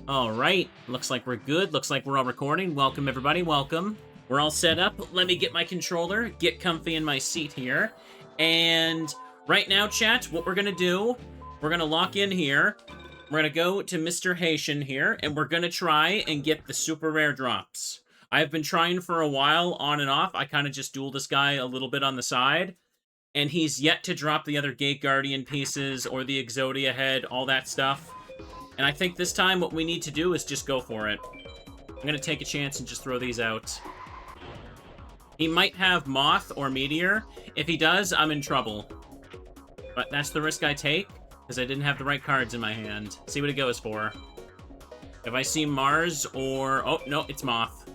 All right, looks like we're good. Looks like we're all recording. Welcome, everybody. Welcome. We're all set up. Let me get my controller, get comfy in my seat here. And right now, chat, what we're going to do, we're going to lock in here. We're going to go to Mr. Haitian here, and we're going to try and get the super rare drops. I've been trying for a while, on and off. I kind of just duel this guy a little bit on the side. And he's yet to drop the other Gate Guardian pieces or the Exodia head, all that stuff. And I think this time what we need to do is just go for it. I'm going to take a chance and just throw these out. He might have Moth or Meteor. If he does, I'm in trouble. But that's the risk I take, because I didn't have the right cards in my hand. See what it goes for. If I see Mars or... Oh, no, it's Moth.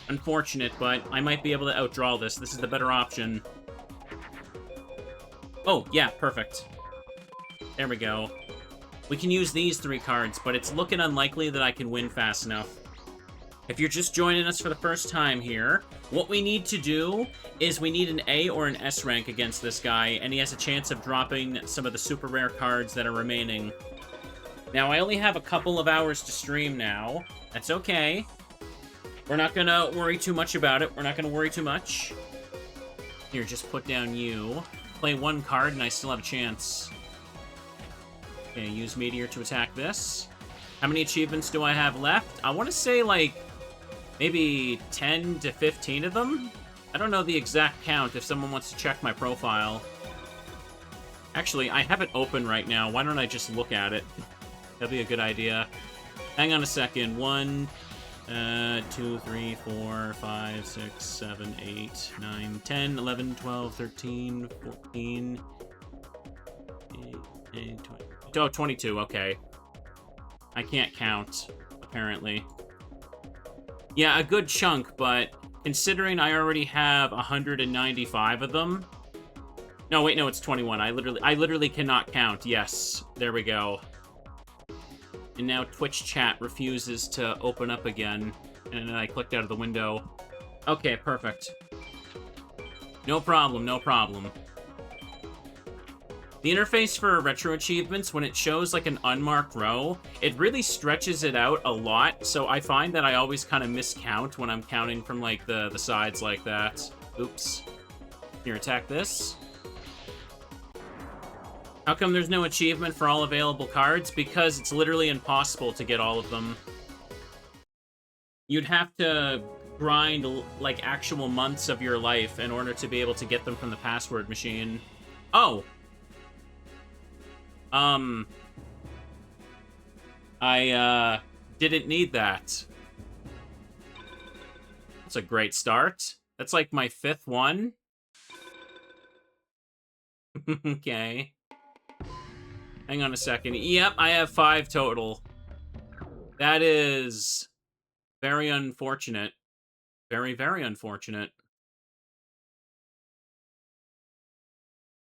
Unfortunate, but I might be able to outdraw this. This is the better option. Oh, yeah, perfect. There we go. We can use these 3 cards, but it's looking unlikely that I can win fast enough. If you're just joining us for the first time here, what we need to do is we need an A or an S rank against this guy, and he has a chance of dropping some of the super rare cards that are remaining. Now, I only have a couple of hours to stream now. That's okay. We're not gonna worry too much about it. We're not gonna worry too much. Here, just put down you. Play 1 card, and I still have a chance. Okay, use Meteor to attack this. How many achievements do I have left? I want to say, like, maybe 10 to 15 of them? I don't know the exact count if someone wants to check my profile. Actually, I have it open right now. Why don't I just look at it? That'd be a good idea. Hang on a second. 1, 2, 3, 4, 5, 6, 7, 8, 9, 10, 11, 12, 13, 14, 18, 20. Oh, 22, okay. I can't count, apparently. Yeah, a good chunk, but considering I already have 195 of them... No, wait, no, it's 21. I literally cannot count. Yes, there we go. And now Twitch chat refuses to open up again, and then I clicked out of the window. Okay, perfect. No problem, no problem. The interface for retro achievements, when it shows like an unmarked row, it really stretches it out a lot, so I find that I always kind of miscount when I'm counting from like the sides like that. Oops. Here, attack this. How come there's no achievement for all available cards? Because it's literally impossible to get all of them. You'd have to grind like actual months of your life in order to be able to get them from the password machine. Oh! I didn't need that. That's a great start. That's like my 5th one. Okay. Hang on a second. Yep, I have 5 total. That is very unfortunate. Very, very unfortunate.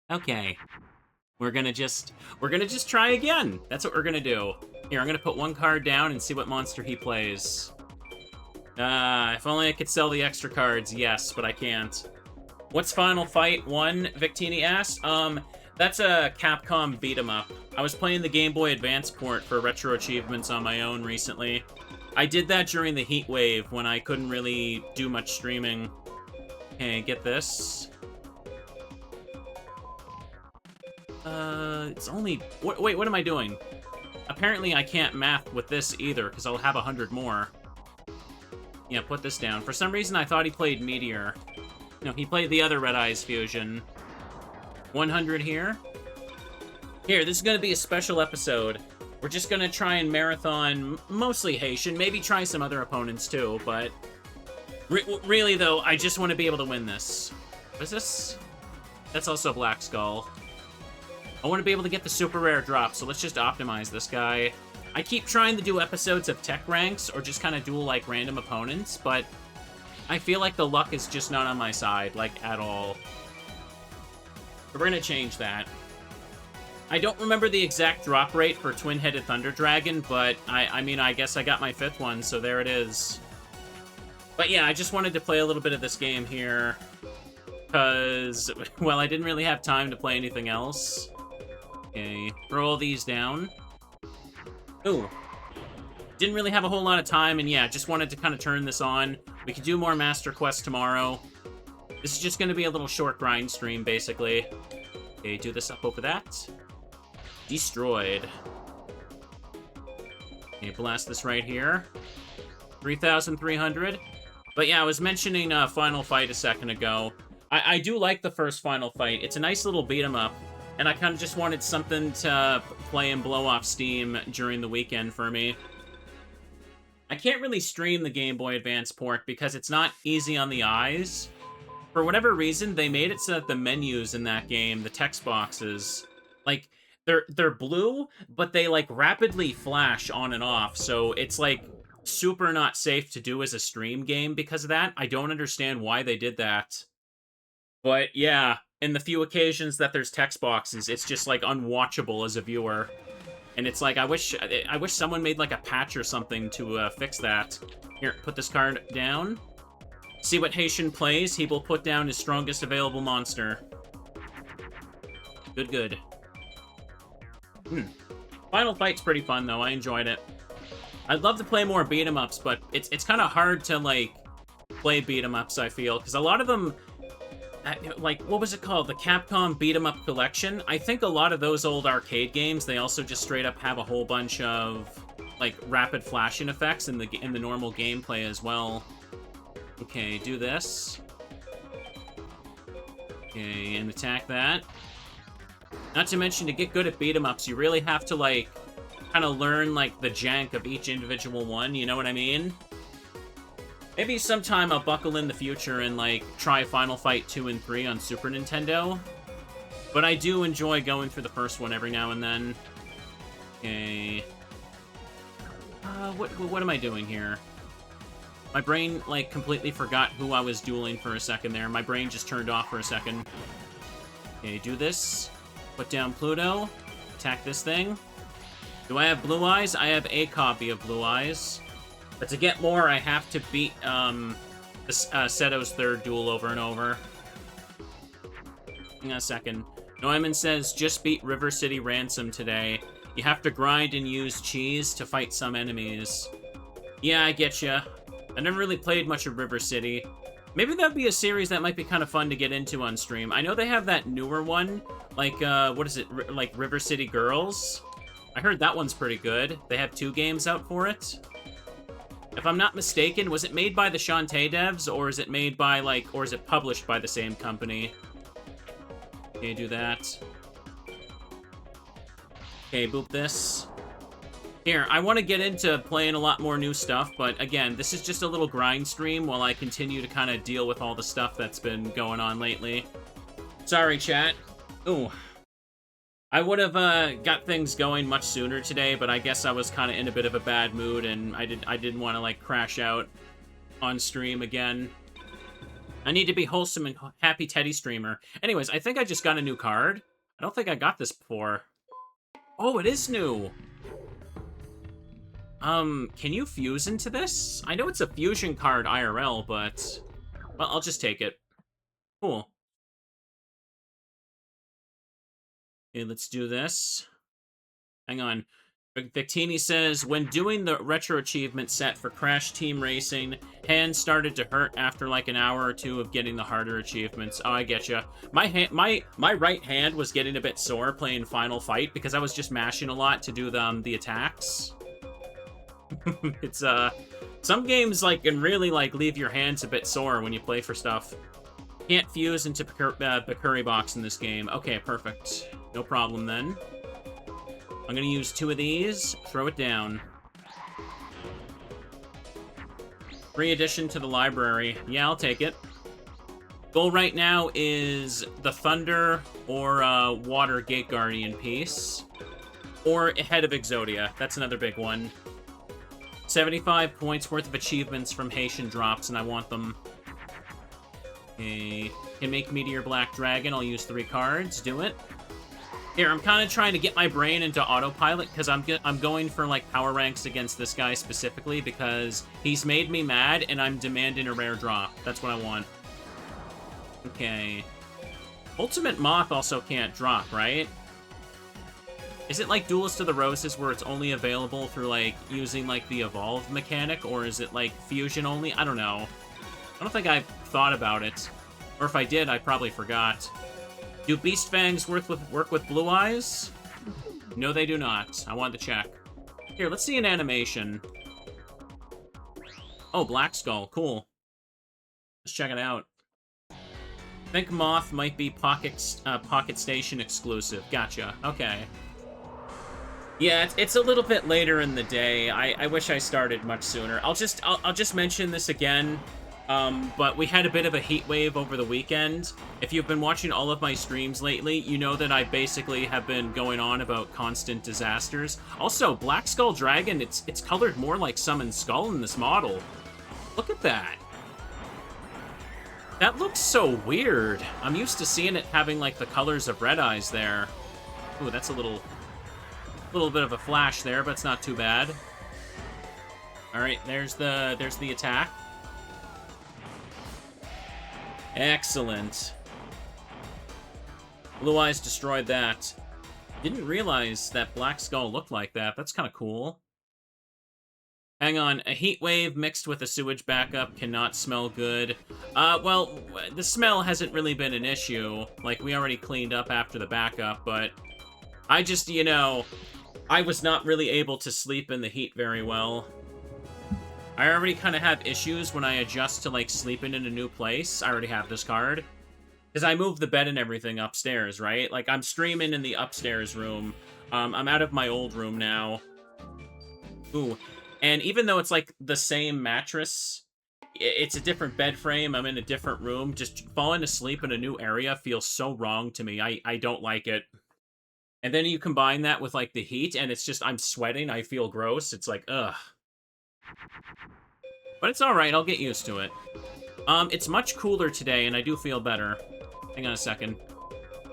Okay. We're gonna just try again. That's what we're gonna do. Here, I'm gonna put 1 card down and see what monster he plays. If only I could sell the extra cards. Yes, but I can't. What's Final Fight 1? Victini asked. That's a Capcom beat-em-up. I was playing the Game Boy Advance port for retro achievements on my own recently. I did that during the heat wave when I couldn't really do much streaming. Okay, get this. It's only... Wait, what am I doing? Apparently I can't math with this either, because I'll have 100 more. Yeah, put this down. For some reason, I thought he played Meteor. No, he played the other Red Eyes fusion. 100 here. Here, this is going to be a special episode. We're just going to try and marathon mostly Haitian, maybe try some other opponents too, but... really, though, I just want to be able to win this. What is this? That's also Black Skull. I want to be able to get the super rare drop, so let's just optimize this guy. I keep trying to do episodes of tech ranks, or just kind of duel, like, random opponents, but I feel like the luck is just not on my side, like, at all. But we're gonna change that. I don't remember the exact drop rate for Twin-Headed Thunder Dragon, but I mean, I guess I got my 5th one, so there it is. But yeah, I just wanted to play a little bit of this game here, because, well, I didn't really have time to play anything else. Okay, throw all these down. Ooh. didn't really have a whole lot of time, and yeah, just wanted to kind of turn this on. We could do more Master Quests tomorrow. This is just going to be a little short grind stream, basically. Okay, do this up over that. Destroyed. Okay, blast this right here. 3,300. But yeah, I was mentioning Final Fight a second ago. I do like the first Final Fight. It's a nice little beat 'em up. And I kind of just wanted something to play and blow off steam during the weekend for me. I can't really stream the Game Boy Advance port because it's not easy on the eyes. For whatever reason, they made it so that the menus in that game, the text boxes, like, they're blue, but they, like, rapidly flash on and off. So it's, like, super not safe to do as a stream game because of that. I don't understand why they did that. But yeah, in the few occasions that there's text boxes, it's just like unwatchable as a viewer. And it's like, I wish someone made like a patch or something to fix that. Here, put this card down. See what Haitian plays. He will put down his strongest available monster. Good, good. Final Fight's pretty fun though. I enjoyed it. I'd love to play more beat 'em ups, but it's kind of hard to like play beat 'em ups. I feel because a lot of them. Like, what was it called? The Capcom Beat 'em Up Collection? I think a lot of those old arcade games, they also just straight up have a whole bunch of, like, rapid flashing effects in the normal gameplay as well. Okay, do this. Okay, and attack that. Not to mention, to get good at beat 'em ups, you really have to, like, kind of learn, like, the jank of each individual one, you know what I mean? Maybe sometime I'll buckle in the future and, like, try Final Fight 2 and 3 on Super Nintendo. But I do enjoy going through the first one every now and then. Okay. What am I doing here? My brain, like, completely forgot who I was dueling for a second there. My brain just turned off for a second. Okay, do this. Put down Pluto. Attack this thing. Do I have Blue Eyes? I have a copy of Blue Eyes. But to get more, I have to beat Seto's third duel over and over. Hang on a second. Neumann says, just beat River City Ransom today. You have to grind and use cheese to fight some enemies. Yeah, I get ya. I never really played much of River City. Maybe that'd be a series that might be kind of fun to get into on stream. I know they have that newer one, like, what is it, like River City Girls? I heard that one's pretty good. They have 2 games out for it. If I'm not mistaken, was it made by the Shantae devs, or is it made by, like, or is it published by the same company? Okay, do that. Okay, boop this. Here, I want to get into playing a lot more new stuff, but again, this is just a little grind stream while I continue to kind of deal with all the stuff that's been going on lately. Sorry, chat. Ooh. I would have got things going much sooner today, but I guess I was kind of in a bit of a bad mood, and I didn't want to, like, crash out on stream again. I need to be wholesome and happy Teddy streamer. Anyways, I think I just got a new card. I don't think I got this before. Oh, it is new! Can you fuse into this? I know it's a fusion card IRL, but... well, I'll just take it. Cool. Okay, let's do this. Hang on. Victini says, when doing the retro achievement set for Crash Team Racing, hands started to hurt after like an hour or two of getting the harder achievements. Oh, I getcha. My right hand was getting a bit sore playing Final Fight because I was just mashing a lot to do the attacks. It's, some games, like, can really, like, leave your hands a bit sore when you play for stuff. Can't fuse into Bakuri Box in this game. Okay, perfect. No problem, then. I'm gonna use 2 of these. Throw it down. Free addition to the library. Yeah, I'll take it. Goal right now is the Thunder or Water Gate Guardian piece. Or Head of Exodia. That's another big one. 75 points worth of achievements from Haitian drops, and I want them. Okay. Can make Meteor Black Dragon. I'll use 3 cards. Do it. Here, I'm kind of trying to get my brain into autopilot, because I'm going for, like, power ranks against this guy specifically, because he's made me mad, and I'm demanding a rare drop. That's what I want. Okay. Ultimate Moth also can't drop, right? Is it like Duelist of the Roses where it's only available through, like, using, like, the Evolve mechanic? Or is it, like, Fusion only? I don't know. I don't think I've thought about it. Or if I did, I probably forgot. Do Beast Fangs work with Blue Eyes? No, they do not. I wanted to check. Here, let's see an animation. Oh, Black Skull. Cool. Let's check it out. Think Moth might be Pocket Station exclusive. Gotcha. Okay. Yeah, it's a little bit later in the day. I wish I started much sooner. I'll just mention this again. But we had a bit of a heat wave over the weekend. If you've been watching all of my streams lately, you know that I basically have been going on about constant disasters. Also, Black Skull Dragon, it's colored more like Summon Skull in this model. Look at that. That looks so weird. I'm used to seeing it having, like, the colors of Red Eyes there. Ooh, that's a little bit of a flash there, but it's not too bad. Alright, there's the attack. Excellent. Blue Eyes destroyed that. Didn't realize that Black Skull looked like that. That's kind of cool. Hang on, a heat wave mixed with a sewage backup cannot smell good. Well, the smell hasn't really been an issue. Like, we already cleaned up after the backup, but I just, you know, I was not really able to sleep in the heat very well. I already kind of have issues when I adjust to, like, sleeping in a new place. I already have this card. Because I moved the bed and everything upstairs, right? Like, I'm streaming in the upstairs room. I'm out of my old room now. Ooh. And even though it's, like, the same mattress, it's a different bed frame, I'm in a different room, just falling asleep in a new area feels so wrong to me. I don't like it. And then you combine that with, like, the heat, and it's just, I'm sweating, I feel gross. It's like, ugh. But it's alright, I'll get used to it. It's much cooler today, and I do feel better. Hang on a second.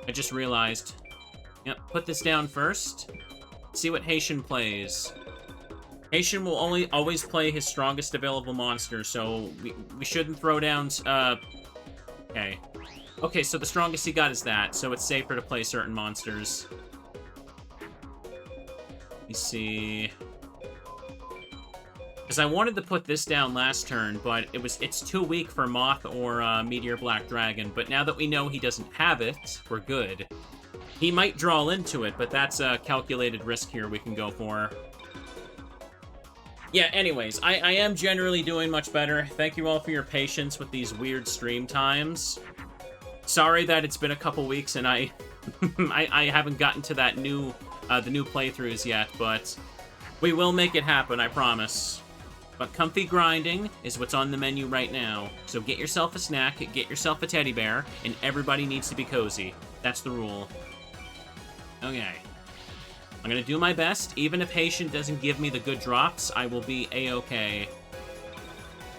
I just realized. Yep, put this down first. See what Haitian plays. Haitian will always play his strongest available monster, so we shouldn't throw down, okay. Okay, so the strongest he got is that, so it's safer to play certain monsters. Let me see. Because I wanted to put this down last turn, but it's too weak for Moth or Meteor Black Dragon, but now that we know he doesn't have it, we're good. He might draw into it, but that's a calculated risk here we can go for. Yeah, anyways, I am generally doing much better. Thank you all for your patience with these weird stream times. Sorry that it's been a couple weeks and I haven't gotten to that the new playthroughs yet, but we will make it happen, I promise. But comfy grinding is what's on the menu right now. So get yourself a snack, get yourself a teddy bear, and everybody needs to be cozy. That's the rule. Okay. I'm gonna do my best. Even if Haitian doesn't give me the good drops, I will be a-okay.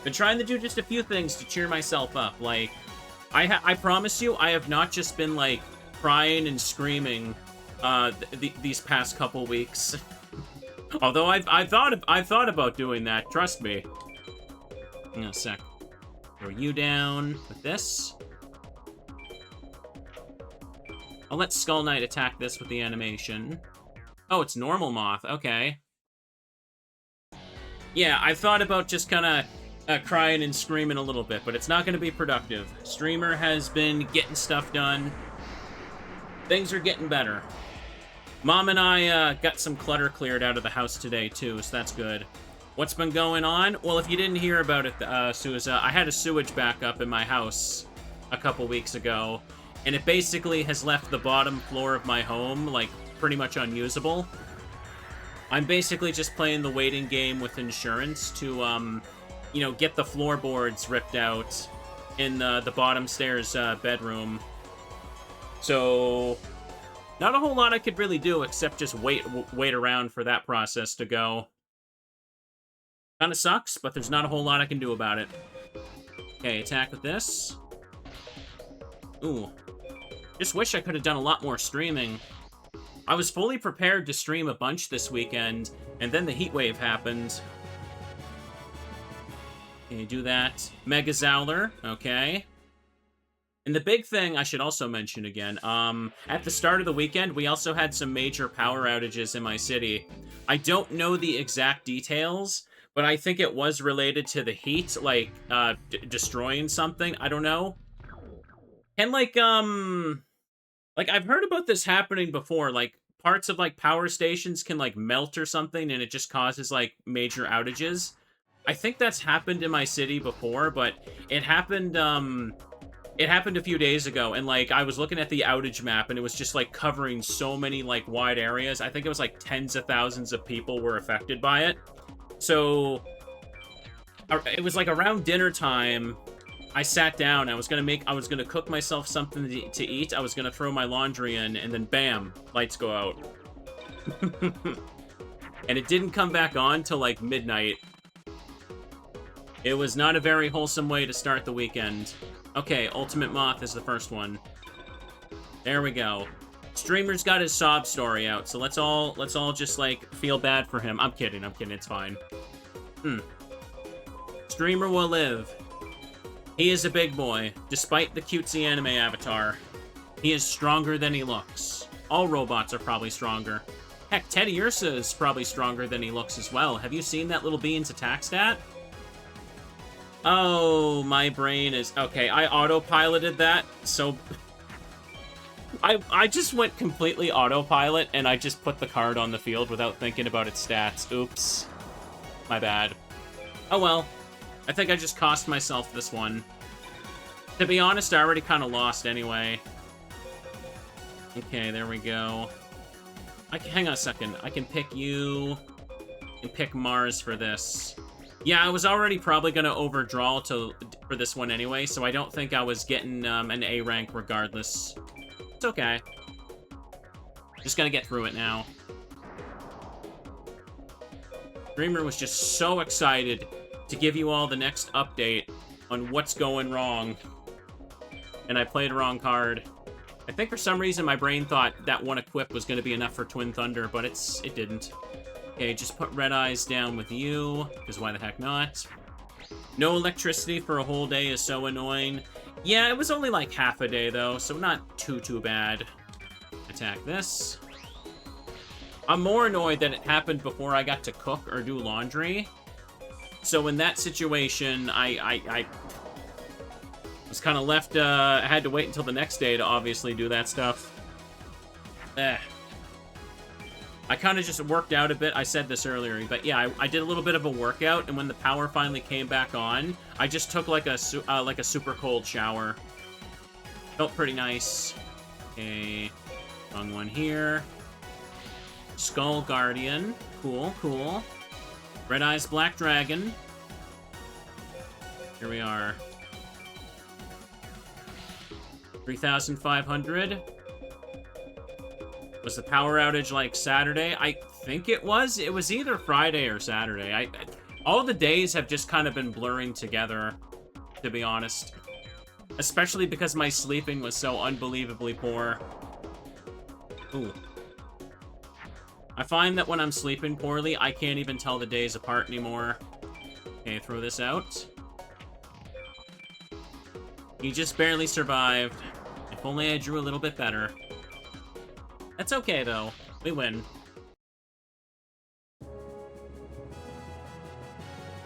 Been trying to do just a few things to cheer myself up. Like, I promise you, I have not just been, like, crying and screaming these past couple weeks. Although I've thought about doing that, trust me. Hang on a sec. Throw you down with this. I'll let Skull Knight attack this with the animation. Oh, it's normal Moth. Okay. Yeah, I've thought about just kind of crying and screaming a little bit, but it's not going to be productive. Streamer has been getting stuff done. Things are getting better. Mom and I got some clutter cleared out of the house today, too, so that's good. What's been going on? Well, if you didn't hear about it, Souza, I had a sewage backup in my house a couple weeks ago, and it basically has left the bottom floor of my home, like, pretty much unusable. I'm basically just playing the waiting game with insurance to, you know, get the floorboards ripped out in the bottom stairs bedroom. So, not a whole lot I could really do except just wait around for that process to go. Kinda sucks, but there's not a whole lot I can do about it. Okay, attack with this. Ooh. Just wish I could have done a lot more streaming. I was fully prepared to stream a bunch this weekend, and then the heat wave happened. Okay, do that. Mega Zowler, okay. And the big thing I should also mention again, at the start of the weekend, we also had some major power outages in my city. I don't know the exact details, but I think it was related to the heat, like, destroying something. I don't know. And, like, I've heard about this happening before, like, parts of, like, power stations can, like, melt or something, and it just causes, like, major outages. I think that's happened in my city before, but it happened, it happened a few days ago, and, like, I was looking at the outage map, and it was just, like, covering so many, like, wide areas. I think it was, like, tens of thousands of people were affected by it. So, it was, like, around dinner time, I sat down, I was gonna cook myself something to eat, I was gonna throw my laundry in, and then bam, lights go out. And it didn't come back on till, like, midnight. It was not a very wholesome way to start the weekend. Okay, Ultimate Moth is the first one. There we go. Streamer's got his sob story out, so let's all just, like, feel bad for him. I'm kidding, it's fine. Streamer will live. He is a big boy, despite the cutesy anime avatar. He is stronger than he looks. All robots are probably stronger. Heck, Teddy Ursa is probably stronger than he looks as well. Have you seen that little bean's attack stat? Oh, my brain is... Okay, I autopiloted that, so... I just went completely autopilot, and I just put the card on the field without thinking about its stats. Oops. My bad. Oh well. I think I just cost myself this one. To be honest, I already kind of lost anyway. Okay, there we go. Hang on a second. I can pick you... and pick Mars for this. Yeah, I was already probably going to overdraw for this one anyway, so I don't think I was getting an A rank regardless. It's okay. Just gonna get through it now. Dreamer was just so excited to give you all the next update on what's going wrong. And I played a wrong card. I think for some reason my brain thought that one equip was going to be enough for Twin Thunder, but it didn't. Okay, just put Red Eyes down with you, because why the heck not? No electricity for a whole day is so annoying. Yeah, it was only like half a day, though, so not too bad. Attack this. I'm more annoyed that it happened before I got to cook or do laundry. So in that situation, I was kind of left, I had to wait until the next day to obviously do that stuff. I kind of just worked out a bit. I said this earlier, but yeah, I did a little bit of a workout, and when the power finally came back on, I just took like a super cold shower. Felt pretty nice. Okay, wrong one here. Skull Guardian, cool, cool. Red Eyes Black Dragon. Here we are. 3,500. Was the power outage like Saturday? I think it was. It was either Friday or Saturday. All the days have just kind of been blurring together, to be honest. Especially because my sleeping was so unbelievably poor. Ooh. I find that when I'm sleeping poorly, I can't even tell the days apart anymore. Okay, throw this out. You just barely survived. If only I drew a little bit better. That's okay, though. We win.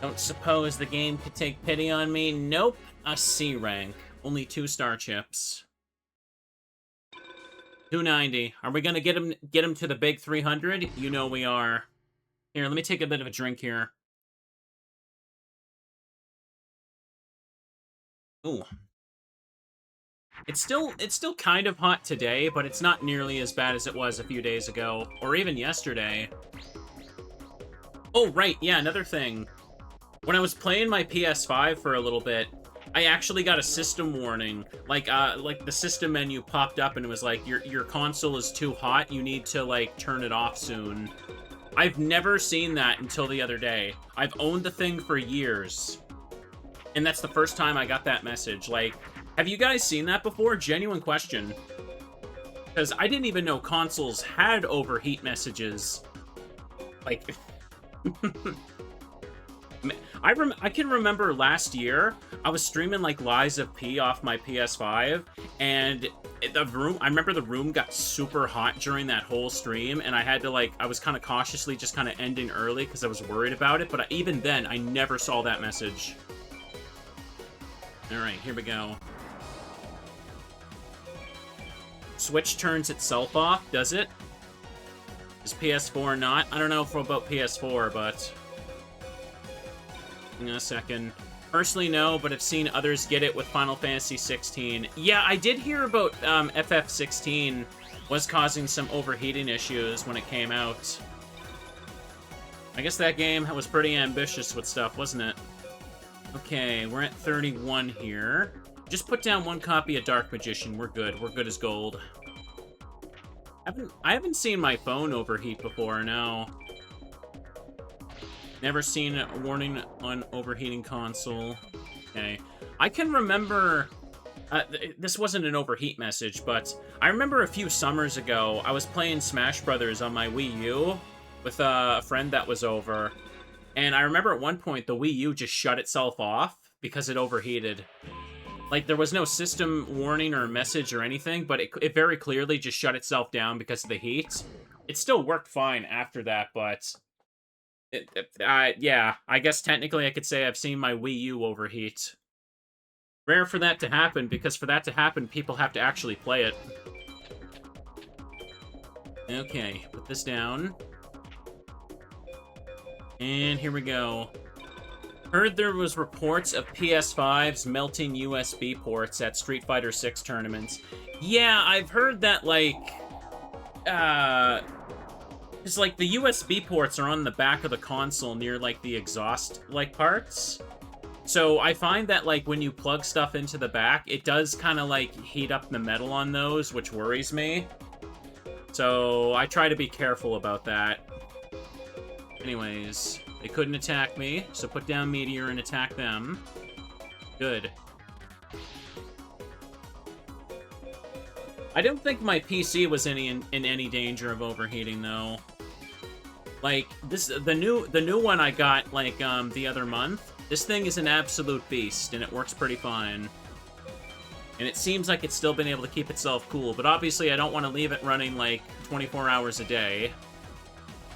Don't suppose the game could take pity on me? Nope. A C rank. Only 2 star chips. 290. Are we gonna get him to the big 300? You know we are. Here, let me take a bit of a drink here. Ooh. It's still kind of hot today, but it's not nearly as bad as it was a few days ago, or even yesterday. Oh, right, yeah, another thing. When I was playing my PS5 for a little bit, I actually got a system warning. Like the system menu popped up and it was like, your console is too hot, you need to, like, turn it off soon. I've never seen that until the other day. I've owned the thing for years. And that's the first time I got that message. Like, have you guys seen that before? Genuine question. Because I didn't even know consoles had overheat messages. Like... I can remember last year, I was streaming, like, Lies of P off my PS5, and I remember the room got super hot during that whole stream, and I had to, like, I was kind of cautiously just kind of ending early because I was worried about it, but even then, I never saw that message. Alright, here we go. Switch turns itself off, does it? Is PS4 not? I don't know about PS4, but... in a second. Personally, no, but I've seen others get it with Final Fantasy 16. Yeah, I did hear about FF16 was causing some overheating issues when it came out. I guess that game was pretty ambitious with stuff, wasn't it? Okay, we're at 31 here. Just put down one copy of Dark Magician. We're good. We're good as gold. I haven't seen my phone overheat before, no. Never seen a warning on overheating console. Okay. I can remember... this wasn't an overheat message, but I remember a few summers ago, I was playing Smash Brothers on my Wii U with a friend that was over. And I remember at one point, the Wii U just shut itself off because it overheated. Like, there was no system warning or message or anything, but it very clearly just shut itself down because of the heat. It still worked fine after that, but... yeah, I guess technically I could say I've seen my Wii U overheat. Rare for that to happen, because for that to happen, people have to actually play it. Okay, put this down. And here we go. Heard there was reports of PS5s melting USB ports at Street Fighter 6 tournaments. Yeah, I've heard that, like... it's like the USB ports are on the back of the console near, like, the exhaust, like, parts. So I find that, like, when you plug stuff into the back, it does kind of, like, heat up the metal on those, which worries me. So I try to be careful about that. Anyways, they couldn't attack me, so put down Meteor and attack them. Good. I don't think my PC was in any danger of overheating, though. Like, the new one I got, like, the other month, this thing is an absolute beast, and it works pretty fine. And it seems like it's still been able to keep itself cool, but obviously I don't want to leave it running, like, 24 hours a day.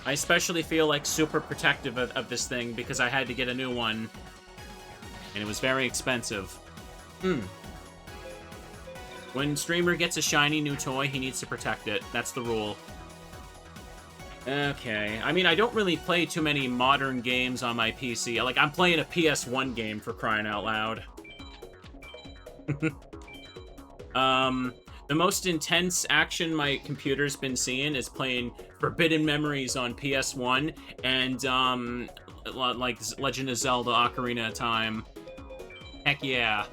I especially feel, like, super protective of this thing because I had to get a new one. And it was very expensive. When streamer gets a shiny new toy, he needs to protect it. That's the rule. Okay. I mean, I don't really play too many modern games on my PC. Like, I'm playing a PS1 game, for crying out loud. The most intense action my computer's been seeing is playing Forbidden Memories on PS1 and, like, Legend of Zelda Ocarina of Time. Heck yeah.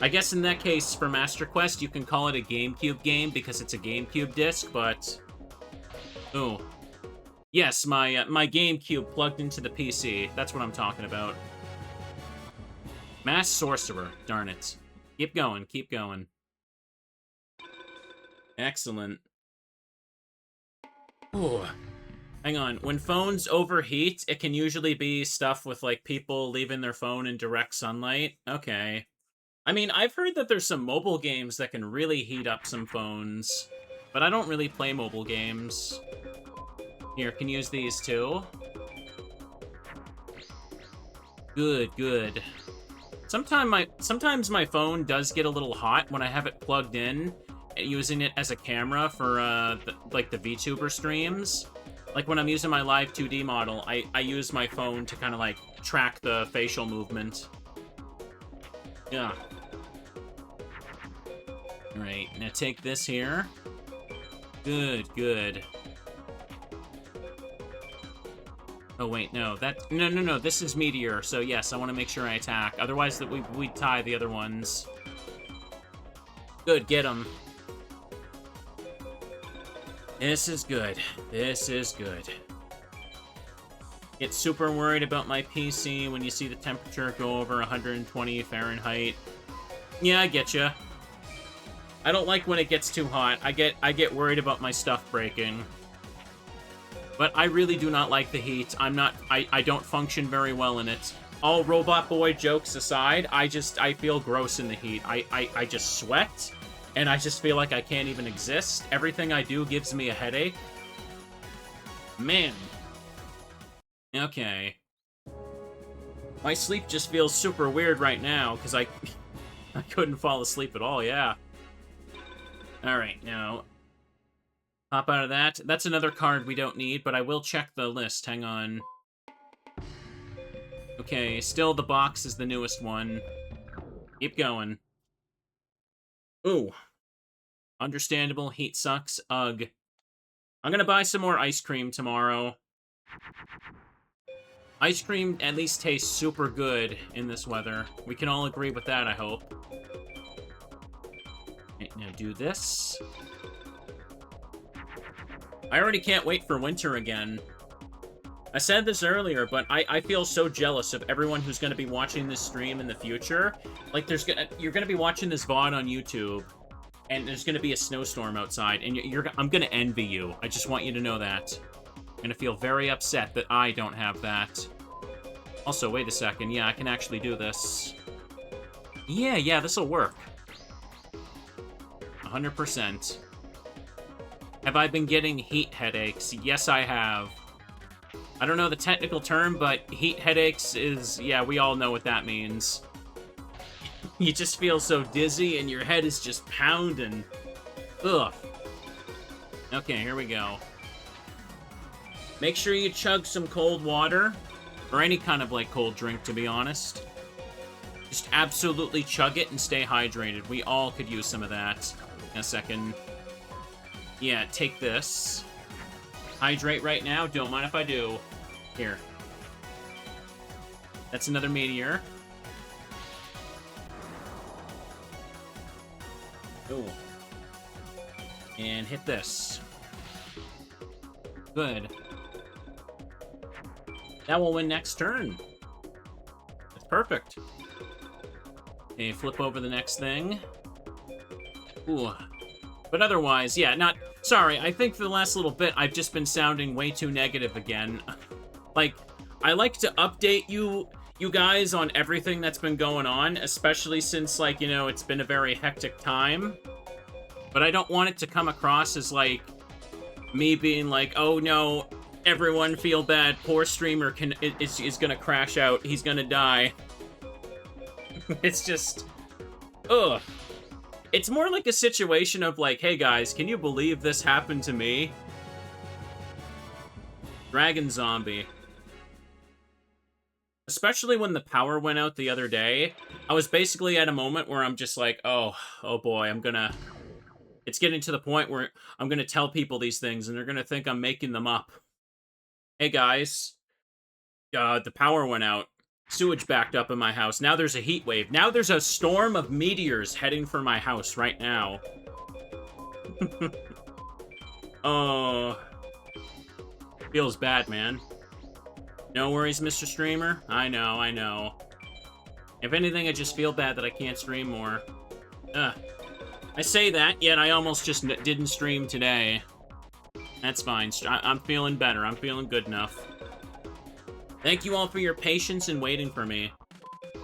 I guess in that case, for Master Quest, you can call it a GameCube game because it's a GameCube disc, but... ooh. Yes, my GameCube plugged into the PC. That's what I'm talking about. Mass Sorcerer. Darn it. Keep going, keep going. Excellent. Ooh. Hang on. When phones overheat, it can usually be stuff with, like, people leaving their phone in direct sunlight. Okay. I mean, I've heard that there's some mobile games that can really heat up some phones, but I don't really play mobile games. Here, can use these too. Good, good. Sometimes my phone does get a little hot when I have it plugged in, using it as a camera for, like, the VTuber streams. Like, when I'm using my live 2D model, I use my phone to kind of, like, track the facial movement. Yeah. Alright, now take this here. Good, good. Oh, wait, no, no, this is Meteor, so yes, I want to make sure I attack. Otherwise, we tie the other ones. Good, get them. This is good. This is good. Get super worried about my PC when you see the temperature go over 120 Fahrenheit. Yeah, I get ya. I don't like when it gets too hot. I get worried about my stuff breaking. But I really do not like the heat. I don't function very well in it. All Robot Boy jokes aside, I feel gross in the heat. I just sweat, and I just feel like I can't even exist. Everything I do gives me a headache. Man. Okay. My sleep just feels super weird right now, because I couldn't fall asleep at all, yeah. Alright, now... Hop out of that. That's another card we don't need, but I will check the list. Hang on. Okay, still the box is the newest one. Keep going. Ooh. Understandable. Heat sucks. Ugh. I'm gonna buy some more ice cream tomorrow. Ice cream at least tastes super good in this weather. We can all agree with that, I hope. Okay, now do this. I already can't wait for winter again. I said this earlier, but I feel so jealous of everyone who's going to be watching this stream in the future. Like, you're going to be watching this VOD on YouTube, and there's going to be a snowstorm outside, and I'm going to envy you. I just want you to know that. I'm going to feel very upset that I don't have that. Also, wait a second. Yeah, I can actually do this. Yeah, this'll work. 100%. Have I been getting heat headaches? Yes, I have. I don't know the technical term, but heat headaches is... Yeah, we all know what that means. You just feel so dizzy and your head is just pounding. Ugh. Okay, here we go. Make sure you chug some cold water. Or any kind of, like, cold drink, to be honest. Just absolutely chug it and stay hydrated. We all could use some of that. In a second. Yeah, take this. Hydrate right now. Don't mind if I do. Here. That's another meteor. Ooh. And hit this. Good. That will win next turn. That's perfect. Okay, flip over the next thing. Ooh. But otherwise, yeah, not... Sorry, I think for the last little bit, I've just been sounding way too negative again. Like, I like to update you guys on everything that's been going on, especially since, like, you know, it's been a very hectic time. But I don't want it to come across as, like, me being like, oh no, everyone feel bad, poor streamer is gonna crash out, he's gonna die. It's just... Ugh. It's more like a situation of like, hey guys, can you believe this happened to me? Dragon Zombie. Especially when the power went out the other day, I was basically at a moment where I'm just like, oh boy, it's getting to the point where I'm gonna tell people these things and they're gonna think I'm making them up. Hey guys, the power went out. Sewage backed up in my house. Now there's a heat wave. Now there's a storm of meteors heading for my house right now. Oh. Feels bad, man. No worries, Mr. Streamer. I know. If anything, I just feel bad that I can't stream more. I say that, yet I almost just didn't stream today. That's fine. I'm feeling better. I'm feeling good enough. Thank you all for your patience in waiting for me.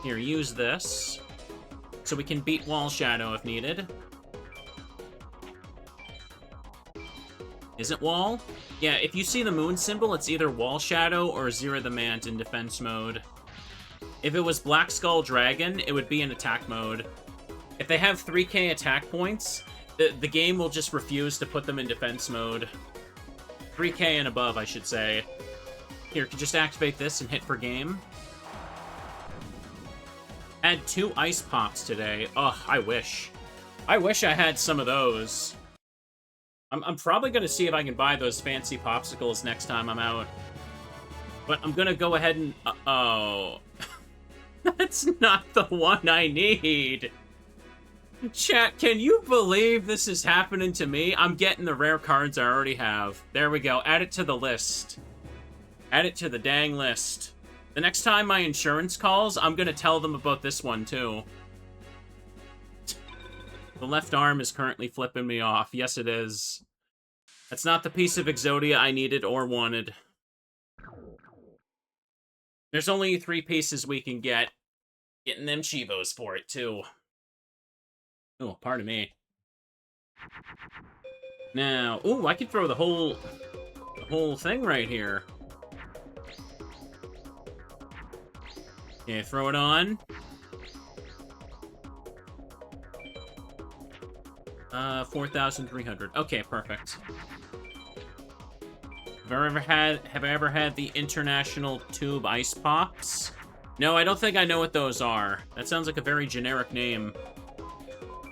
Here, use this. So we can beat Wall Shadow if needed. Is it Wall? Yeah, if you see the moon symbol, it's either Wall Shadow or Zira the Mant in defense mode. If it was Black Skull Dragon, it would be in attack mode. If they have 3k attack points, the game will just refuse to put them in defense mode. 3k and above, I should say. Here, can just activate this and hit for game. Had 2 ice pops today. Ugh, I wish. I wish I had some of those. I'm probably going to see if I can buy those fancy popsicles next time I'm out. But I'm going to go ahead and... oh. That's not the one I need. Chat, can you believe this is happening to me? I'm getting the rare cards I already have. There we go. Add it to the list. Add it to the dang list. The next time my insurance calls, I'm gonna tell them about this one, too. The left arm is currently flipping me off. Yes, it is. That's not the piece of Exodia I needed or wanted. There's only 3 pieces we can get. Getting them Chivos for it, too. Oh, pardon me. Now, ooh, I could throw the whole thing right here. Okay, throw it on. 4,300. Okay, perfect. Have I ever had the International Tube Ice Pops? No, I don't think I know what those are. That sounds like a very generic name.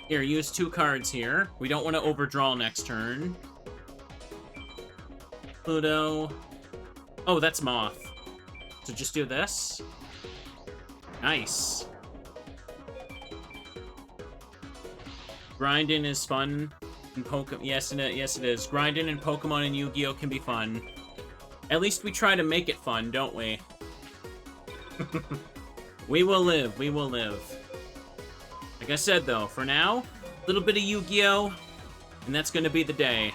Here, use 2 cards here. We don't want to overdraw next turn. Pluto. Oh, that's Moth. So just do this. Nice. Grinding is fun in Pokemon. Yes, it is. Grinding in Pokemon and Yu-Gi-Oh! Can be fun. At least we try to make it fun, don't we? We will live. We will live. Like I said, though, for now, a little bit of Yu-Gi-Oh! And that's going to be the day.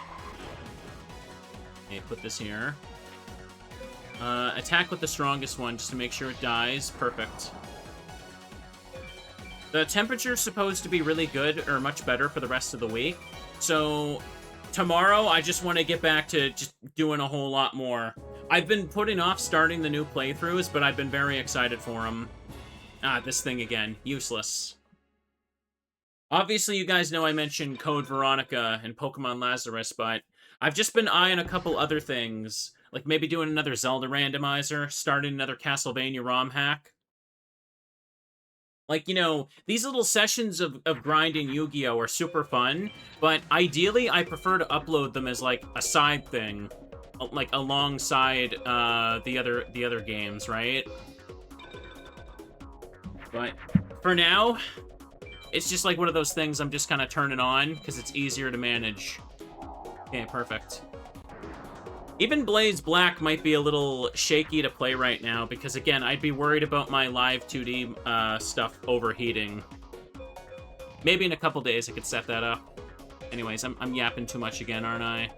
Okay, put this here. Attack with the strongest one just to make sure it dies. Perfect. The temperature's supposed to be really good, or much better for the rest of the week. So, tomorrow, I just want to get back to just doing a whole lot more. I've been putting off starting the new playthroughs, but I've been very excited for them. Ah, this thing again. Useless. Obviously, you guys know I mentioned Code Veronica and Pokemon Lazarus, but I've just been eyeing a couple other things. Like maybe doing another Zelda randomizer, starting another Castlevania ROM hack. Like, you know, these little sessions of grinding Yu-Gi-Oh! Are super fun, but ideally I prefer to upload them as, like, a side thing. Like, alongside, the other games, right? But, for now, it's just like one of those things I'm just kind of turning on, because it's easier to manage. Okay, perfect. Even Blaze Black might be a little shaky to play right now, because again, I'd be worried about my live 2D stuff overheating. Maybe in a couple days I could set that up. Anyways, I'm yapping too much again, aren't I?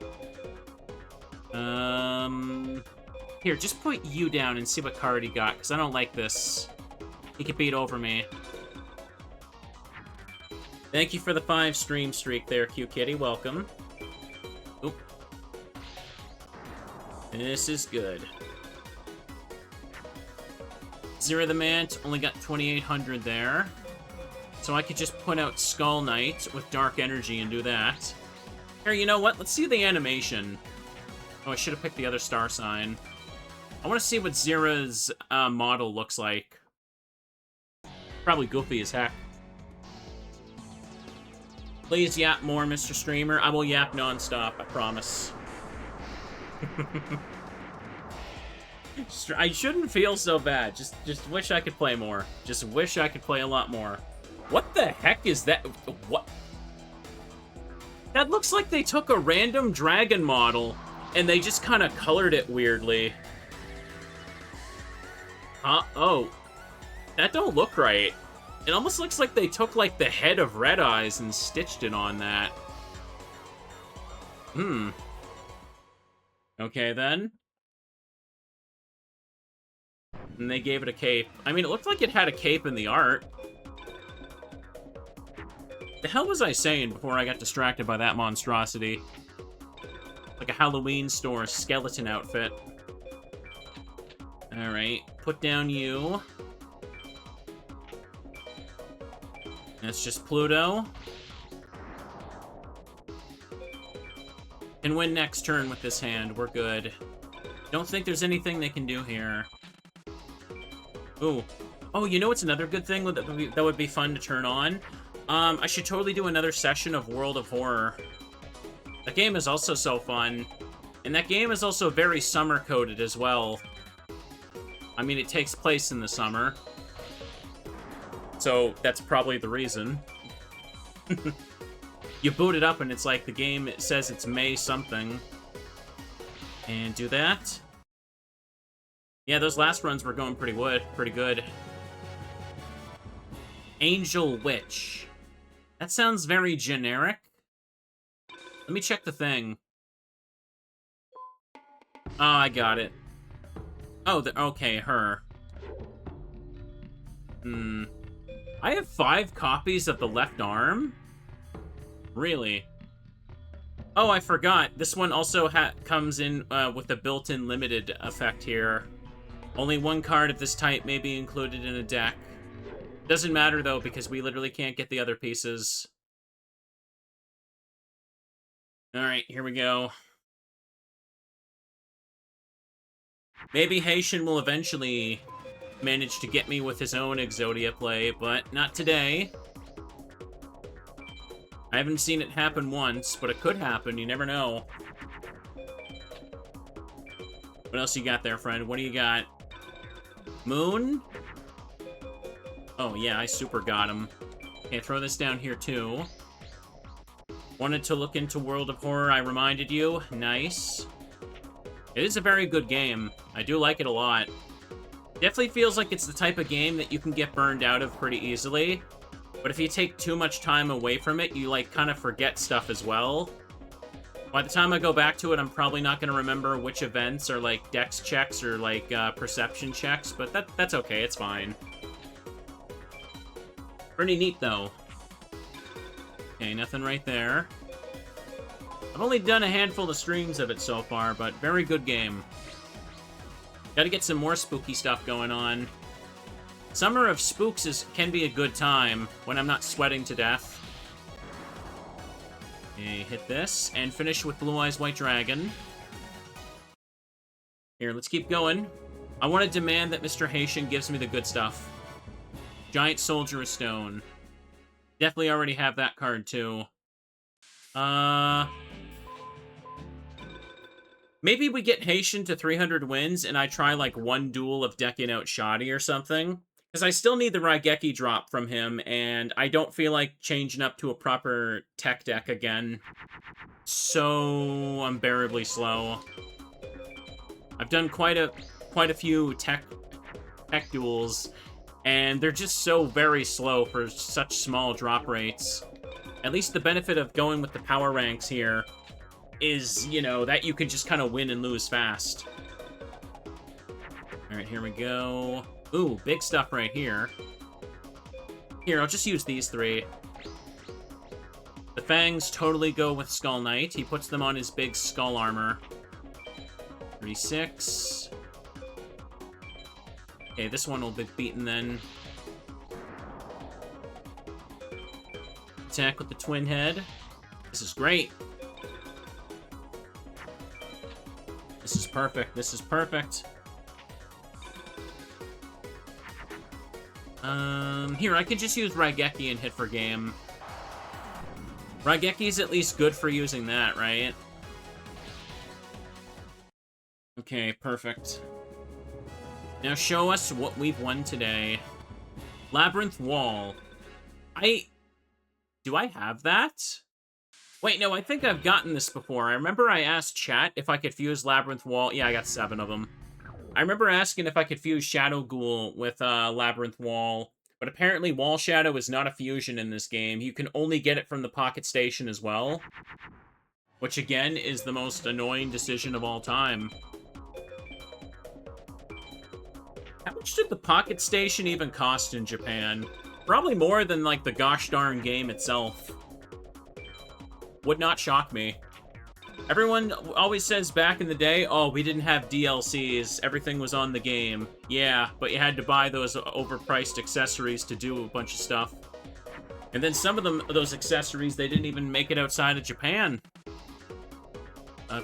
Here, just put you down and see what card he got, because I don't like this. He could beat over me. Thank you for the 5 stream streak there, Q Kitty. Welcome. Oop. This is good. Zero the Mant, only got 2,800 there. So I could just put out Skull Knight with Dark Energy and do that. Here, you know what? Let's see the animation. Oh, I should have picked the other star sign. I want to see what Zera's model looks like. Probably goofy as heck. Please yap more, Mr. Streamer. I will yap non-stop, I promise. I shouldn't feel so bad. Just wish I could play more. Just wish I could play a lot more. What the heck is that? What? That looks like they took a random dragon model and they just kind of colored it weirdly. Oh. That don't look right. It almost looks like they took, like, the head of Red Eyes and stitched it on that. Okay, then. And they gave it a cape. I mean, it looked like it had a cape in the art. The hell was I saying before I got distracted by that monstrosity? Like a Halloween store skeleton outfit. Alright, put down you. That's just Pluto. Can win next turn with this hand. We're good. Don't think there's anything they can do here. Ooh. Oh, you know what's another good thing that would be fun to turn on? I should totally do another session of World of Horror. That game is also so fun. And that game is also very summer-coded as well. I mean, it takes place in the summer. So, that's probably the reason. You boot it up and it's like the game says it's May something. And do that. Yeah, those last runs were going pretty good. Angel Witch. That sounds very generic. Let me check the thing. Oh, I got it. Oh, okay, her. I have 5 copies of the left arm? Really? Oh, I forgot. This one also comes in with a built-in limited effect here. Only 1 card of this type may be included in a deck. Doesn't matter, though, because we literally can't get the other pieces. Alright, here we go. Maybe Haitian will eventually manage to get me with his own Exodia play, but not today. I haven't seen it happen once, but it could happen. You never know. What else you got there, friend? What do you got? Moon? Oh, yeah, I super got him. Okay, throw this down here, too. Wanted to look into World of Horror, I reminded you. Nice. It is a very good game. I do like it a lot. Definitely feels like it's the type of game that you can get burned out of pretty easily. But if you take too much time away from it, you, like, kind of forget stuff as well. By the time I go back to it, I'm probably not going to remember which events are, like, dex checks or, like, perception checks. But that's okay. It's fine. Pretty neat, though. Okay, nothing right there. I've only done a handful of streams of it so far, but very good game. Gotta get some more spooky stuff going on. Summer of Spooks can be a good time when I'm not sweating to death. Okay, hit this, and finish with Blue Eyes White Dragon. Here, let's keep going. I want to demand that Mr. Haitian gives me the good stuff. Giant Soldier of Stone. Definitely already have that card, too. Maybe we get Haitian to 300 wins, and I try, like, 1 duel of decking out Shoddy or something. Because I still need the Raigeki drop from him, and I don't feel like changing up to a proper tech deck again. So unbearably slow. I've done quite a few tech duels, and they're just so very slow for such small drop rates. At least the benefit of going with the power ranks here is, you know, that you can just kind of win and lose fast. Alright, here we go. Ooh, big stuff right here. Here, I'll just use these 3. The Fangs totally go with Skull Knight. He puts them on his big skull armor. 36. Okay, this one will be beaten then. Attack with the Twin Head. This is great. This is perfect. This is perfect. Here, I could just use Raigeki and hit for game. Raigeki's at least good for using that, right? Okay, perfect. Now show us what we've won today. Labyrinth Wall. Do I have that? Wait, no, I think I've gotten this before. I remember I asked chat if I could fuse Labyrinth Wall. Yeah, I got 7 of them. I remember asking if I could fuse Shadow Ghoul with Labyrinth Wall, but apparently Wall Shadow is not a fusion in this game. You can only get it from the Pocket Station as well, which again is the most annoying decision of all time. How much did the Pocket Station even cost in Japan? Probably more than, like, the gosh darn game itself. Would not shock me. Everyone always says back in the day, oh, we didn't have DLCs, everything was on the game. Yeah, but you had to buy those overpriced accessories to do a bunch of stuff. And then some of those accessories, they didn't even make it outside of Japan.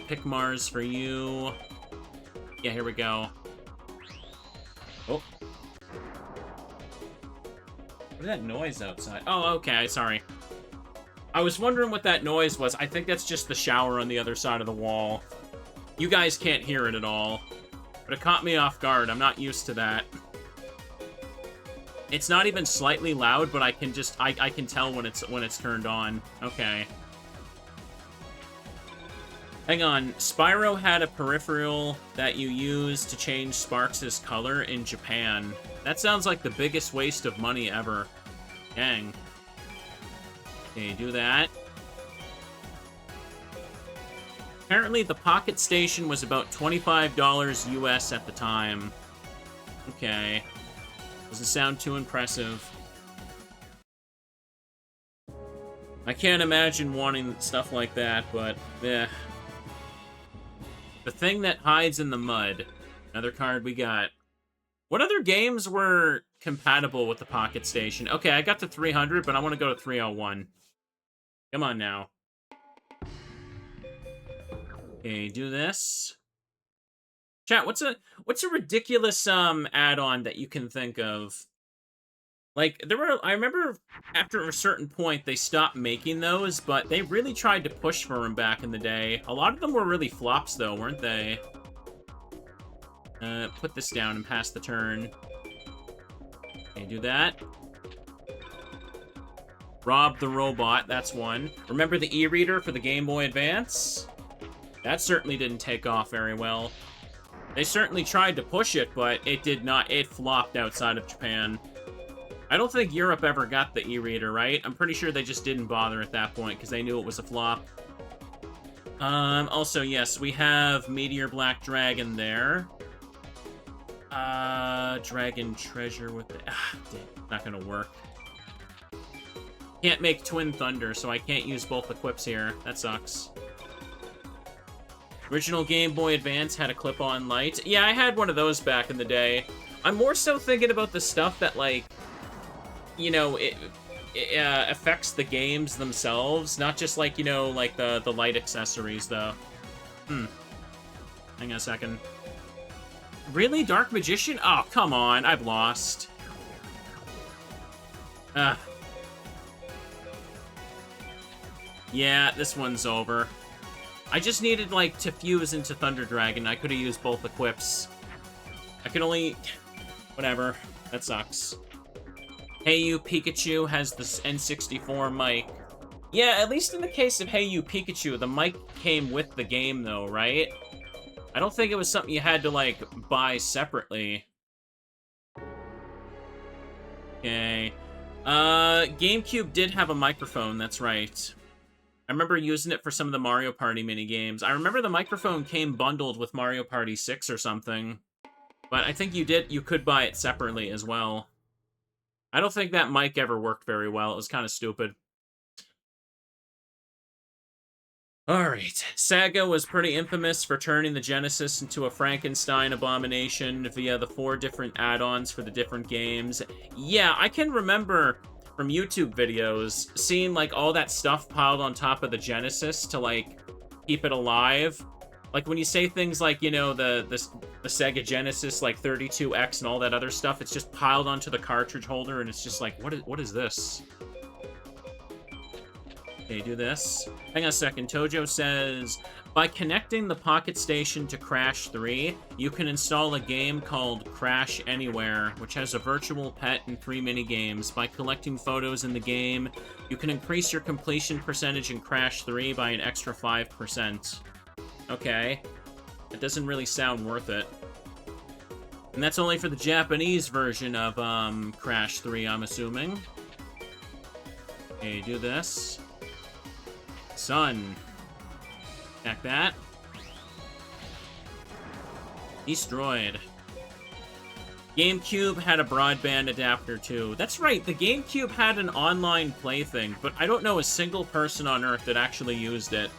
Pick Mars for you. Yeah, here we go. Oh. What is that noise outside? Oh, okay, sorry. I was wondering what that noise was. I think that's just the shower on the other side of the wall. You guys can't hear it at all. But it caught me off guard. I'm not used to that. It's not even slightly loud, but I can just I can tell when it's turned on. Okay. Hang on. Spyro had a peripheral that you use to change Sparks' color in Japan. That sounds like the biggest waste of money ever. Dang. Okay, do that. Apparently, the Pocket Station was about $25 US at the time. Okay. Doesn't sound too impressive. I can't imagine wanting stuff like that, but, eh. The Thing That Hides in the Mud. Another card we got. What other games were compatible with the Pocket Station? Okay, I got to 300, but I want to go to 301. Come on now. Okay, do this. Chat, what's a ridiculous add-on that you can think of? Like, I remember after a certain point they stopped making those, but they really tried to push for them back in the day. A lot of them were really flops though, weren't they? Put this down and pass the turn. Okay, do that. Rob the Robot, that's one. Remember the e-reader for the Game Boy Advance? That certainly didn't take off very well. They certainly tried to push it, but it did not. It flopped outside of Japan. I don't think Europe ever got the e-reader, right? I'm pretty sure they just didn't bother at that point because they knew it was a flop. Also, yes, we have Meteor Black Dragon there. Dragon Treasure with the... Dang, not gonna work. Can't make Twin Thunder, so I can't use both equips here. That sucks. Original Game Boy Advance had a clip-on light. Yeah, I had one of those back in the day. I'm more so thinking about the stuff that, like, you know, it affects the games themselves, not just, like, you know, like the light accessories, though. Hang on a second. Really? Dark Magician? Oh, come on. I've lost. Yeah, this one's over. I just needed, like, to fuse into Thunder Dragon. I could have used both equips. I could only... Whatever. That sucks. Hey You Pikachu has the N64 mic. Yeah, at least in the case of Hey You Pikachu, the mic came with the game, though, right? I don't think it was something you had to, like, buy separately. Okay. GameCube did have a microphone, that's right. I remember using it for some of the Mario Party minigames. I remember the microphone came bundled with Mario Party 6 or something. But I think you could buy it separately as well. I don't think that mic ever worked very well. It was kind of stupid. Alright. Sega was pretty infamous for turning the Genesis into a Frankenstein abomination via the 4 different add-ons for the different games. Yeah, I can remember from YouTube videos seeing, like, all that stuff piled on top of the Genesis to, like, keep it alive. Like, when you say things like, you know, the Sega Genesis, like, 32X and all that other stuff, it's just piled onto the cartridge holder, and it's just like, what is this? Okay, do this. Hang on a second. Tojo says, by connecting the Pocket Station to Crash 3, you can install a game called Crash Anywhere, which has a virtual pet and 3 minigames. By collecting photos in the game, you can increase your completion percentage in Crash 3 by an extra 5%. Okay. It doesn't really sound worth it. And that's only for the Japanese version of, Crash 3, I'm assuming. Okay, do this. Sun. Attack that. Destroyed. GameCube had a broadband adapter, too. That's right, the GameCube had an online play thing, but I don't know a single person on Earth that actually used it.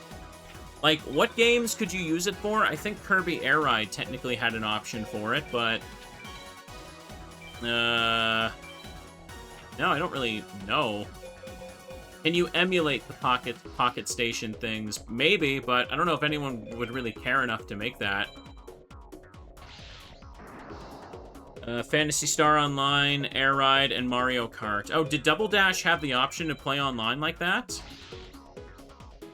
Like, what games could you use it for? I think Kirby Air Ride technically had an option for it, but... No, I don't really know. Can you emulate the Pocket Station things? Maybe, but I don't know if anyone would really care enough to make that. Phantasy Star Online, Air Ride, and Mario Kart. Oh, did Double Dash have the option to play online like that?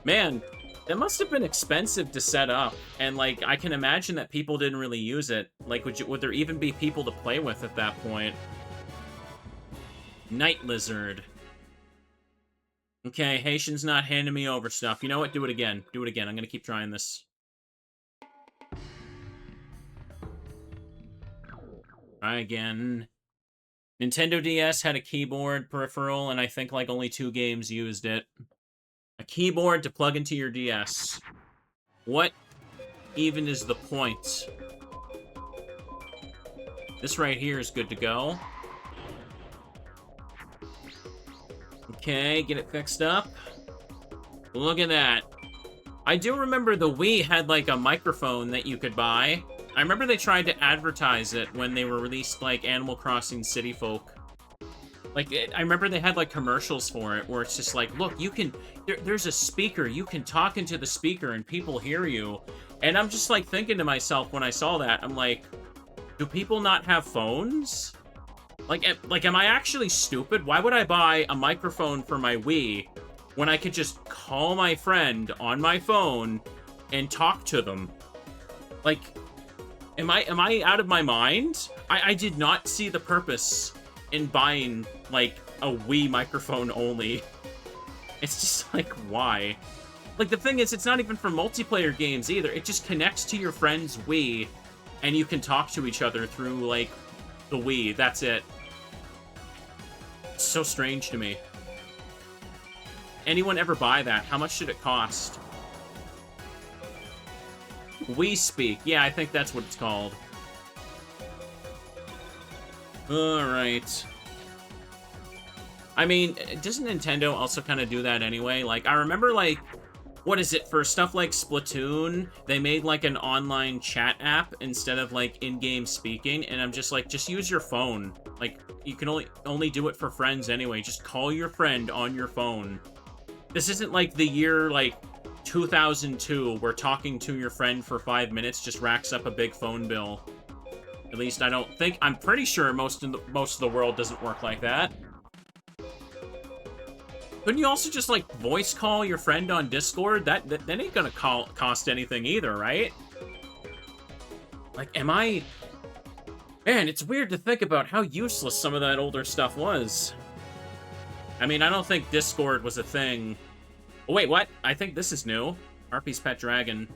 Man, that must have been expensive to set up. And, like, I can imagine that people didn't really use it. Like, would there even be people to play with at that point? Night Lizard. Okay, Haitian's not handing me over stuff. You know what? Do it again. Do it again. I'm gonna keep trying this. Try again. Nintendo DS had a keyboard peripheral, and I think, like, only 2 games used it. A keyboard to plug into your DS. What even is the point? This right here is good to go. Okay, get it fixed up. Look at that. I do remember the Wii had, like, a microphone that you could buy. I remember they tried to advertise it when they were released, like, Animal Crossing City Folk. Like, I remember they had, like, commercials for it where it's just like, look, you can... There's a speaker. You can talk into the speaker and people hear you. And I'm just, like, thinking to myself when I saw that, I'm like... Do people not have phones? Like, am I actually stupid? Why would I buy a microphone for my Wii when I could just call my friend on my phone and talk to them? Like, am I out of my mind? I did not see the purpose in buying, like, a Wii microphone only. It's just like, why? Like, the thing is, it's not even for multiplayer games either. It just connects to your friend's Wii, and you can talk to each other through, like, the Wii. That's it. It's so strange to me. Anyone ever buy that? How much should it cost? Wii Speak. Yeah, I think that's what it's called. Alright. I mean, doesn't Nintendo also kind of do that anyway? Like, I remember, like, what is it, for stuff like Splatoon, they made, like, an online chat app instead of, like, in-game speaking, and I'm just like, just use your phone. Like, you can only do it for friends anyway. Just call your friend on your phone. This isn't like the year, like, 2002, where talking to your friend for 5 minutes just racks up a big phone bill. At least I don't think... I'm pretty sure most of the world doesn't work like that. Couldn't you also just, like, voice call your friend on Discord? That ain't gonna cost anything either, right? Like, am I... Man, it's weird to think about how useless some of that older stuff was. I mean, I don't think Discord was a thing. Oh, wait, what? I think this is new. Harpy's Pet Dragon.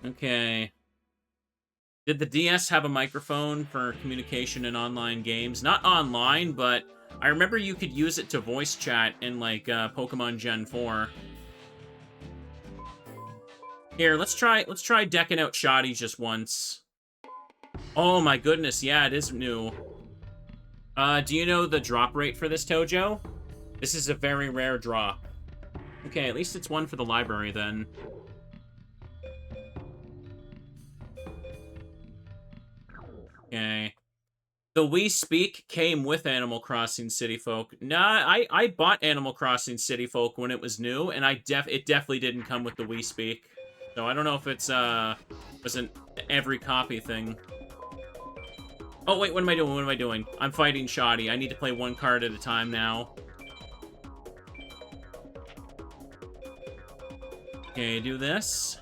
Okay. Did the DS have a microphone for communication in online games? Not online, but I remember you could use it to voice chat in, like, Pokemon Gen 4. Here, let's try decking out Shoddy just once. Oh my goodness, yeah, it is new. Do you know the drop rate for this, Tojo? This is a very rare drop. Okay, at least it's one for the library, then. Okay. The Wii Speak came with Animal Crossing City Folk. Nah, I bought Animal Crossing City Folk when it was new, and it definitely didn't come with the Wii Speak. So I don't know if it's, was an every copy thing. Oh, wait, what am I doing? What am I doing? I'm fighting Shoddy. I need to play one card at a time now. Okay, do this.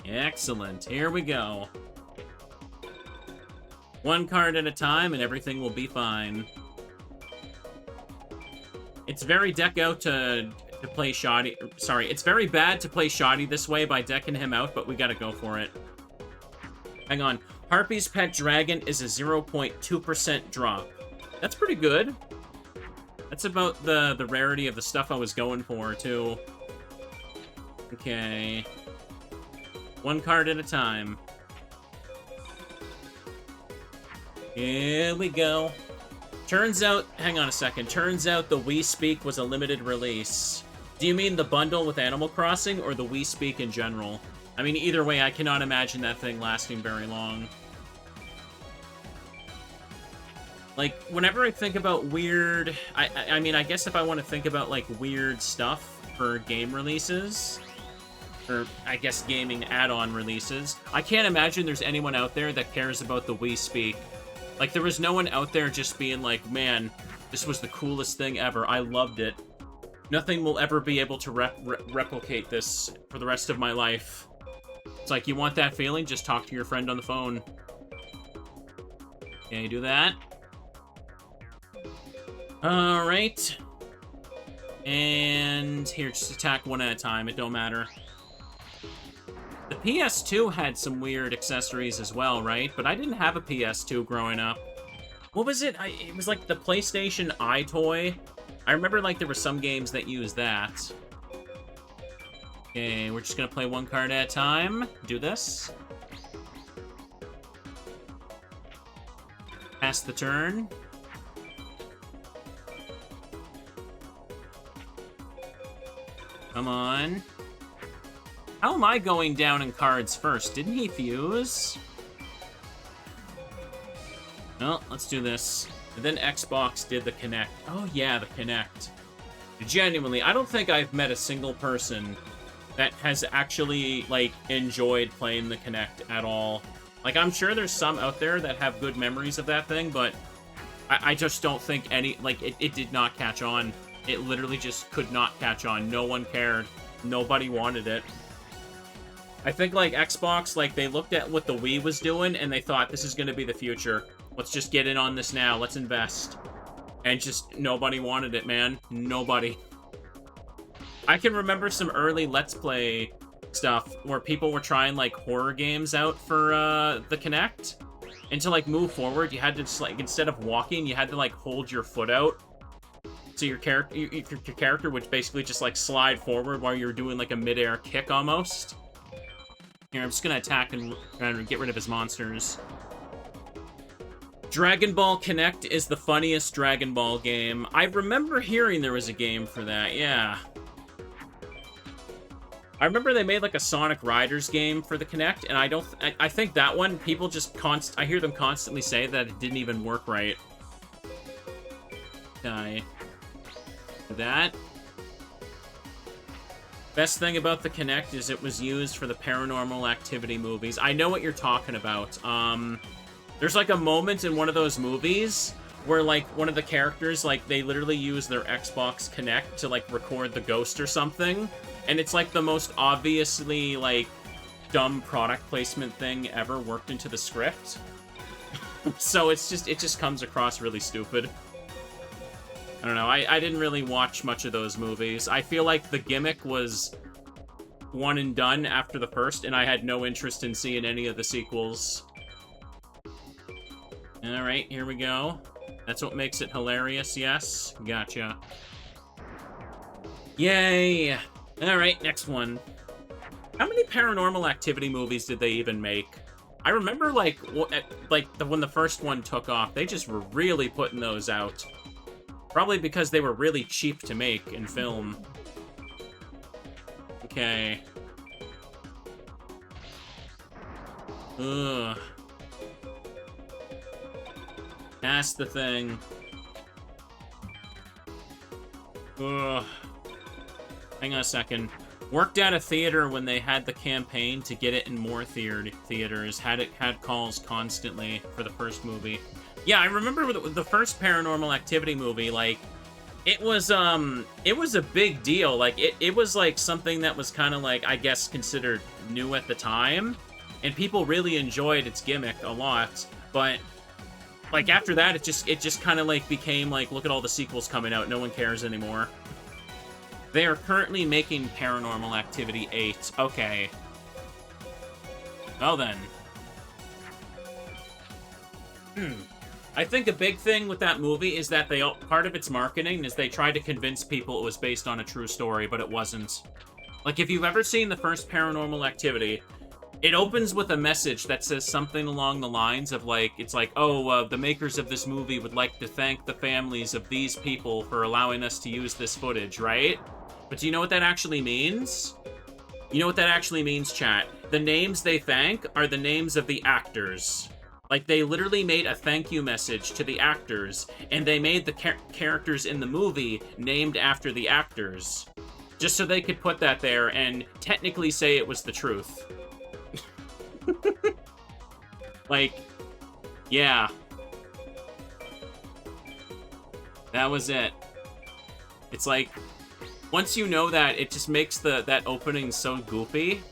Excellent. Here we go. One card at a time, and everything will be fine. It's very deck out to play Shoddy. Sorry, it's very bad to play Shoddy this way by decking him out, but we gotta go for it. Hang on. Harpy's Pet Dragon is a 0.2% drop. That's pretty good. That's about the rarity of the stuff I was going for, too. Okay. One card at a time. Here we go. Turns out... Hang on a second. Turns out the Wii Speak was a limited release. Do you mean the bundle with Animal Crossing, or the Wii Speak in general? I mean, either way, I cannot imagine that thing lasting very long. Like, whenever I think about weird... I mean, I guess if I want to think about, like, weird stuff for game releases, or, I guess, gaming add-on releases, I can't imagine there's anyone out there that cares about the Wii Speak. Like, there was no one out there just being like, man, this was the coolest thing ever. I loved it. Nothing will ever be able to replicate this for the rest of my life. It's like, you want that feeling? Just talk to your friend on the phone. Okay, do that. Alright. And here, just attack one at a time. It don't matter. The PS2 had some weird accessories as well, right? But I didn't have a PS2 growing up. What was it? It was like the PlayStation iToy. I remember, like, there were some games that used that. Okay, we're just gonna play one card at a time. Do this. Pass the turn. Come on. How am I going down in cards first? Didn't he fuse? Well, let's do this. And then Xbox did the Kinect. Oh yeah, the Kinect. Genuinely, I don't think I've met a single person that has actually, like, enjoyed playing the Kinect at all. Like, I'm sure there's some out there that have good memories of that thing, but I just don't think any, like, it did not catch on. It literally just could not catch on. No one cared. Nobody wanted it. I think, like, Xbox, like, they looked at what the Wii was doing, and they thought, this is gonna be the future. Let's just get in on this now. Let's invest. And just, nobody wanted it, man. Nobody. I can remember some early Let's Play stuff where people were trying, like, horror games out for, the Kinect. And to, like, move forward, you had to just, like, instead of walking, you had to, like, hold your foot out. So your character would basically just, like, slide forward while you were doing, like, a mid-air kick, almost. Here, I'm just gonna attack and get rid of his monsters. Dragon Ball Kinect is the funniest Dragon Ball game. I remember hearing there was a game for that, yeah. I remember they made, like, a Sonic Riders game for the Kinect, and I think that one, people just I hear them constantly say that it didn't even work right. Okay. That. Best thing about the Kinect is it was used for the Paranormal Activity movies. I know what you're talking about. There's, like, a moment in one of those movies where, like, one of the characters, like, they literally use their Xbox Kinect to, like, record the ghost or something. And it's, like, the most obviously, like, dumb product placement thing ever worked into the script. So it just comes across really stupid. I don't know, I didn't really watch much of those movies. I feel like the gimmick was one and done after the first, and I had no interest in seeing any of the sequels. Alright, here we go. That's what makes it hilarious, yes. Gotcha. Yay! Alright, next one. How many Paranormal Activity movies did they even make? I remember, like, when the first one took off, they just were really putting those out. Probably because they were really cheap to make and film. Okay. Ugh. That's the thing. Ugh. Hang on a second. Worked at a theater when they had the campaign to get it in more theaters. Had calls constantly for the first movie. Yeah, I remember with the first Paranormal Activity movie, like, it was a big deal. Like, it was, like, something that was kind of, like, I guess, considered new at the time. And people really enjoyed its gimmick a lot. But, like, after that, it just kind of, like, became, like, look at all the sequels coming out. No one cares anymore. They are currently making Paranormal Activity 8. Okay. Well, then. I think a big thing with that movie is that part of its marketing is they tried to convince people it was based on a true story, but it wasn't. Like, if you've ever seen the first Paranormal Activity, it opens with a message that says something along the lines of, like, it's like, oh, the makers of this movie would like to thank the families of these people for allowing us to use this footage, right? But do you know what that actually means? You know what that actually means, chat? The names they thank are the names of the actors. Like, they literally made a thank you message to the actors, and they made the characters in the movie named after the actors. Just so they could put that there and technically say it was the truth. Like, yeah. That was it. It's like, once you know that, it just makes that opening so goofy.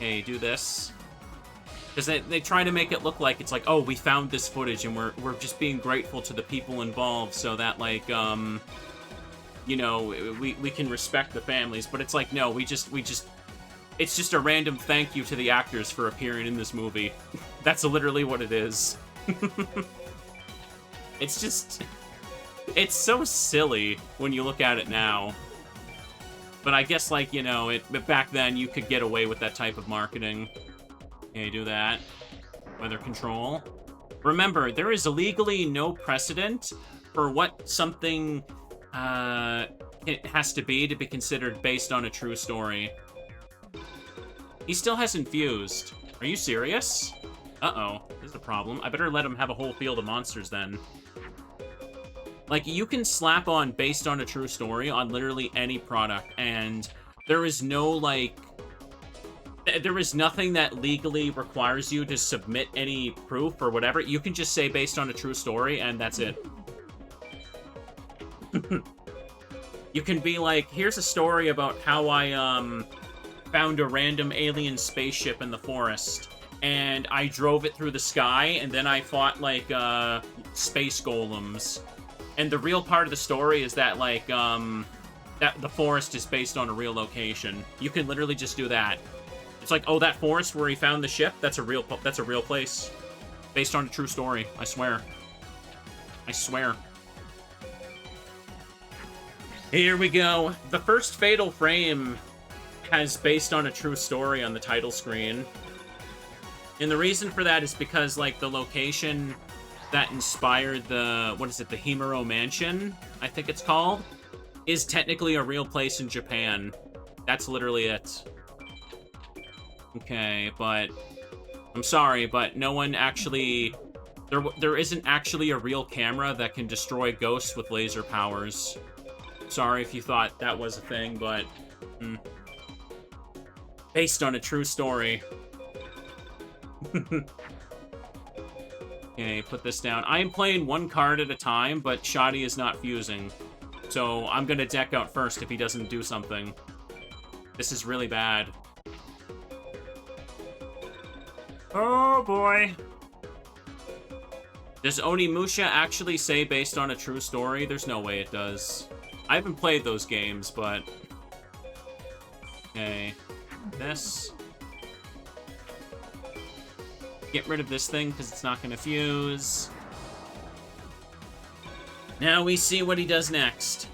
Hey, do this. Because they try to make it look like it's like, oh, we found this footage and we're just being grateful to the people involved so that, like, you know, we can respect the families. But it's like, no, it's just a random thank you to the actors for appearing in this movie. That's literally what it is. It's just, it's so silly when you look at it now. But I guess, like, you know, back then you could get away with that type of marketing. Okay, do that. Weather control. Remember, there is legally no precedent for what something it has to be considered based on a true story. He still hasn't fused. Are you serious? Uh-oh. This is a problem. I better let him have a whole field of monsters then. Like, you can slap on based on a true story on literally any product, and there is no, like... There is nothing that legally requires you to submit any proof or whatever. You can just say based on a true story, and that's it. You can be like, here's a story about how I, found a random alien spaceship in the forest, and I drove it through the sky, and then I fought, like, space golems. And the real part of the story is that, like, that the forest is based on a real location. You can literally just do that. It's like, oh, that forest where he found the ship, that's a real place. Based on a true story, I swear. I swear. Here we go. The first Fatal Frame has based on a true story on the title screen. And the reason for that is because, like, the location that inspired the, what is it, the Himuro Mansion, I think it's called, is technically a real place in Japan. That's literally it. Okay, but I'm sorry, but no one actually... There isn't actually a real camera that can destroy ghosts with laser powers. Sorry if you thought that was a thing, but... Based on a true story. Okay, put this down. I am playing one card at a time, but Shoddy is not fusing. So I'm gonna deck out first if he doesn't do something. This is really bad. Oh, boy. Does Onimusha actually say based on a true story? There's no way it does. I haven't played those games, but... Okay. This. Get rid of this thing, because it's not going to fuse. Now we see what he does next.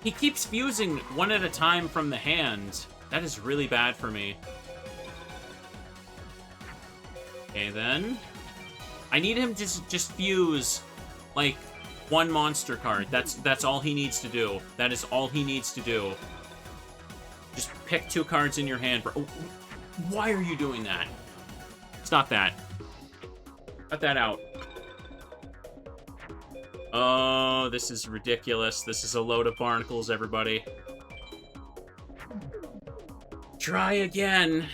He keeps fusing one at a time from the hand. That is really bad for me. Okay, then. I need him to just fuse, like, one monster card. That's all he needs to do. That is all he needs to do. Just pick 2 cards in your hand. Oh, why are you doing that? Stop that. Cut that out. Oh, this is ridiculous. This is a load of barnacles, everybody. Try again.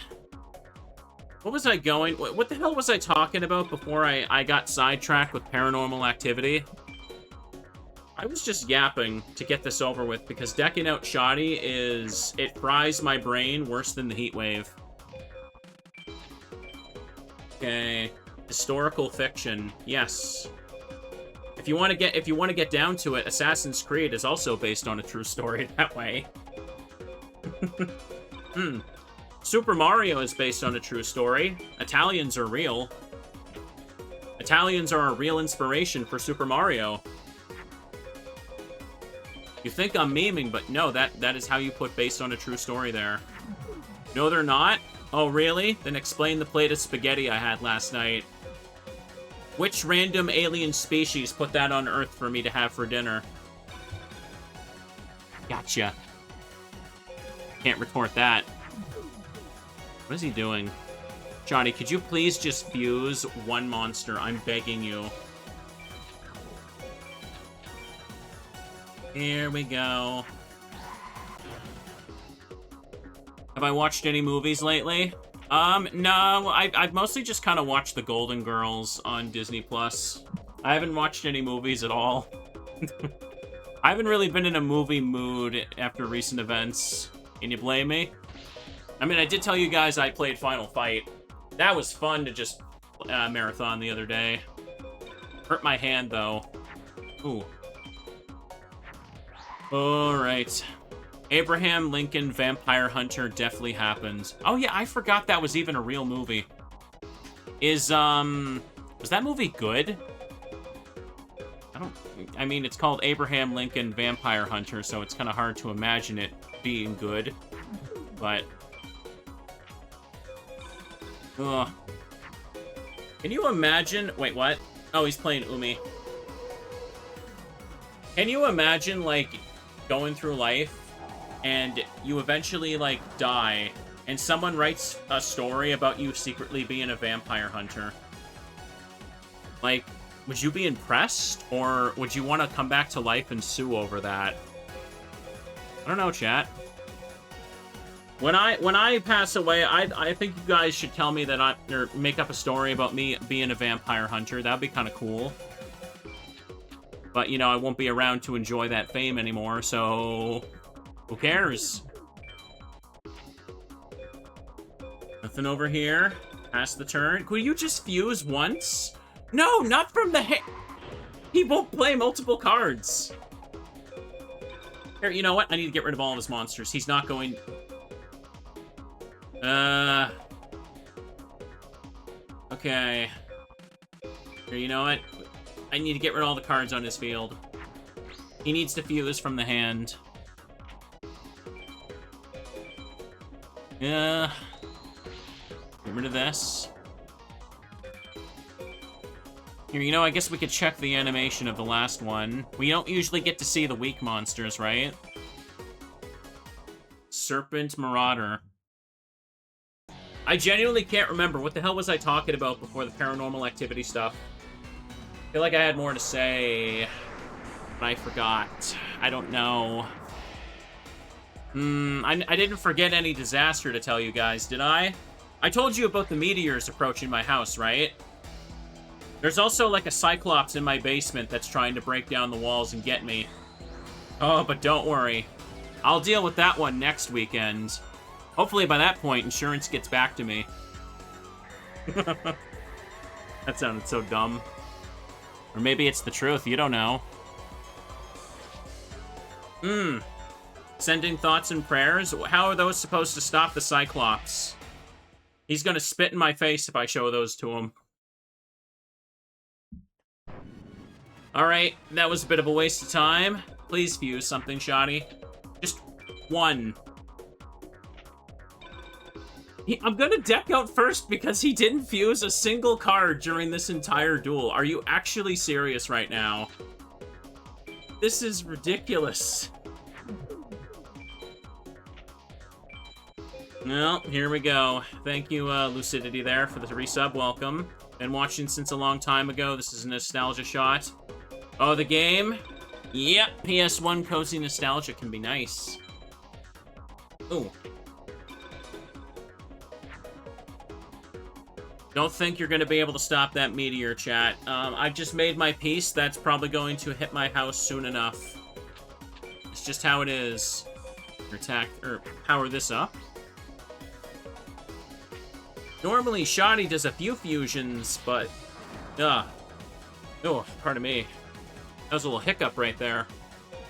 What was I going... What the hell was I talking about before I got sidetracked with Paranormal Activity? I was just yapping to get this over with, because decking out Shoddy is... It fries my brain worse than the heat wave. Okay. Historical fiction. Yes. If you want to get down to it, Assassin's Creed is also based on a true story that way. Super Mario is based on a true story. Italians are real. Italians are a real inspiration for Super Mario. You think I'm memeing, but no, that is how you put based on a true story there. No, they're not? Oh, really? Then explain the plate of spaghetti I had last night. Which random alien species put that on Earth for me to have for dinner? Gotcha. Can't retort that. What is he doing? Johnny, could you please just fuse one monster? I'm begging you. Here we go. Have I watched any movies lately? No, I've mostly just kind of watched The Golden Girls on Disney+. I haven't watched any movies at all. I haven't really been in a movie mood after recent events. Can you blame me? I mean, I did tell you guys I played Final Fight. That was fun to just marathon the other day. Hurt my hand, though. Ooh. Alright. Abraham Lincoln Vampire Hunter definitely happened. Oh yeah, I forgot that was even a real movie. Was that movie good? I mean, it's called Abraham Lincoln Vampire Hunter, so it's kind of hard to imagine it being good. But... ugh. Can you imagine... wait, what? Oh, he's playing Umi. Can you imagine, like, going through life, and you eventually, like, die, and someone writes a story about you secretly being a vampire hunter? Like, would you be impressed, or would you want to come back to life and sue over that? I don't know, chat. When I pass away, I think you guys should tell me that or make up a story about me being a vampire hunter. That'd be kind of cool. But, you know, I won't be around to enjoy that fame anymore, so... who cares? Nothing over here. Pass the turn. Could you just fuse once? No, not from the he won't play multiple cards. Here, you know what? I need to get rid of all of his monsters. He's not going... okay. Here, you know what? I need to get rid of all the cards on his field. He needs to fuse from the hand. Yeah. Get rid of this. Here, you know, I guess we could check the animation of the last one. We don't usually get to see the weak monsters, right? Serpent Marauder. I genuinely can't remember. What the hell was I talking about before the paranormal activity stuff? I feel like I had more to say, but I forgot. I don't know. I didn't forget any disaster to tell you guys, did I? I told you about the meteors approaching my house, right? There's also, like, a Cyclops in my basement that's trying to break down the walls and get me. Oh, but don't worry. I'll deal with that one next weekend. Hopefully by that point, insurance gets back to me. That sounded so dumb. Or maybe it's the truth, you don't know. Sending thoughts and prayers? How are those supposed to stop the Cyclops? He's gonna spit in my face if I show those to him. Alright, that was a bit of a waste of time. Please fuse something, Shoddy. Just one. I'm gonna deck out first because he didn't fuse a single card during this entire duel. Are you actually serious right now? This is ridiculous. Well, here we go. Thank you, Lucidity there, for the resub. Welcome. Been watching since a long time ago. This is a nostalgia shot. Oh, the game? Yep, PS1 cozy nostalgia can be nice. Ooh. Don't think you're going to be able to stop that meteor, chat. I've just made my peace. That's probably going to hit my house soon enough. It's just how it is. Power this up. Normally, Shoddy does a few fusions, but... oh, pardon me. That was a little hiccup right there.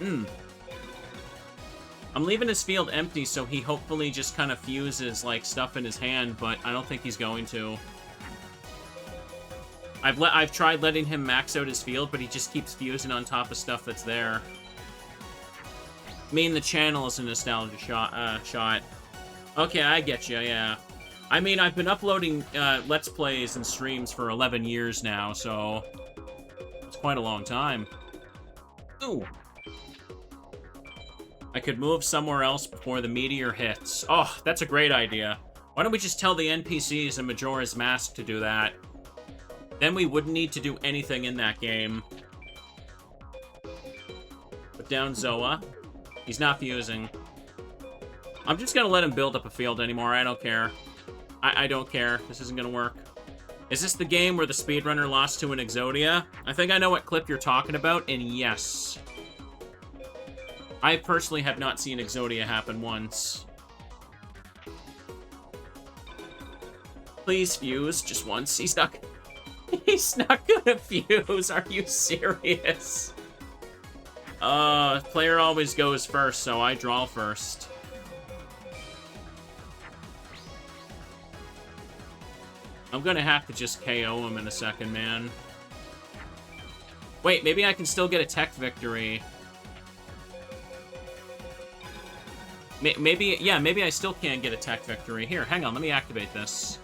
I'm leaving his field empty, so he hopefully just kind of fuses, like, stuff in his hand, but I don't think he's going to. I've tried letting him max out his field, but he just keeps fusing on top of stuff that's there. I mean, the channel is a nostalgia shot. Okay, I get you, yeah. I mean, I've been uploading Let's Plays and streams for 11 years now, so... it's quite a long time. Ooh. I could move somewhere else before the meteor hits. Oh, that's a great idea. Why don't we just tell the NPCs in Majora's Mask to do that? Then we wouldn't need to do anything in that game. Put down Zoa. He's not fusing. I'm just gonna let him build up a field anymore. I don't care. I don't care. This isn't gonna work. Is this the game where the speedrunner lost to an Exodia? I think I know what clip you're talking about, and yes. I personally have not seen Exodia happen once. Please fuse just once. He's not gonna fuse. Are you serious? Player always goes first, so I draw first. I'm gonna have to just KO him in a second, man. Wait, maybe I can still get a tech victory. Maybe, yeah, maybe I still can't get a tech victory. Here, hang on, let me activate this.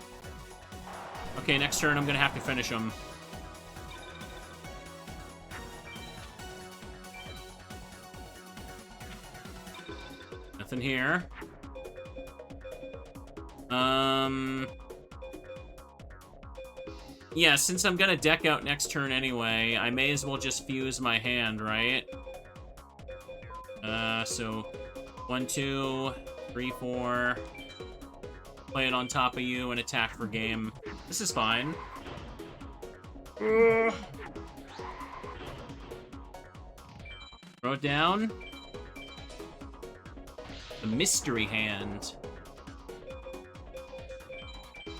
Okay, next turn I'm gonna have to finish him. Nothing here. Yeah, since I'm gonna deck out next turn anyway, I may as well just fuse my hand, right? So 1, 2, 3, 4. Play it on top of you and attack for game. This is fine. Throw it down. The mystery hand.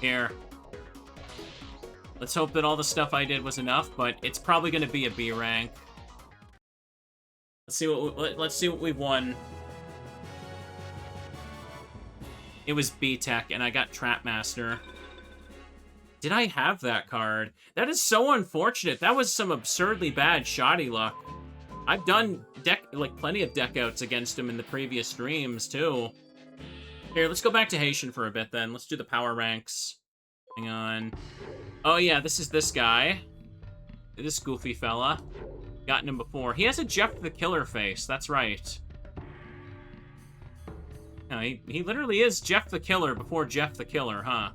Here. Let's hope that all the stuff I did was enough, but it's probably going to be a B rank. Let's see what we've won. It was B Tech, and I got Trap Master. Did I have that card? That is so unfortunate. That was some absurdly bad shoddy luck. I've done plenty of deck outs against him in the previous streams too. Here, let's go back to Haitian for a bit then. Let's do the power ranks. Hang on. Oh yeah, this is this guy. This goofy fella. Gotten him before. He has a Jeff the Killer face, that's right. No, he literally is Jeff the Killer before Jeff the Killer, huh?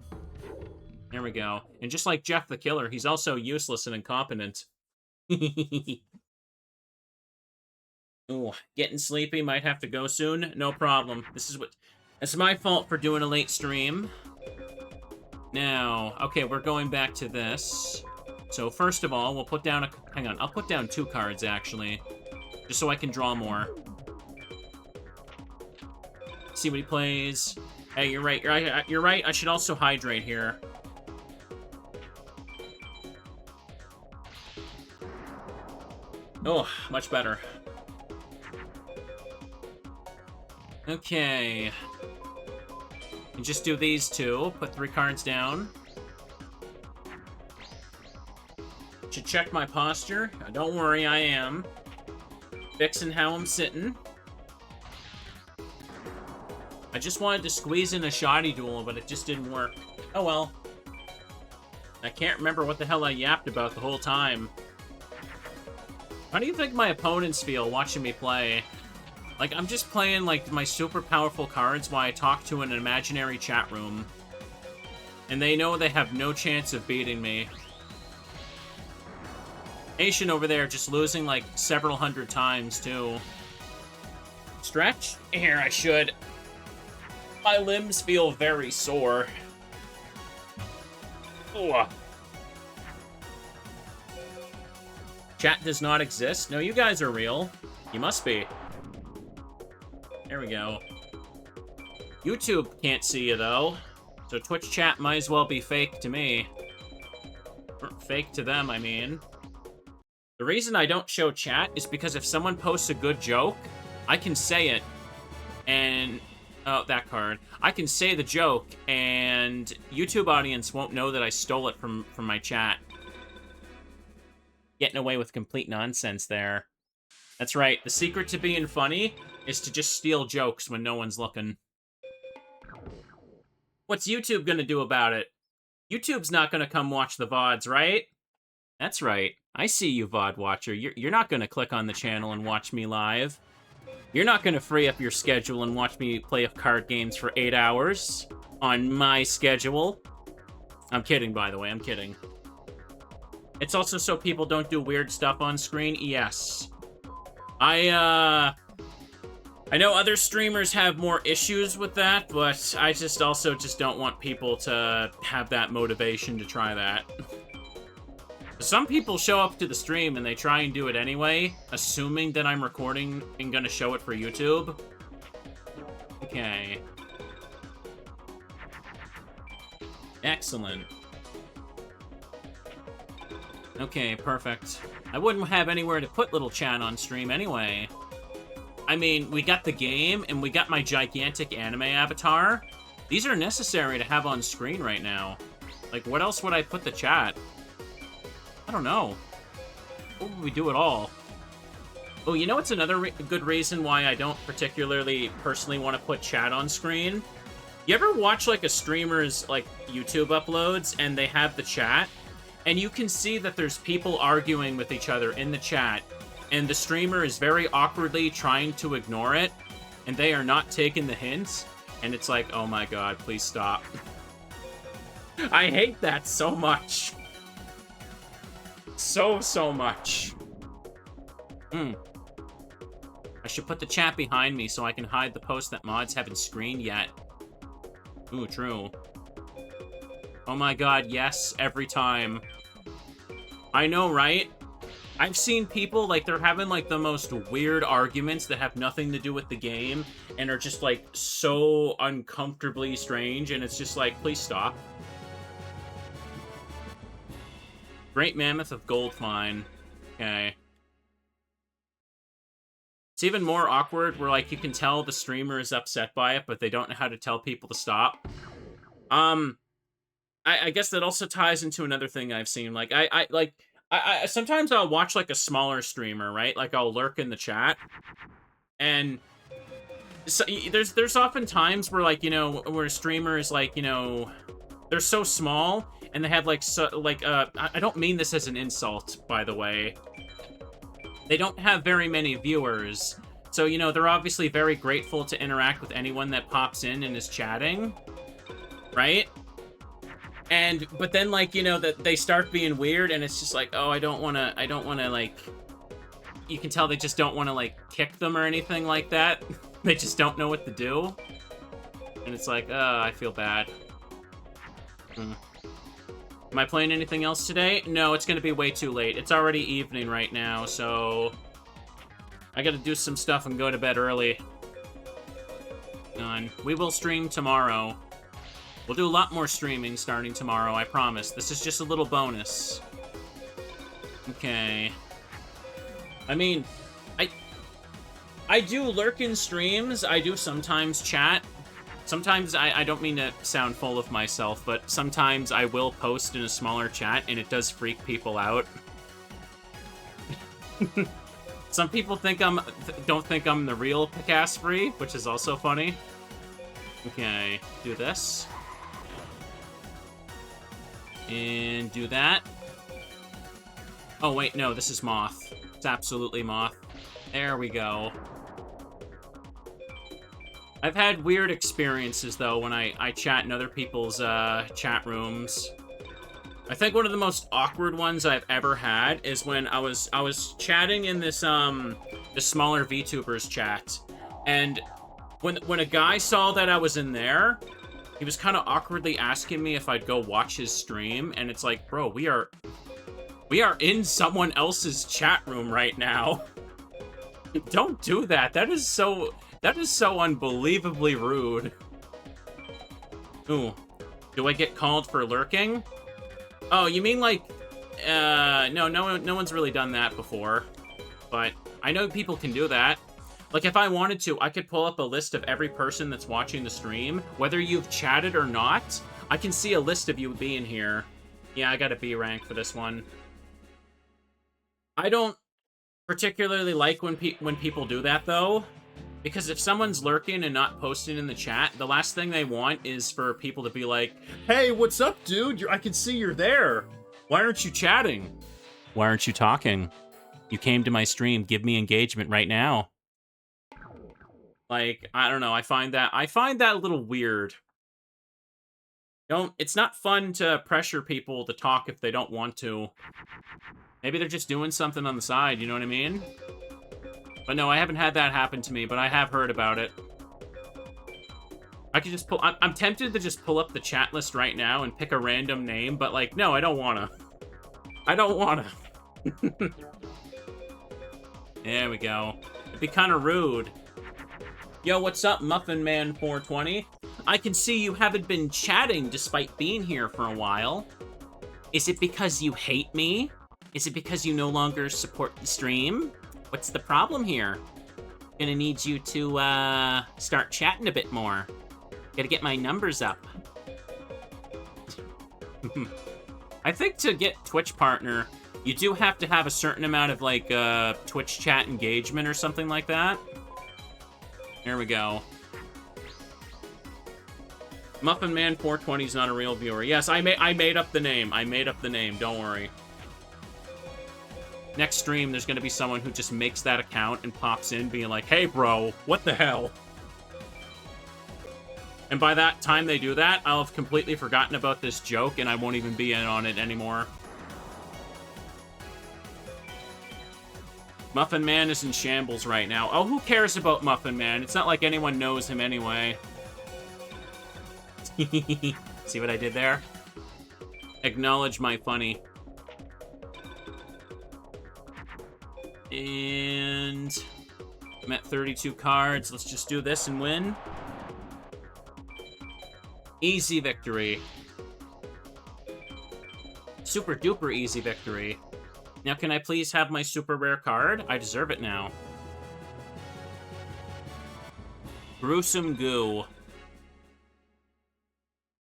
There we go. And just like Jeff the Killer, he's also useless and incompetent. Ooh, getting sleepy, might have to go soon. No problem. It's my fault for doing a late stream. Now, okay, we're going back to this. So first of all, we'll put down hang on, I'll put down 2 cards, actually. Just so I can draw more. See what he plays. Hey, you're right, you're right, I should also hydrate here. Oh, much better. Okay. And just do these 2. Put 3 cards down. Should check my posture. Don't worry, I am. Fixing how I'm sitting. I just wanted to squeeze in a shoddy duel, but it just didn't work. Oh well. I can't remember what the hell I yapped about the whole time. How do you think my opponents feel watching me play? Like, I'm just playing, like, my super powerful cards while I talk to an imaginary chat room. And they know they have no chance of beating me. Asian over there just losing, like, several hundred times, too. Stretch? Here, I should. My limbs feel very sore. Ooh. Chat does not exist? No, you guys are real. You must be. There we go. YouTube can't see you, though. So Twitch chat might as well be fake to me. Or fake to them, I mean. The reason I don't show chat is because if someone posts a good joke, I can say it, and... Oh, that card. I can say the joke, and YouTube audience won't know that I stole it from my chat. Getting away with complete nonsense there. That's right, the secret to being funny is to just steal jokes when no one's looking. What's YouTube gonna do about it? YouTube's not gonna come watch the VODs, right? That's right. I see you, VOD watcher. You're not gonna click on the channel and watch me live. You're not gonna free up your schedule and watch me play card games for 8 hours on my schedule. I'm kidding, by the way. I'm kidding. It's also so people don't do weird stuff on screen. Yes. I know other streamers have more issues with that, but I just don't want people to have that motivation to try that. Some people show up to the stream and they try and do it anyway, assuming that I'm recording and gonna show it for YouTube. Okay. Excellent. Okay, perfect. I wouldn't have anywhere to put little chat on stream anyway. I mean, we got the game, and we got my gigantic anime avatar. These are necessary to have on screen right now. Like, what else would I put the chat? I don't know. What would we do at all? Oh, you know what's another good reason why I don't particularly personally want to put chat on screen? You ever watch, like, a streamer's, like, YouTube uploads, and they have the chat? And you can see that there's people arguing with each other in the chat, and the streamer is very awkwardly trying to ignore it, and they are not taking the hints, and it's like, oh my god, please stop. I hate that so much. So much. I should put the chat behind me so I can hide the post that mods haven't screened yet. Ooh, true. Oh my god, yes, every time. I know, right? I've seen people, like, they're having, like, the most weird arguments that have nothing to do with the game and are just, like, so uncomfortably strange, and it's just like, please stop. Great Mammoth of Gold Mine. Okay. It's even more awkward where, like, you can tell the streamer is upset by it, but they don't know how to tell people to stop. I guess that also ties into another thing I've seen. Like, I sometimes I'll watch, like, a smaller streamer, right? Like, I'll lurk in the chat. And so, there's often times where, like, you know, where a streamer is, like, you know, they're so small, and they have, like, I don't mean this as an insult, by the way. They don't have very many viewers, so, you know, they're obviously very grateful to interact with anyone that pops in and is chatting, right? But then, like, you know, that they start being weird, and it's just like, oh, I don't wanna, like, you can tell they just don't wanna, like, kick them or anything like that. They just don't know what to do. And it's like, I feel bad. Am I playing anything else today? No, it's gonna be way too late. It's already evening right now, so I gotta do some stuff and go to bed early. We will stream tomorrow. We'll do a lot more streaming starting tomorrow, I promise. This is just a little bonus. Okay. I mean, I do lurk in streams. I do sometimes chat. Sometimes, I don't mean to sound full of myself, but sometimes I will post in a smaller chat, and it does freak people out. Some people don't think I'm the real Picasfree, which is also funny. Okay, do this. And do that. Oh, wait, no, this is Moth. It's absolutely Moth. There we go. I've had weird experiences, though, when I chat in other people's chat rooms. I think one of the most awkward ones I've ever had is when I was chatting in this the smaller VTubers chat, and when a guy saw that I was in there, he was kind of awkwardly asking me if I'd go watch his stream, and it's like, bro, we are in someone else's chat room right now. Don't do that. That is so unbelievably rude. Ooh. Do I get called for lurking? Oh, you mean like... no one's really done that before. But I know people can do that. Like, if I wanted to, I could pull up a list of every person that's watching the stream. Whether you've chatted or not, I can see a list of you being here. Yeah, I got a B rank for this one. I don't particularly like when people do that, though. Because if someone's lurking and not posting in the chat, the last thing they want is for people to be like, hey, what's up, dude? I can see you're there. Why aren't you chatting? Why aren't you talking? You came to my stream. Give me engagement right now. Like, I don't know. I find that a little weird. It's not fun to pressure people to talk if they don't want to. Maybe they're just doing something on the side, you know what I mean? But no, I haven't had that happen to me, but I have heard about it. I could just I'm tempted to just pull up the chat list right now and pick a random name, but, like, no, I don't wanna. I don't wanna. There we go. It'd be kind of rude. Yo, what's up, Muffin Man 420? I can see you haven't been chatting despite being here for a while. Is it because you hate me? Is it because you no longer support the stream? What's the problem here? Gonna need you to, start chatting a bit more. Gotta get my numbers up. I think to get Twitch partner, You do have to have a certain amount of, like, Twitch chat engagement or something like that. There we go. Muffin Man 420 is not a real viewer. Yes, I made up the name. I made up the name. Don't worry. Next stream, there's going to be someone who just makes that account and pops in being like, hey, bro, what the hell? And by that time they do that, I'll have completely forgotten about this joke and I won't even be in on it anymore. Muffin Man is in shambles right now. Oh, who cares about Muffin Man? It's not like anyone knows him anyway. See what I did there? Acknowledge my funny. And I'm at 32 cards. Let's just do this and win. Easy victory. Super duper easy victory. Now, can I please have my super rare card? I deserve it now. Gruesome goo.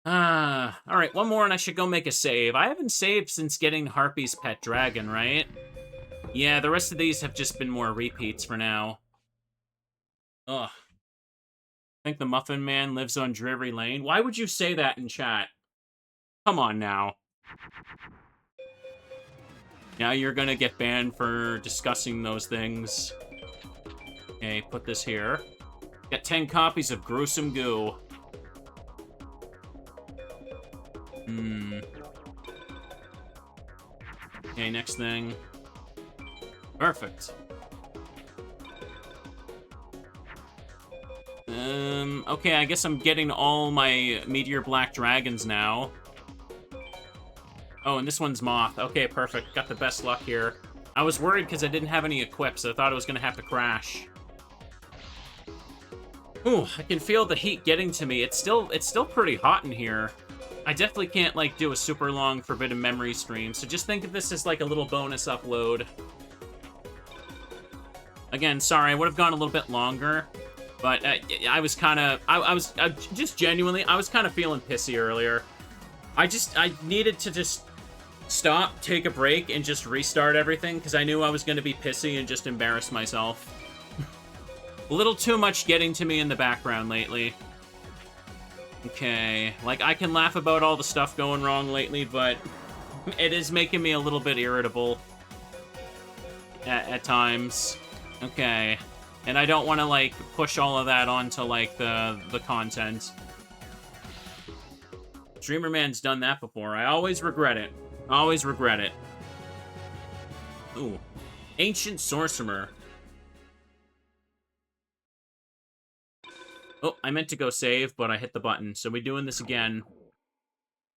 Alright, one more and I should go make a save. I haven't saved since getting Harpy's Pet Dragon, right? Yeah, the rest of these have just been more repeats for now. Ugh. I think the Muffin Man lives on Drury Lane. Why would you say that in chat? Come on now. Now you're gonna get banned for discussing those things. Okay, put this here. Got 10 copies of Gruesome Goo. Okay, next thing. Perfect. Okay, I guess I'm getting all my Meteor Black Dragons now. Oh, and this one's Moth. Okay, perfect. Got the best luck here. I was worried because I didn't have any equips. I thought I was going to have to crash. Ooh, I can feel the heat getting to me. It's still pretty hot in here. I definitely can't, like, do a super long Forbidden Memory stream, so just think of this as, like, a little bonus upload. Again, sorry, I would have gone a little bit longer, but I was kind of... I was just genuinely, I was kind of feeling pissy earlier. I needed to just stop, take a break, and just restart everything, because I knew I was going to be pissy and just embarrass myself. A little too much getting to me in the background lately. Okay, like, I can laugh about all the stuff going wrong lately, but it is making me a little bit irritable at times. Okay, and I don't want to, like, push all of that onto, like, the content. Dreamer Man's done that before. I always regret it. Always regret it. Ooh. Ancient Sorcerer. Oh, I meant to go save, but I hit the button, so we're doing this again.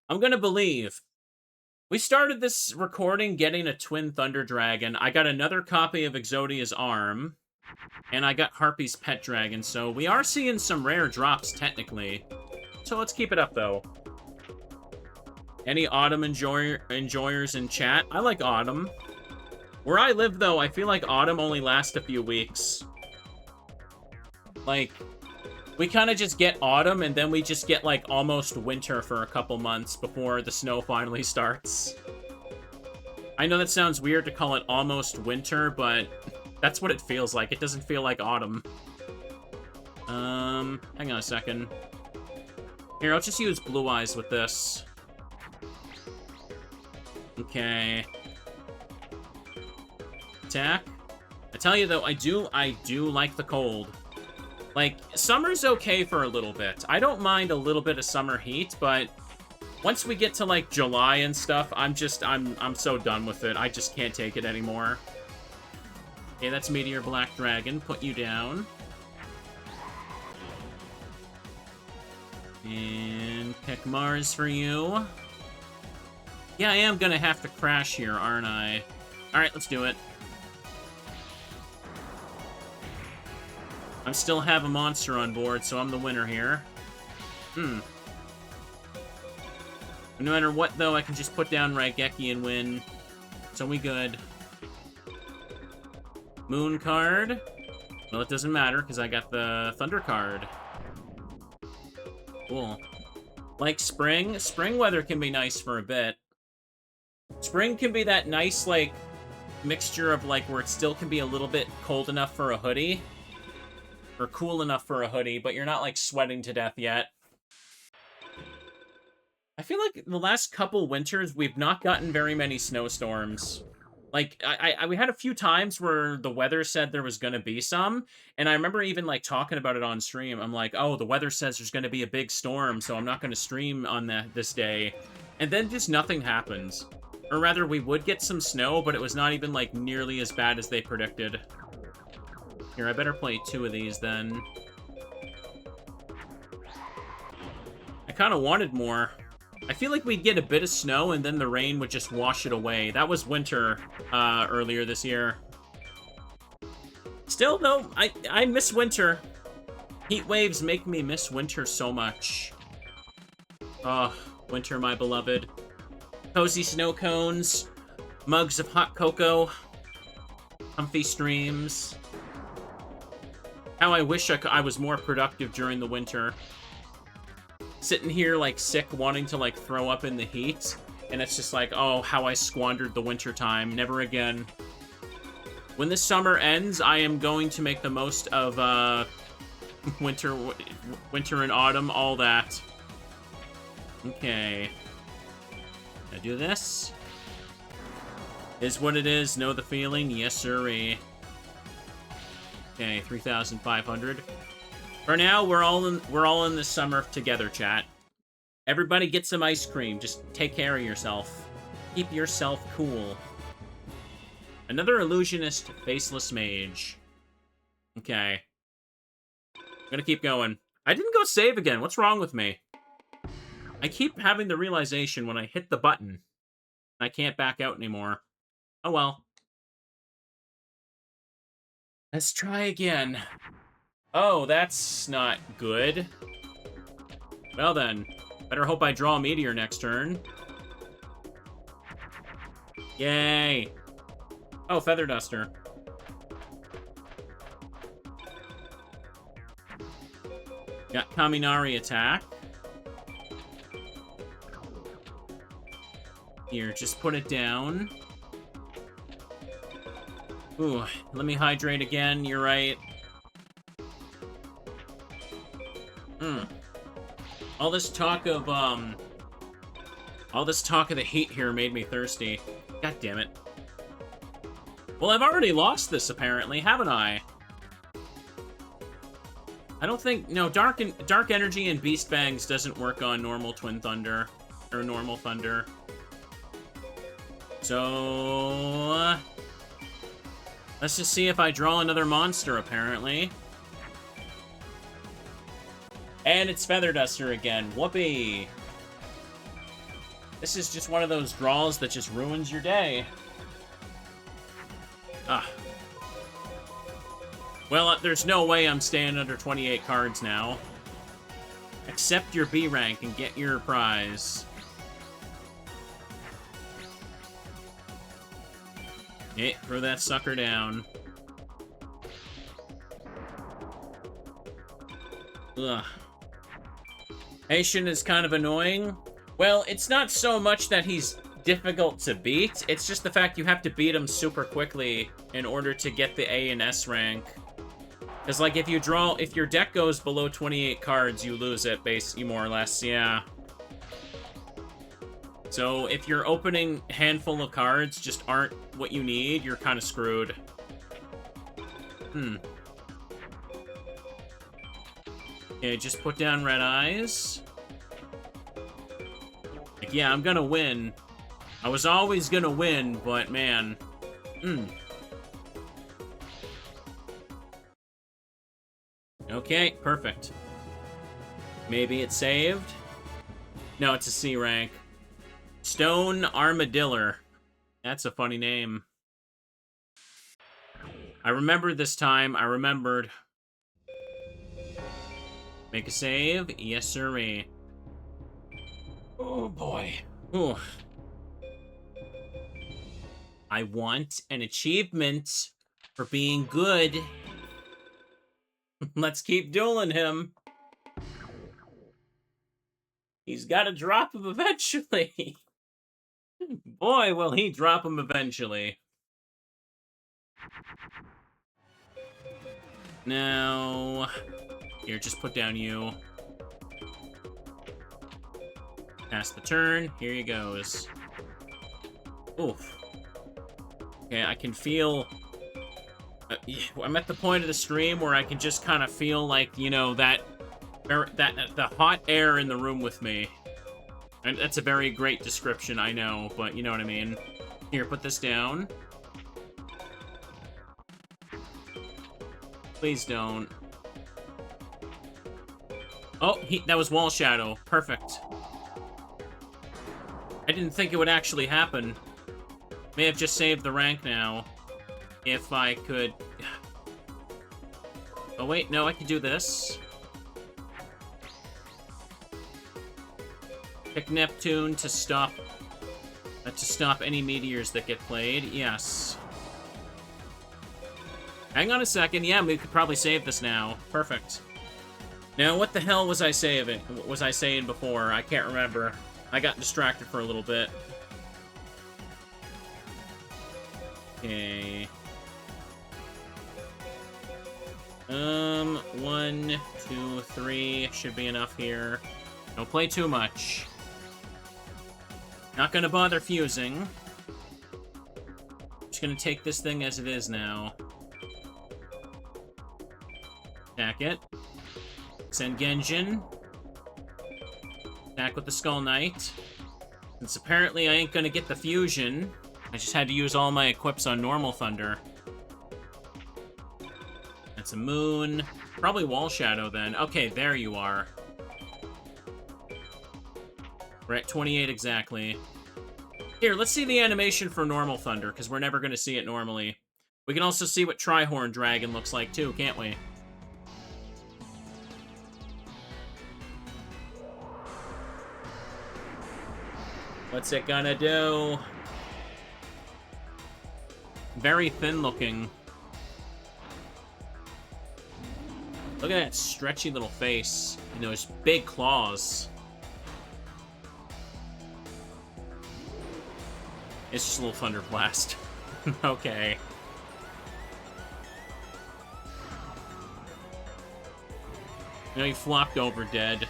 I'm gonna believe. We started this recording getting a Twin Thunder Dragon. I got another copy of Exodia's Arm, and I got Harpy's Pet Dragon, so we are seeing some rare drops, technically. So let's keep it up, though. Any Autumn enjoyers in chat? I like Autumn. Where I live, though, I feel like Autumn only lasts a few weeks. Like... we kind of just get autumn, and then we just get, like, almost winter for a couple months before the snow finally starts. I know that sounds weird to call it almost winter, but that's what it feels like. It doesn't feel like autumn. Hang on a second. Here, I'll just use Blue Eyes with this. Okay. Attack. I tell you, though, I do like the cold. Like, summer's okay for a little bit. I don't mind a little bit of summer heat, but once we get to, like, July and stuff, I'm so done with it. I just can't take it anymore. Okay, that's Meteor Black Dragon. Put you down. And pick Mars for you. Yeah, I am gonna have to crash here, aren't I? Alright, let's do it. I still have a monster on board, so I'm the winner here. No matter what, though, I can just put down Raigeki and win. So we good. Moon card. Well, it doesn't matter, because I got the Thunder card. Cool. Like spring? Spring weather can be nice for a bit. Spring can be that nice, like, mixture of, like, where it still can be a little bit cold enough for a hoodie. Or cool enough for a hoodie, but you're not, like, sweating to death yet. I feel like the last couple winters, we've not gotten very many snowstorms. Like, we had a few times where the weather said there was going to be some, and I remember even, like, talking about it on stream. I'm like, oh, the weather says there's going to be a big storm, so I'm not going to stream on this day. And then just nothing happens. Or rather, we would get some snow, but it was not even, like, nearly as bad as they predicted. Here, I better play 2 of these, then. I kind of wanted more. I feel like we'd get a bit of snow and then the rain would just wash it away. That was winter earlier this year. Still, though, I miss winter. Heat waves make me miss winter so much. Oh, winter, my beloved. Cozy snow cones, mugs of hot cocoa, comfy streams. How I wish I was more productive during the winter. Sitting here, like, sick, wanting to, like, throw up in the heat. And it's just like, oh, how I squandered the winter time. Never again. When this summer ends, I am going to make the most of, winter and autumn, all that. Okay. I do this. Is what it is. Know the feeling. Yes, sirree. Okay, 3,500. For now, we're all in this summer together, chat. Everybody get some ice cream. Just take care of yourself. Keep yourself cool. Another illusionist, faceless mage. Okay. I'm gonna keep going. I didn't go save again. What's wrong with me? I keep having the realization when I hit the button, I can't back out anymore. Oh well. Let's try again. Oh, that's not good. Well then, better hope I draw a meteor next turn. Yay. Oh, Feather Duster. Got Kaminari attack. Here, just put it down. Ooh, let me hydrate again, you're right. All this talk of the heat here made me thirsty. God damn it. Well, I've already lost this, apparently, haven't I? I don't think... No, Dark Energy and Beast Bangs doesn't work on normal Twin Thunder. Or normal Thunder. So... let's just see if I draw another monster, apparently. And it's Feather Duster again. Whoopee! This is just one of those draws that just ruins your day. Ah. Well, there's no way I'm staying under 28 cards now. Accept your B rank and get your prize. Hey, throw that sucker down. Ugh. Haitian is kind of annoying. Well, it's not so much that he's difficult to beat, it's just the fact you have to beat him super quickly in order to get the A and S rank. Because, like, if your deck goes below 28 cards, you lose it, basically, more or less, yeah. So, if your opening handful of cards just aren't what you need, you're kind of screwed. Okay, just put down Red Eyes. Like, yeah, I'm gonna win. I was always gonna win, but man. Okay, perfect. Maybe it's saved? No, it's a C rank. Stone Armadillo. That's a funny name. I remembered this time. I remembered. Make a save. Yes, sirree. Oh, boy. Ooh. I want an achievement for being good. Let's keep dueling him. He's got to drop him eventually. Boy, will he drop him eventually. Now... Here, just put down you. Pass the turn. Here he goes. Oof. Okay, I can feel... I'm at the point of the stream where I can just kind of feel like, you know, the hot air in the room with me. And that's a very great description, I know, but you know what I mean. Here, put this down. Please don't. Oh, that was wall shadow. Perfect. I didn't think it would actually happen. May have just saved the rank now. If I could... Oh wait, no, I can do this. Pick Neptune to stop any meteors that get played. Yes. Hang on a second. Yeah, we could probably save this now. Perfect. Now, what the hell was I saying? What was I saying before? I can't remember. I got distracted for a little bit. Okay. 1, 2, 3 should be enough here. Don't play too much. Not gonna bother fusing. Just gonna take this thing as it is now. Attack it. Send Genjin. Attack with the Skull Knight. Since apparently I ain't gonna get the fusion, I just had to use all my equips on normal Thunder. That's a moon. Probably Wall Shadow then. Okay, there you are. We're at 28 exactly. Here, let's see the animation for normal Thunder, because we're never going to see it normally. We can also see what Trihorn Dragon looks like, too, can't we? What's it gonna do? Very thin looking. Look at that stretchy little face and those big claws. It's just a little Thunder Blast. Okay. You know, he flopped over dead.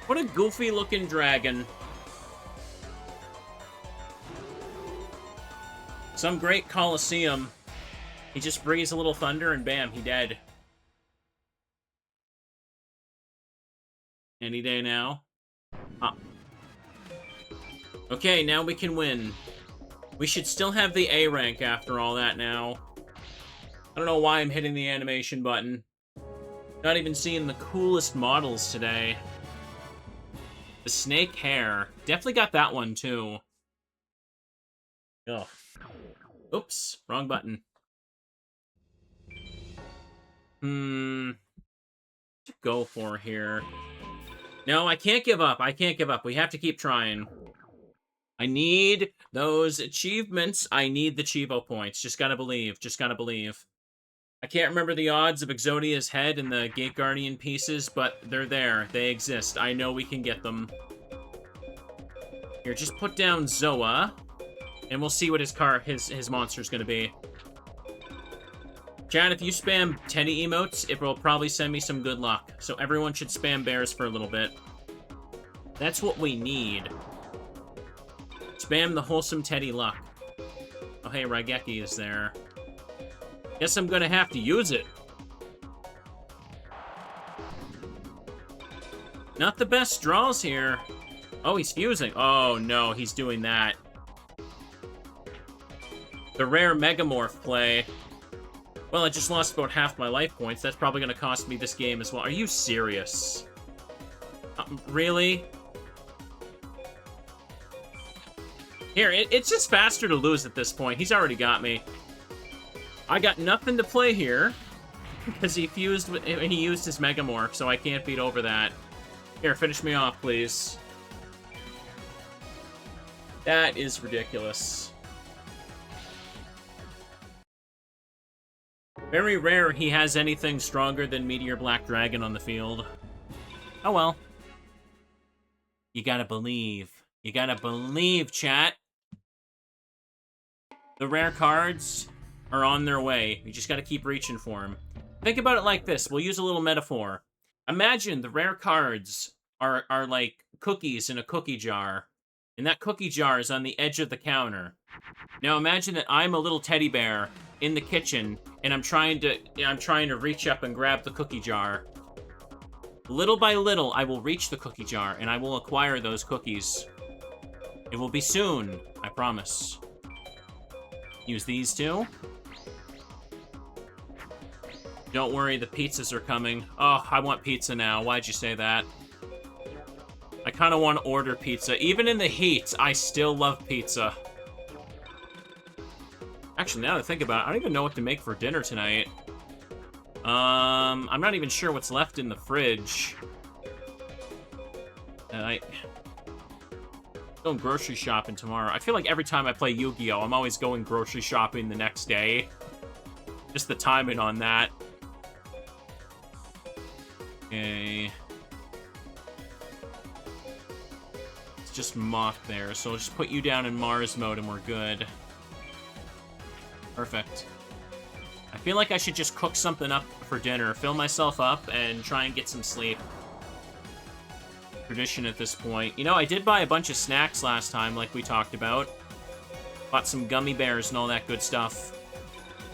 What a goofy looking dragon. Some great Coliseum. He just breathes a little thunder and bam, he dead. Any day now. Ah. Okay, now we can win. We should still have the A rank after all that now. I don't know why I'm hitting the animation button. Not even seeing the coolest models today. The snake hair. Definitely got that one, too. Ugh. Oops, wrong button. To go for here. No, I can't give up. I can't give up. We have to keep trying. I need those achievements. I need the Chivo points. Just gotta believe. Just gotta believe. I can't remember the odds of Exodia's head and the Gate Guardian pieces, but they're there. They exist. I know we can get them. Here, just put down Zoa. And we'll see what his monster's gonna be. Chad, if you spam Teddy emotes, it will probably send me some good luck. So everyone should spam bears for a little bit. That's what we need. Spam the wholesome Teddy luck. Oh, hey, Raigeki is there. Guess I'm gonna have to use it. Not the best draws here. Oh, he's fusing. Oh, no, he's doing that. The rare Megamorph play. Well, I just lost about half my life points. That's probably going to cost me this game as well. Are you serious? Really? Here, it's just faster to lose at this point. He's already got me. I got nothing to play here. Because he fused and he used his Megamorph, so I can't beat over that. Here, finish me off, please. That is ridiculous. Very rare he has anything stronger than Meteor Black Dragon on the field. Oh well. You gotta believe. You gotta believe, chat. The rare cards are on their way. You just gotta keep reaching for them. Think about it like this. We'll use a little metaphor. Imagine the rare cards are like cookies in a cookie jar. And that cookie jar is on the edge of the counter. Now imagine that I'm a little teddy bear in the kitchen, and I'm trying to reach up and grab the cookie jar. Little by little, I will reach the cookie jar, and I will acquire those cookies. It will be soon, I promise. Use these two. Don't worry, the pizzas are coming. Oh, I want pizza now. Why'd you say that? I kind of want to order pizza. Even in the heat, I still love pizza. Actually, now that I think about it, I don't even know what to make for dinner tonight. I'm not even sure what's left in the fridge. Going grocery shopping tomorrow. I feel like every time I play Yu-Gi-Oh, I'm always going grocery shopping the next day. Just the timing on that. Okay. It's just Moth there, so I'll just put you down in Mars mode and we're good. Perfect. I feel like I should just cook something up for dinner, fill myself up, and try and get some sleep. Tradition at this point. You know, I did buy a bunch of snacks last time, like we talked about. Bought some gummy bears and all that good stuff.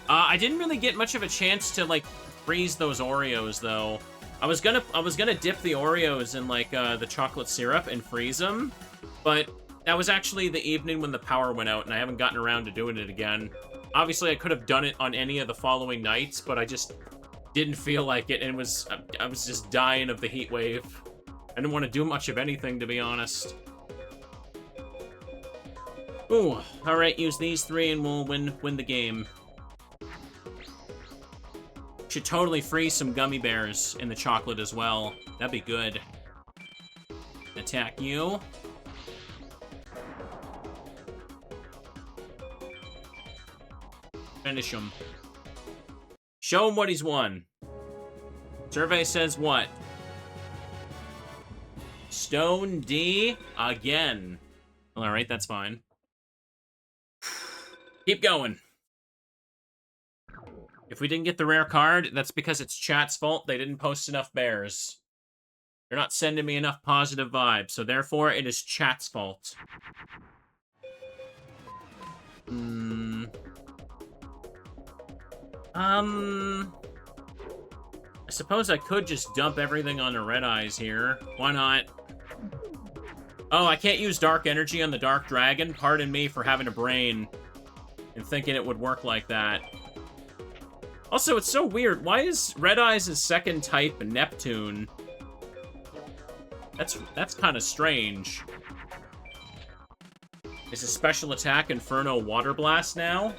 I didn't really get much of a chance to, like, freeze those Oreos, though. I was gonna dip the Oreos in, like, the chocolate syrup and freeze them, but that was actually the evening when the power went out, and I haven't gotten around to doing it again. Obviously, I could have done it on any of the following nights, but I just didn't feel like it, and I was just dying of the heat wave. I didn't want to do much of anything, to be honest. Ooh, alright, use these three and we'll win the game. Should totally freeze some gummy bears in the chocolate as well. That'd be good. Attack you. Finish him. Show him what he's won. Survey says what? Stone D again. Alright, that's fine. Keep going. If we didn't get the rare card, that's because it's chat's fault. They didn't post enough bears. They're not sending me enough positive vibes, so therefore it is chat's fault. I suppose I could just dump everything on the Red Eyes here. Why not? Oh, I can't use Dark Energy on the Dark Dragon? Pardon me for having a brain and thinking it would work like that. Also, it's so weird. Why is Red Eyes' second type Neptune? That's kind of strange. Is his special attack Inferno Water Blast now?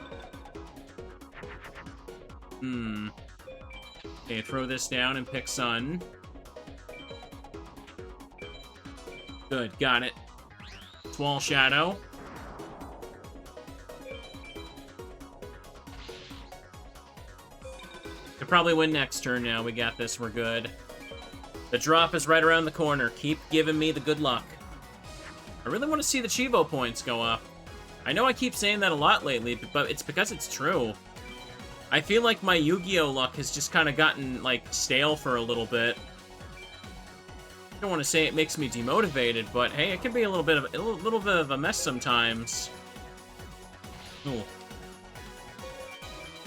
Okay, throw this down and pick Sun. Good, got it. Swall Shadow. Could probably win next turn now. We got this, we're good. The drop is right around the corner. Keep giving me the good luck. I really want to see the Chivo points go up. I know I keep saying that a lot lately, but it's because it's true. I feel like my Yu-Gi-Oh luck has just kind of gotten, like, stale for a little bit. I don't want to say it makes me demotivated, but hey, it can be a little bit of a mess sometimes. Ooh.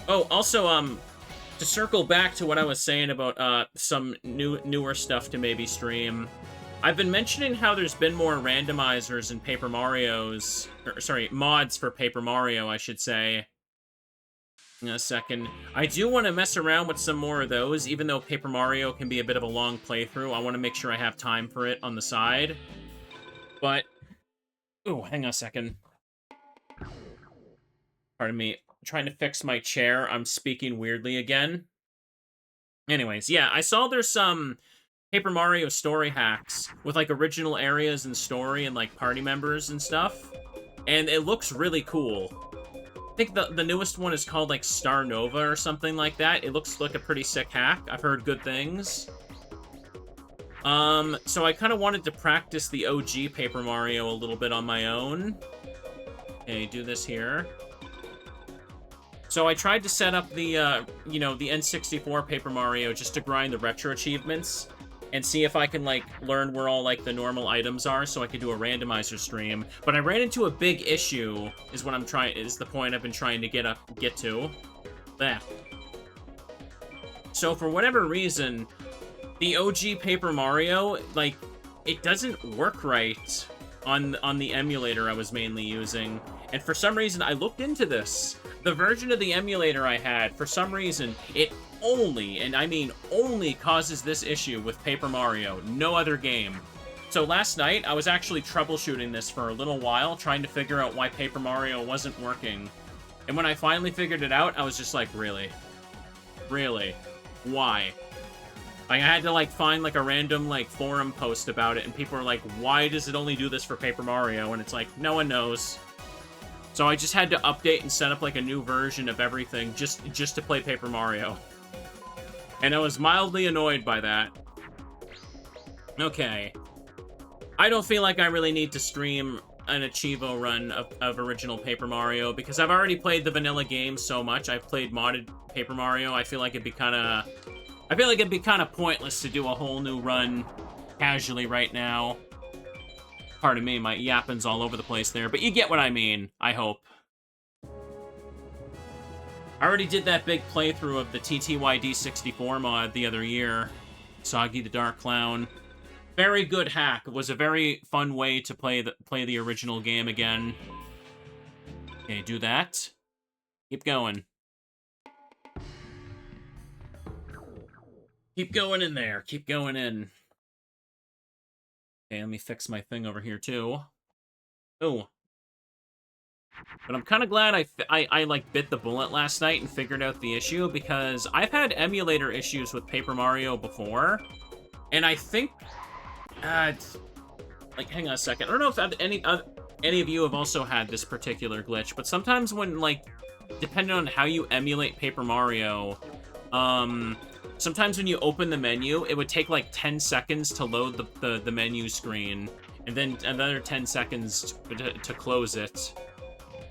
Oh, also, to circle back to what I was saying about some newer stuff to maybe stream. I've been mentioning how there's been more randomizers in Paper Mario's, or sorry, mods for Paper Mario, I should say. In a second. I do want to mess around with some more of those, even though Paper Mario can be a bit of a long playthrough. I want to make sure I have time for it on the side. But, ooh, hang on a second. Pardon me. I'm trying to fix my chair. I'm speaking weirdly again. Anyways, yeah, I saw there's some Paper Mario story hacks with, like, original areas and story and, like, party members and stuff. And it looks really cool. I think the newest one is called, like, Star Nova or something like that. It looks like a pretty sick hack. I've heard good things. So I kind of wanted to practice the OG Paper Mario a little bit on my own. Okay, do this here. So I tried to set up the, you know, the N64 Paper Mario just to grind the retro achievements and see if I can, like, learn where all, like, the normal items are so I could do a randomizer stream. But I ran into a big issue, is the point I've been trying to get to. That. So for whatever reason, the OG Paper Mario, like, it doesn't work right on the emulator I was mainly using. And for some reason, I looked into this. The version of the emulator I had, for some reason, it only, and I mean only, causes this issue with Paper Mario. No other game. So last night, I was actually troubleshooting this for a little while, trying to figure out why Paper Mario wasn't working. And when I finally figured it out, I was just like, really? Really? Why? Like, I had to, like, find, like, a random, like, forum post about it, and people were like, why does it only do this for Paper Mario? And it's like, no one knows. So I just had to update and set up, like, a new version of everything just to play Paper Mario. And I was mildly annoyed by that. Okay. I don't feel like I really need to stream an Achievo run of original Paper Mario, because I've already played the vanilla game so much. I've played modded Paper Mario. I feel like it'd be kind of pointless to do a whole new run casually right now. Pardon me, my yapping's all over the place there, but you get what I mean, I hope. I already did that big playthrough of the TTYD 64 mod the other year. Soggy the Dark Clown. Very good hack. It was a very fun way to play the original game again. Okay, do that. Keep going. Keep going in there. Keep going in. Okay, let me fix my thing over here, too. Oh. But I'm kind of glad I like, bit the bullet last night and figured out the issue, because I've had emulator issues with Paper Mario before, and I think... like, hang on a second. I don't know if any of you have also had this particular glitch, but sometimes when, like, depending on how you emulate Paper Mario, sometimes when you open the menu, it would take, like, 10 seconds to load the menu screen, and then another 10 seconds to close it.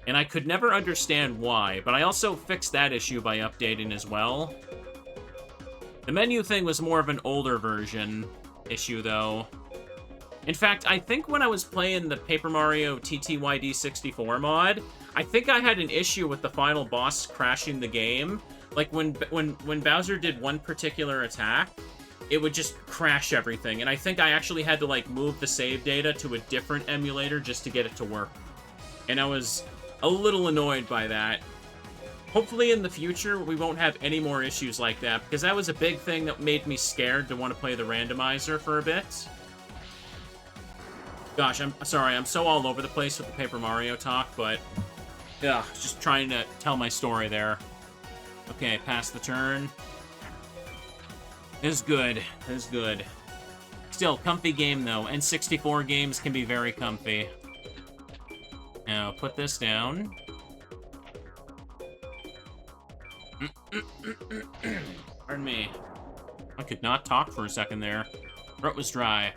And I could never understand why, but I also fixed that issue by updating as well. The menu thing was more of an older version issue, though. In fact, I think when I was playing the Paper Mario TTYD 64 mod, I think I had an issue with the final boss crashing the game. Like, when Bowser did one particular attack, it would just crash everything. And I think I actually had to, like, move the save data to a different emulator just to get it to work. And I was a little annoyed by that. Hopefully in the future, we won't have any more issues like that, because that was a big thing that made me scared to want to play the randomizer for a bit. Gosh, I'm sorry, I'm so all over the place with the Paper Mario talk, but... yeah, just trying to tell my story there. Okay, pass the turn. It's good. It's good. Still, comfy game, though. N64 games can be very comfy. Now, put this down. Pardon me. I could not talk for a second there. Throat was dry.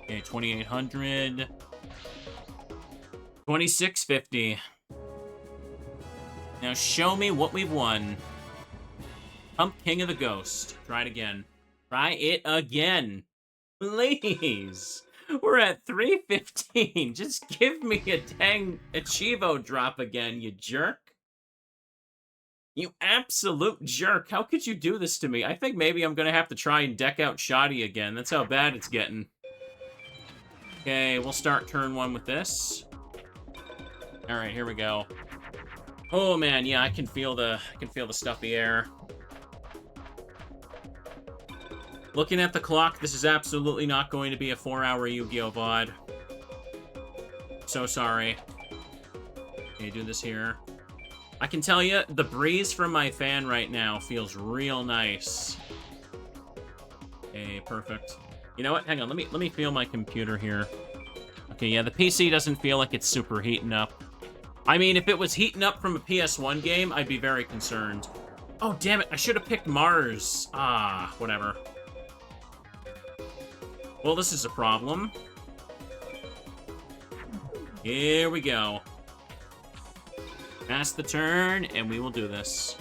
Okay, 2,800. 2,650. Now show me what we've won. Pump King of the Ghost. Try it again. Try it again. Please. We're at 315. Just give me a dang Achievo drop again, you jerk. You absolute jerk. How could you do this to me? I think maybe I'm going to have to try and deck out Shoddy again. That's how bad it's getting. Okay, we'll start turn one with this. Alright, here we go. Oh man, yeah, I can feel the stuffy air. Looking at the clock, this is absolutely not going to be a 4-hour Yu-Gi-Oh! VOD. So sorry. Okay, do this here. I can tell you, the breeze from my fan right now feels real nice. Okay, perfect. You know what? Hang on, let me feel my computer here. Okay, yeah, the PC doesn't feel like it's super heating up. I mean, if it was heating up from a PS1 game, I'd be very concerned. Oh, damn it, I should have picked Mars. Ah, whatever. Well, this is a problem. Here we go. Pass the turn, and we will do this.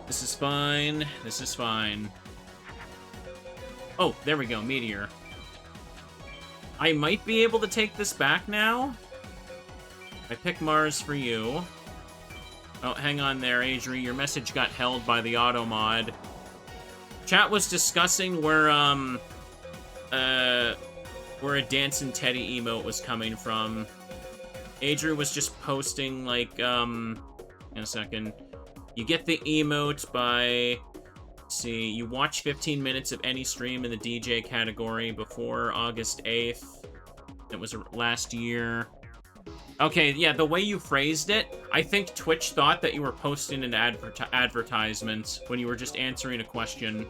This is fine. This is fine. Oh, there we go. Meteor. I might be able to take this back now. I pick Mars for you. Oh, hang on there, Adri. Your message got held by the auto mod. Chat was discussing where a Dancing Teddy emote was coming from. Adri was just posting, like, in a second. You get the emote by... Let's see, you watch 15 minutes of any stream in the DJ category before August 8th. It was last year. Okay, yeah, the way you phrased it, I think Twitch thought that you were posting an advertisement when you were just answering a question.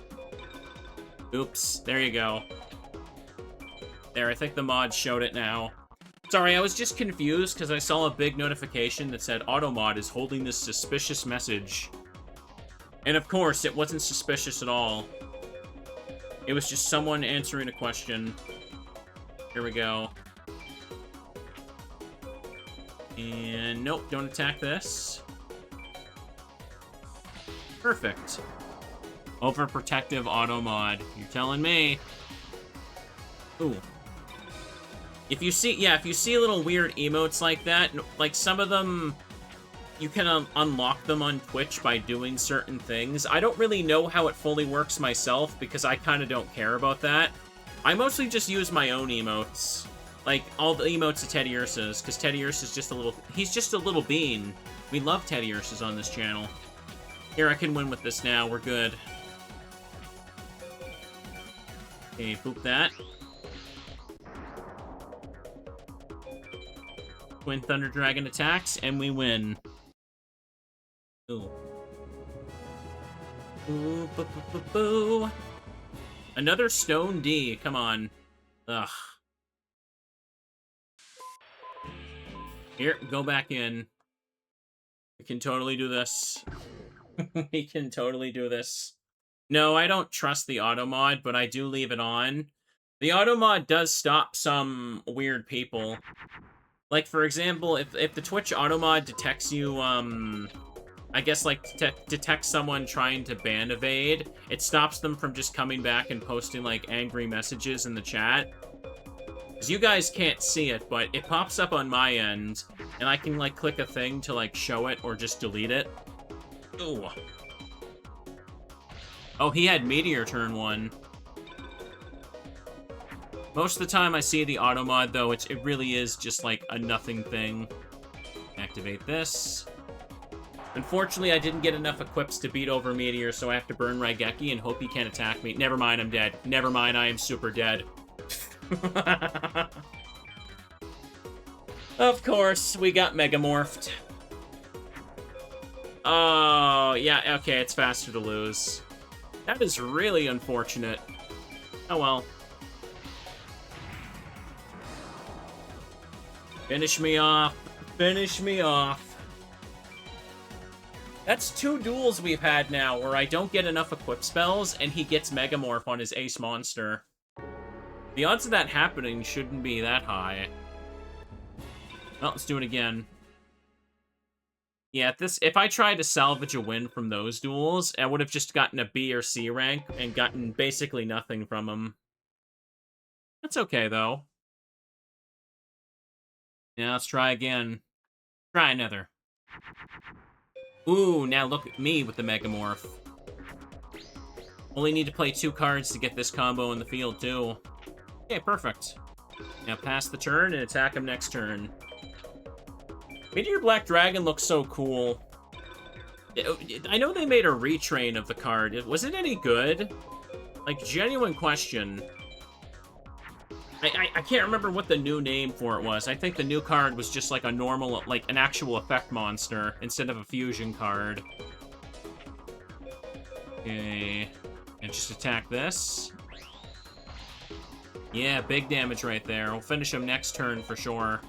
Oops, there you go. There, I think the mod showed it now. Sorry, I was just confused because I saw a big notification that said Automod is holding this suspicious message. And of course, it wasn't suspicious at all. It was just someone answering a question. Here we go. And nope, don't attack this. Perfect. Overprotective auto mod. You're telling me. Ooh. If you see, yeah, if you see little weird emotes like that, like some of them, you can unlock them on Twitch by doing certain things. I don't really know how it fully works myself because I kind of don't care about that. I mostly just use my own emotes. Like, all the emotes of Teddy Ursa's, because Teddy Ursa's just a little... He's just a little bean. We love Teddy Ursa's on this channel. Here, I can win with this now. We're good. Okay, boop that. Twin Thunder Dragon attacks, and we win. Ooh. Ooh, boo, boo, boo, boo. Another Stone D. Come on. Ugh. Here, go back in. We can totally do this. We can totally do this. No, I don't trust the auto mod, but I do leave it on. The auto mod does stop some weird people. Like, for example, if the Twitch auto mod detects you, I guess, like, detects someone trying to ban evade, it stops them from just coming back and posting, like, angry messages in the chat. Because you guys can't see it, but it pops up on my end, and I can, like, click a thing to, like, show it or just delete it. Ooh. Oh, he had Meteor turn 1. Most of the time I see the auto mod, though, it really is just, like, a nothing thing. Activate this. Unfortunately, I didn't get enough equips to beat over Meteor, so I have to burn Raigeki and hope he can't attack me. Never mind, I'm dead. Never mind, I am super dead. Of course, we got Megamorphed. Oh, yeah, okay, it's faster to lose. That is really unfortunate. Oh well. Finish me off. Finish me off. That's 2 duels we've had now where I don't get enough equip spells and he gets Megamorph on his ace monster. The odds of that happening shouldn't be that high. Well, let's do it again. Yeah, if I tried to salvage a win from those duels, I would have just gotten a B or C rank and gotten basically nothing from them. That's okay, though. Yeah, let's try again. Try another. Ooh, now look at me with the Megamorph. Only need to play 2 cards to get this combo in the field, too. Okay, perfect. Now pass the turn and attack him next turn. Meteor Black Dragon looks so cool. I know they made a retrain of the card. Was it any good? Like, genuine question. I can't remember what the new name for it was. I think the new card was just like a normal, like an actual effect monster instead of a fusion card. Okay. And just attack this. Yeah, big damage right there. We'll finish him next turn for sure.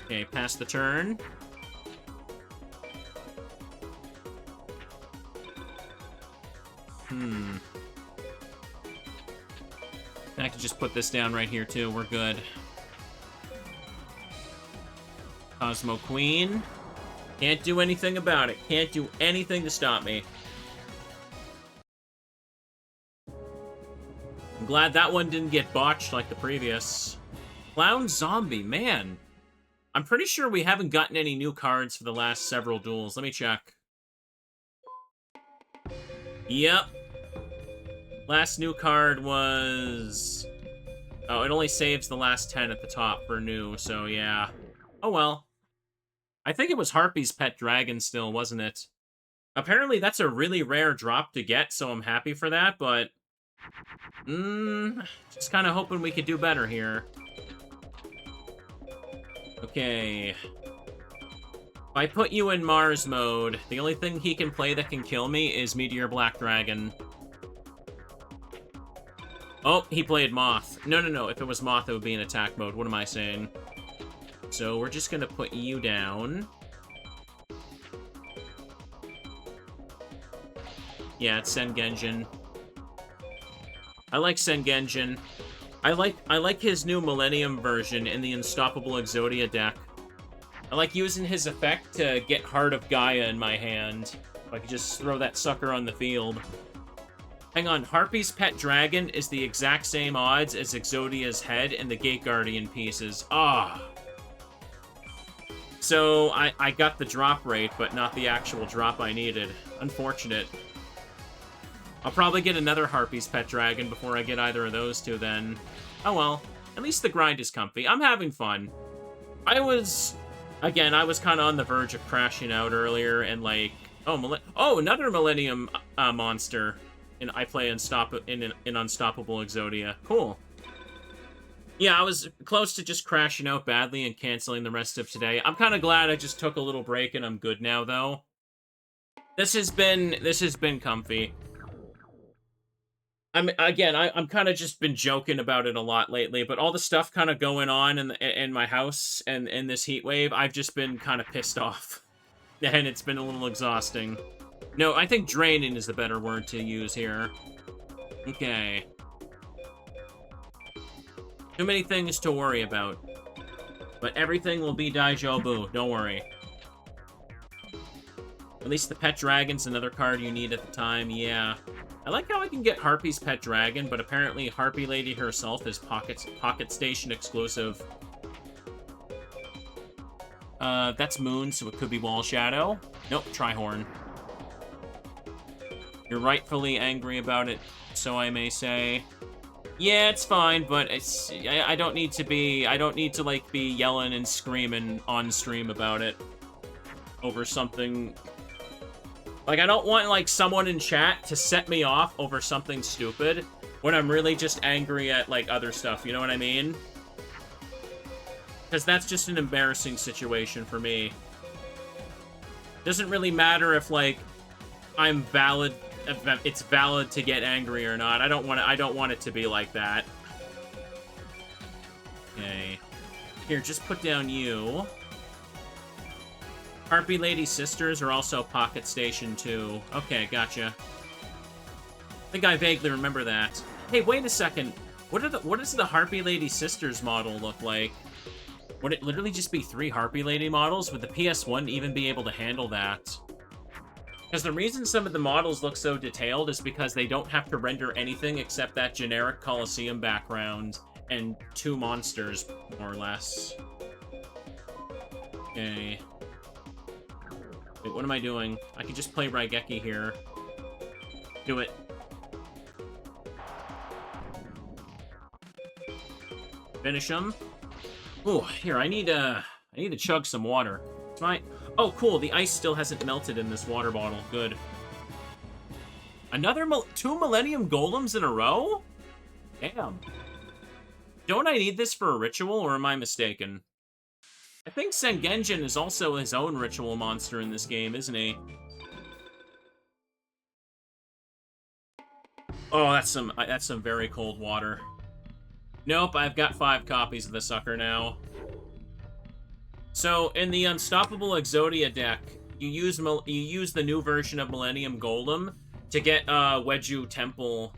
Okay, pass the turn. I can just put this down right here, too. We're good. Cosmo Queen. Can't do anything about it. Can't do anything to stop me. I'm glad that one didn't get botched like the previous. Clown Zombie, man. I'm pretty sure we haven't gotten any new cards for the last several duels. Let me check. Yep. Last new card was... Oh, it only saves the last 10 at the top for new, so yeah. Oh well. I think it was Harpy's Pet Dragon still, wasn't it? Apparently that's a really rare drop to get, so I'm happy for that, but... just kind of hoping we could do better here. Okay. If I put you in Mars mode, the only thing he can play that can kill me is Meteor Black Dragon. Oh, he played Moth. No. If it was Moth, it would be in attack mode. What am I saying? So we're just gonna put you down. Yeah, it's Sengenjin. I like Sengenjin. I like his new Millennium version in the Unstoppable Exodia deck. I like using his effect to get Heart of Gaia in my hand. I could just throw that sucker on the field. Hang on, Harpy's Pet Dragon is the exact same odds as Exodia's head and the Gate Guardian pieces. Ah. So, I got the drop rate, but not the actual drop I needed. Unfortunate. I'll probably get another Harpy's Pet Dragon before I get either of those two then. Oh well. At least the grind is comfy. I'm having fun. Again, I was kind of on the verge of crashing out earlier, and like... Oh, another Millennium monster. And I play in Unstoppable Exodia. Cool. Yeah, I was close to just crashing out badly and canceling the rest of today. I'm kind of glad I just took a little break and I'm good now, though. This has been comfy. I'm kind of just been joking about it a lot lately, but all the stuff kind of going on in my house and in this heat wave, I've just been kind of pissed off. And it's been a little exhausting. No, I think draining is the better word to use here. Okay. Too many things to worry about. But everything will be Daijobu, don't worry. At least the Pet Dragon's another card you need at the time, yeah. I like how I can get Harpy's Pet Dragon, but apparently Harpy Lady herself is Pocket Station exclusive. That's Moon, so it could be Wall Shadow. Nope, Trihorn. You're rightfully angry about it, so I may say. Yeah, it's fine, but I don't need to like be yelling and screaming on stream about it over something. Like, I don't want like someone in chat to set me off over something stupid when I'm really just angry at like other stuff, you know what I mean? Because that's just an embarrassing situation for me. Doesn't really matter if like I'm valid. If it's valid to get angry or not. I don't want it to be like that. Okay. Here, just put down you. Harpy Lady Sisters are also Pocket Station too. Okay, gotcha. I think I vaguely remember that. Hey, wait a second. What does the Harpy Lady Sisters model look like? Would it literally just be 3 Harpy Lady models? Would the PS1 even be able to handle that? Because the reason some of the models look so detailed is because they don't have to render anything except that generic Colosseum background and 2 monsters, more or less. Okay. Wait, what am I doing? I could just play Raigeki here. Do it. Finish him. Ooh, here, I need to chug some water. It's my... Oh, cool. The ice still hasn't melted in this water bottle. Good. Another 2 Millennium Golems in a row? Damn. Don't I need this for a ritual, or am I mistaken? I think Sengenjin is also his own ritual monster in this game, isn't he? Oh, that's some very cold water. Nope, I've got 5 copies of the sucker now. So, in the Unstoppable Exodia deck, you use the new version of Millennium Golem to get Weju Temple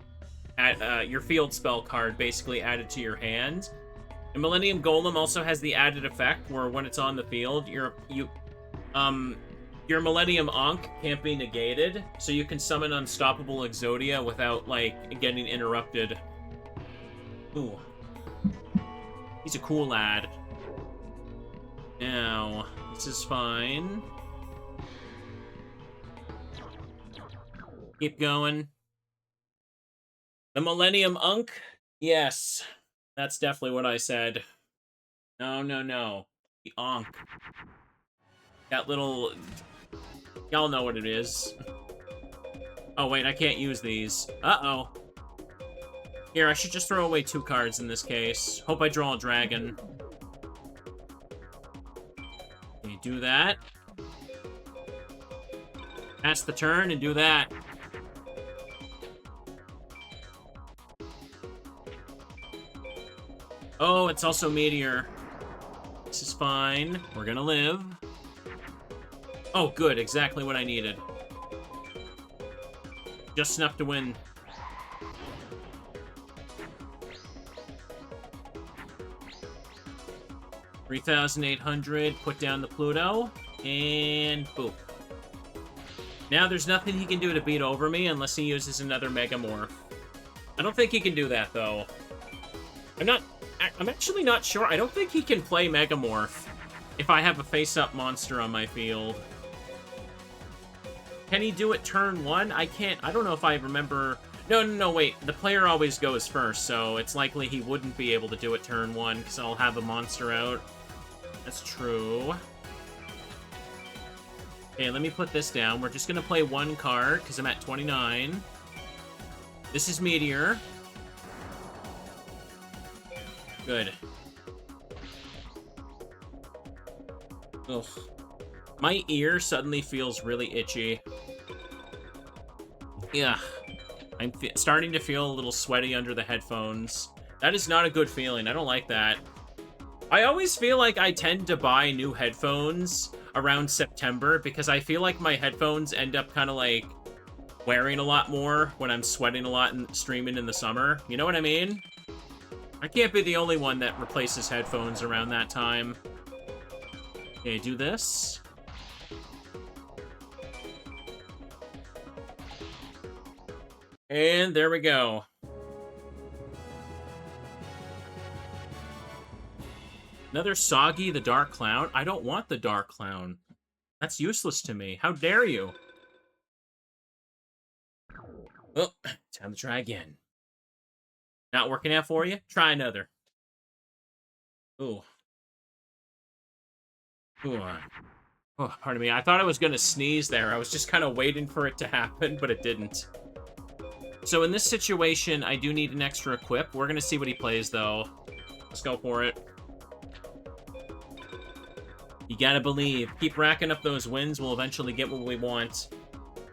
your field spell card basically added to your hand. And Millennium Golem also has the added effect where when it's on the field, your Millennium Ankh can't be negated, so you can summon Unstoppable Exodia without, like, getting interrupted. Ooh. He's a cool lad. Now, this is fine. Keep going. The Millennium Ankh? Yes. That's definitely what I said. No, no, no. The Ankh. That little... Y'all know what it is. Oh, wait, I can't use these. Uh-oh. Here, I should just throw away 2 cards in this case. Hope I draw a dragon. Okay, do that. Pass the turn and do that. Oh, it's also Meteor. This is fine. We're gonna live. Oh, good. Exactly what I needed. Just enough to win. $3,800. Put down the Pluto. And boop. Now there's nothing he can do to beat over me unless he uses another Megamorph. I don't think he can do that, though. I'm actually not sure. I don't think he can play Megamorph if I have a face-up monster on my field. Can he do it turn 1? I can't. I don't know if I remember. No, wait. The player always goes first, so it's likely he wouldn't be able to do it turn 1 because I'll have a monster out. That's true. Okay, let me put this down. We're just going to play 1 card because I'm at 29. This is Meteor. Good. Ugh. My ear suddenly feels really itchy. Yeah. I'm starting to feel a little sweaty under the headphones. That is not a good feeling. I don't like that. I always feel like I tend to buy new headphones around September because I feel like my headphones end up kind of like wearing a lot more when I'm sweating a lot and streaming in the summer. You know what I mean? I can't be the only one that replaces headphones around that time. Okay, do this. And there we go. Another Soggy the Dark Clown? I don't want the Dark Clown. That's useless to me. How dare you? Oh, time to try again. Not working out for you? Try another. Ooh. Ooh. Oh, pardon me. I thought I was going to sneeze there. I was just kind of waiting for it to happen, but it didn't. So in this situation, I do need an extra equip. We're going to see what he plays, though. Let's go for it. You gotta believe. Keep racking up those wins. We'll eventually get what we want.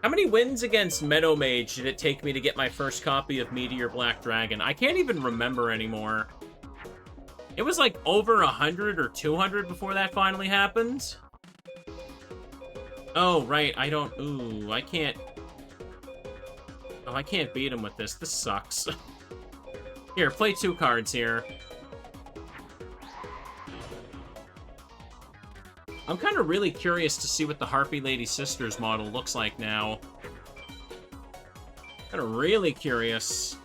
How many wins against Meadow Mage did it take me to get my first copy of Meteor Black Dragon? I can't even remember anymore. It was like over 100 or 200 before that finally happened. Oh, right. I don't... Ooh, I can't... Oh, I can't beat him with this. This sucks. Here, play 2 cards here. I'm kind of really curious to see what the Harpy Lady Sisters model looks like now. Kind of really curious.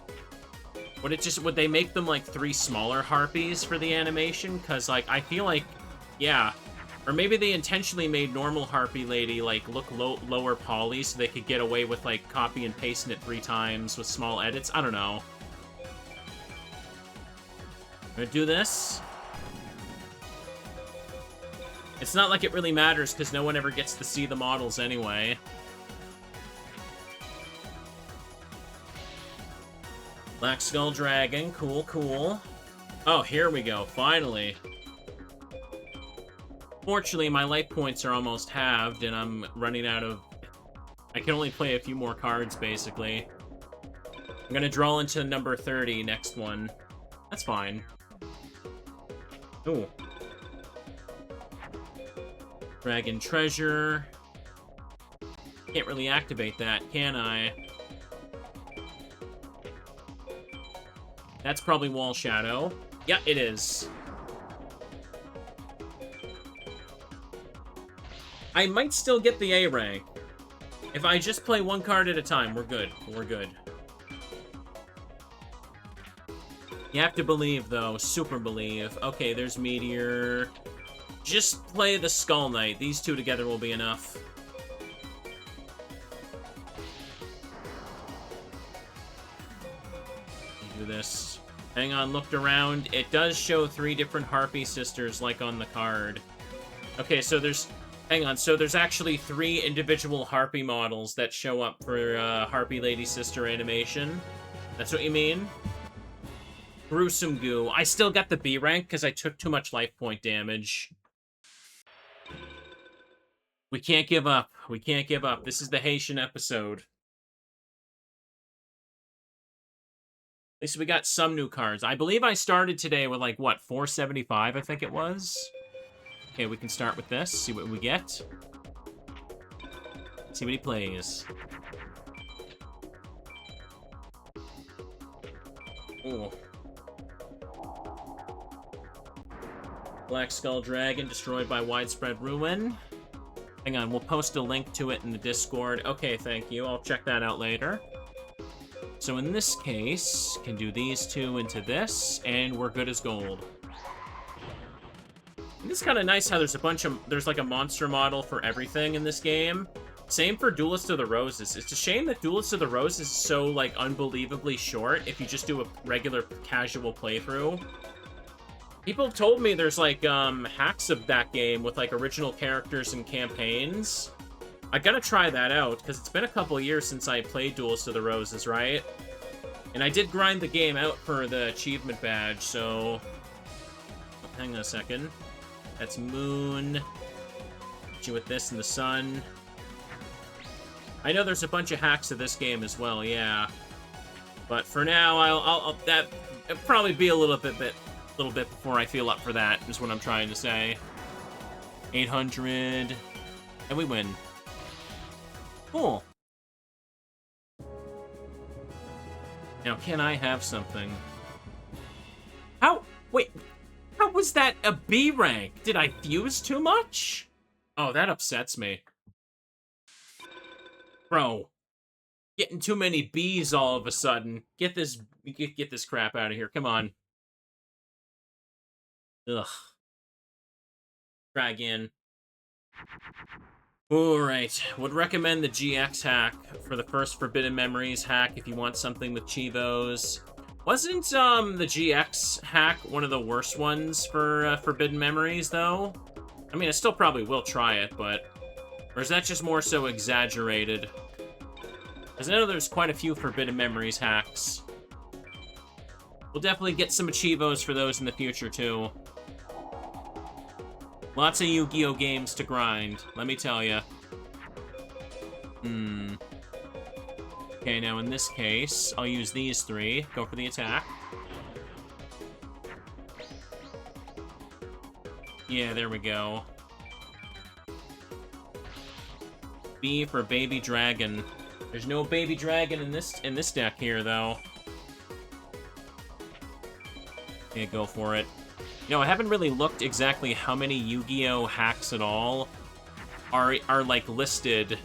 Would they make them like 3 smaller harpies for the animation? Because, like, I feel like, yeah. Or maybe they intentionally made normal Harpy Lady, like, look lower poly so they could get away with, like, copy and pasting it 3 times with small edits. I don't know. I'm gonna do this. It's not like it really matters, because no one ever gets to see the models anyway. Black Skull Dragon. Cool, cool. Oh, here we go. Finally. Fortunately, my life points are almost halved, and I'm running out of... I can only play a few more cards, basically. I'm gonna draw into number 30, next one. That's fine. Ooh. Dragon Treasure. Can't really activate that, can I? That's probably Wall Shadow. Yeah, it is. I might still get the A rank. If I just play one card at a time, we're good. We're good. You have to believe, though. Super believe. Okay, there's Meteor. Just play the Skull Knight. These two together will be enough. Do this. Hang on, looked around. It does show 3 different Harpy Sisters, like on the card. Okay, so there's... Hang on, so there's actually 3 individual Harpy models that show up for Harpy Lady Sister animation. That's what you mean? Gruesome Goo. I still got the B rank because I took too much life point damage. We can't give up. We can't give up. This is the Haitian episode. At least we got some new cards. I believe I started today with, like, what, 475, I think it was? Okay, we can start with this, see what we get. See what he plays. Ooh. Black Skull Dragon destroyed by widespread ruin. Hang on, we'll post a link to it in the Discord. Okay, thank you. I'll check that out later. So in this case, can do these 2 into this, and we're good as gold. And it's kind of nice how there's like a monster model for everything in this game. Same for Duelist of the Roses. It's a shame that Duelist of the Roses is so, like, unbelievably short if you just do a regular casual playthrough. People have told me there's, like, hacks of that game with, like, original characters and campaigns. I gotta try that out, because it's been a couple years since I played Duelist of the Roses, right? And I did grind the game out for the achievement badge, so... Hang on a second. That's Moon. Hit you with this in the sun. I know there's a bunch of hacks of this game as well, yeah. But for now, it'll probably be a little bit before I feel up for that, is what I'm trying to say. 800, and we win. Cool. Now, can I have something? Wait, how was that a B rank? Did I fuse too much? Oh, that upsets me. Bro, getting too many B's all of a sudden. Get this crap out of here. Come on. Ugh. Try again. Alright, would recommend the GX hack for the first Forbidden Memories hack if you want something with Chivos. Wasn't, the GX hack one of the worst ones for Forbidden Memories, though? I mean, I still probably will try it, but... Or is that just more so exaggerated? Because I know there's quite a few Forbidden Memories hacks. We'll definitely get some Chivos for those in the future, too. Lots of Yu-Gi-Oh! Games to grind, let me tell ya. Okay, now in this case, I'll use these 3. Go for the attack. Yeah, there we go. B for Baby Dragon. There's no Baby Dragon in this deck here, though. Yeah, go for it. You know, I haven't really looked exactly how many Yu-Gi-Oh! Hacks at all are like, listed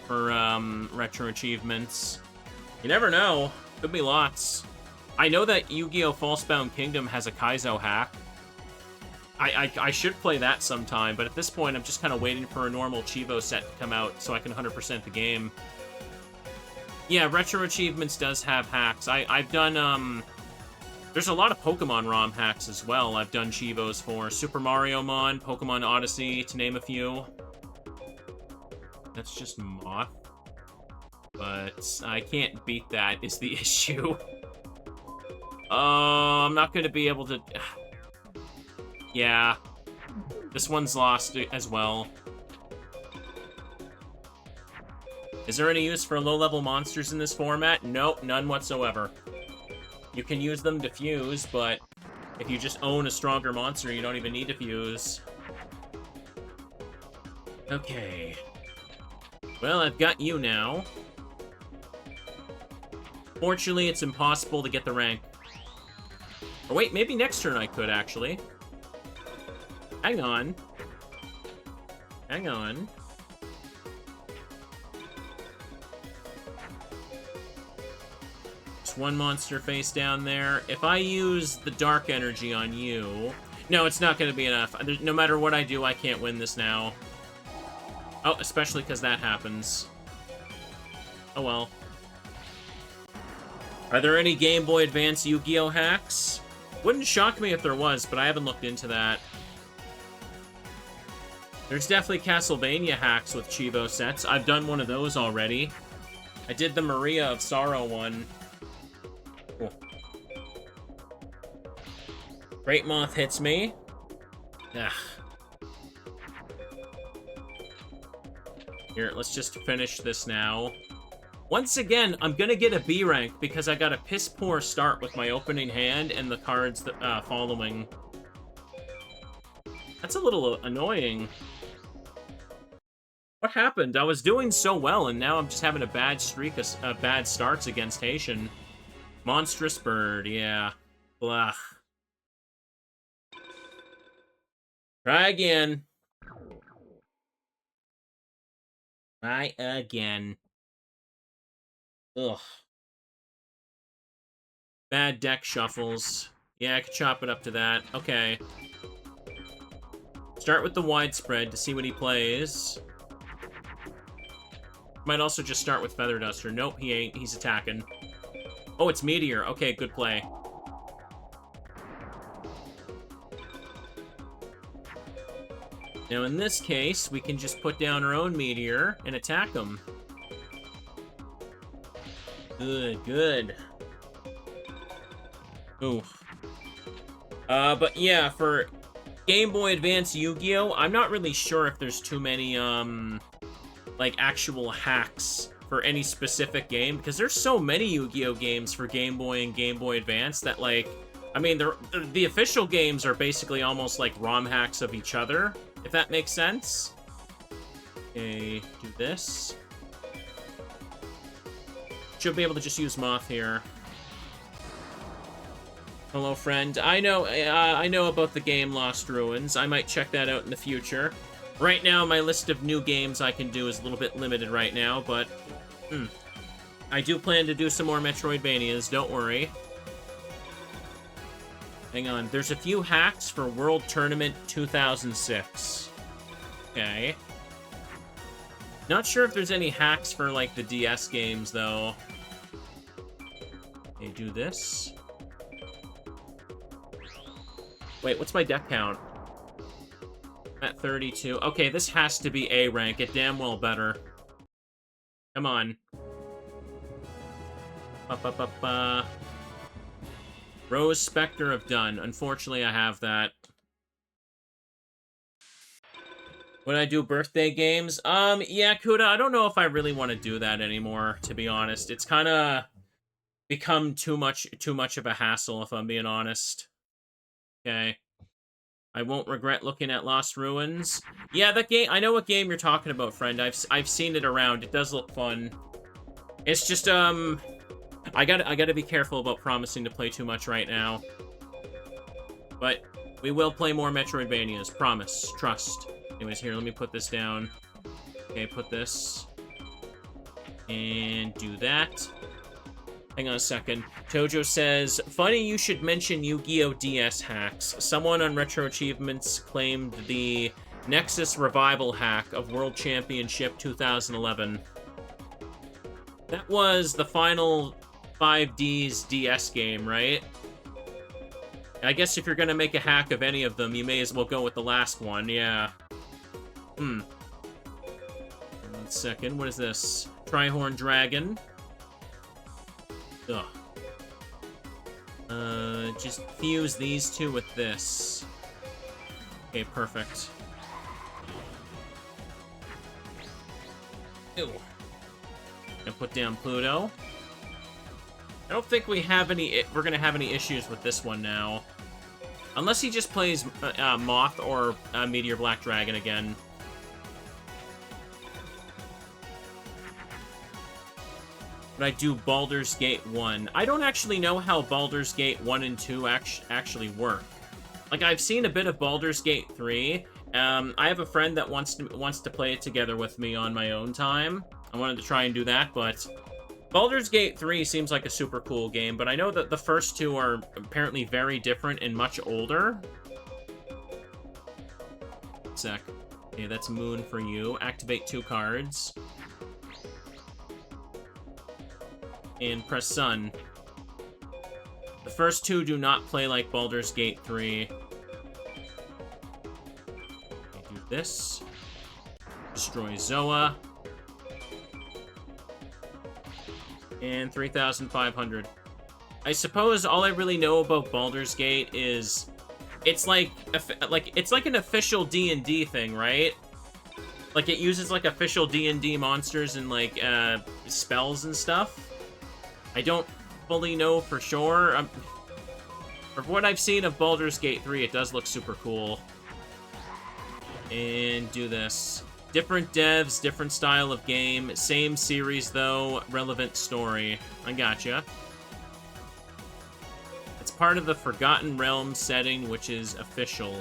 for, retro achievements. You never know. Could be lots. I know that Yu-Gi-Oh! Falsebound Kingdom has a Kaizo hack. I should play that sometime, but at this point, I'm just kind of waiting for a normal Chivo set to come out so I can 100% the game. Yeah, retro achievements does have hacks. I've done, there's a lot of Pokemon ROM hacks as well I've done Chivos for. Super Mario Mon, Pokemon Odyssey, to name a few. That's just Moth. But I can't beat that, is the issue. I'm not going to be able to... Yeah. This one's lost as well. Is there any use for low-level monsters in this format? Nope, none whatsoever. You can use them to fuse, but if you just own a stronger monster, you don't even need to fuse. Okay. Well, I've got you now. Fortunately, it's impossible to get the rank. Or wait, maybe next turn I could, actually. Hang on. Hang on. Just one monster face down there. If I use the dark energy on you... No, it's not going to be enough. No matter what I do, I can't win this now. Oh, especially because that happens. Oh well. Are there any Game Boy Advance Yu-Gi-Oh! Hacks? Wouldn't shock me if there was, but I haven't looked into that. There's definitely Castlevania hacks with Chivo sets. I've done one of those already. I did the Maria of Sorrow one. Cool. Great Moth hits me. Ugh. Here, let's just finish this now. Once again, I'm gonna get a B rank because I got a piss poor start with my opening hand and the cards that, following. That's a little annoying. What happened? I was doing so well, and now I'm just having a bad streak of bad starts against Haitian. Monstrous bird, yeah. Blah. Try again. Try again. Ugh. Bad deck shuffles. Yeah, I could chop it up to that. Okay. Start with the widespread to see what he plays. Might also just start with Feather Duster. Nope, he ain't. He's attacking. Oh, it's Meteor. Okay, good play. Now, in this case, we can just put down our own Meteor and attack him. Good, good. Oof. But yeah, for Game Boy Advance Yu-Gi-Oh!, I'm not really sure if there's too many, like, actual hacks for any specific game, because there's so many Yu-Gi-Oh! Games for Game Boy and Game Boy Advance that, like, I mean, the official games are basically almost like ROM hacks of each other, if that makes sense. Okay, do this. Should be able to just use Moth here. Hello, friend. I know about the game Lost Ruins. I might check that out in the future. Right now, my list of new games I can do is a little bit limited right now, but I do plan to do some more Metroidvanias, don't worry. Hang on, there's a few hacks for World Tournament 2006. Okay. Not sure if there's any hacks for, like, the DS games, though. Okay, do this. Wait, what's my deck count? I'm at 32. Okay, this has to be A rank. It damn well better. Come on. Ba-ba-ba-ba. Rose Spectre of Dun. Unfortunately, I have that. Would I do birthday games? Yeah, Kuda, I don't know if I really want to do that anymore, to be honest. It's kind of become too much of a hassle, if I'm being honest. Okay. I won't regret looking at Lost Ruins. Yeah, that game, I know what game you're talking about, friend. I've seen it around. It does look fun. It's just, I gotta be careful about promising to play too much right now. But we will play more Metroidvanias. Promise. Trust. Anyways, here, let me put this down. Okay, put this. And do that. Hang on a second. Tojo says, funny you should mention Yu-Gi-Oh! DS hacks. Someone on Retro Achievements claimed the Nexus Revival hack of World Championship 2011. That was the final 5D's DS game, right? I guess if you're gonna make a hack of any of them, you may as well go with the last one, yeah. 1 second, what is this? Trihorn Dragon. Ugh. Just fuse these two with this. Okay, perfect. Ew. And put down Pluto. I don't think we're gonna have any issues with this one now. Unless he just plays Moth or Meteor Black Dragon again. But I do Baldur's Gate 1. I don't actually know how Baldur's Gate 1 and 2 actually work. Like, I've seen a bit of Baldur's Gate 3. I have a friend that wants to play it together with me on my own time. I wanted to try and do that, but Baldur's Gate 3 seems like a super cool game, but I know that the first two are apparently very different and much older. Sec. Okay, that's Moon for you. Activate 2 cards. And press Sun. The first two do not play like Baldur's Gate 3. Do this. Destroy Zoa. And 3,500. I suppose all I really know about Baldur's Gate is it's like an official D&D thing, right? Like it uses like official D&D monsters and like spells and stuff. I don't fully know for sure. For what I've seen of Baldur's Gate 3, it does look super cool. And do this. Different devs, different style of game. Same series, though. Relevant story. I gotcha. It's part of the Forgotten Realms setting, which is official.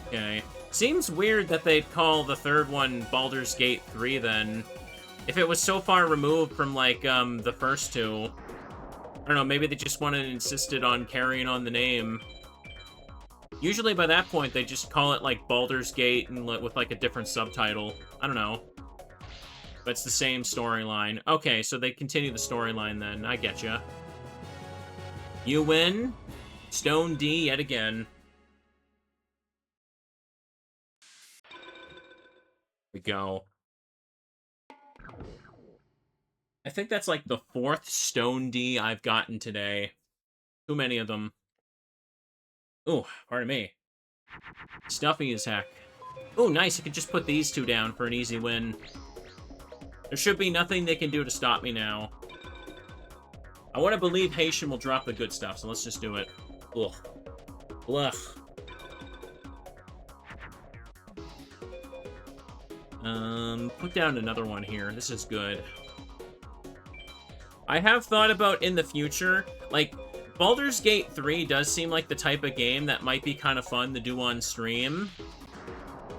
Okay. Seems weird that they'd call the third one Baldur's Gate 3, then. If it was so far removed from, like, the first two. I don't know, maybe they just wanted and insisted on carrying on the name. Usually by that point, they just call it, like, Baldur's Gate and with, like, a different subtitle. I don't know. But it's the same storyline. Okay, so they continue the storyline then. I getcha. You win. Stone D yet again. Here we go. I think that's, like, the 4th Stone D I've gotten today. Too many of them. Ooh, pardon me. Stuffy as heck. Ooh, nice. I can just put these 2 down for an easy win. There should be nothing they can do to stop me now. I want to believe Haitian will drop the good stuff, so let's just do it. Ugh. Ugh. Put down another one here. This is good. I have thought about in the future, like, Baldur's Gate 3 does seem like the type of game that might be kind of fun to do on stream.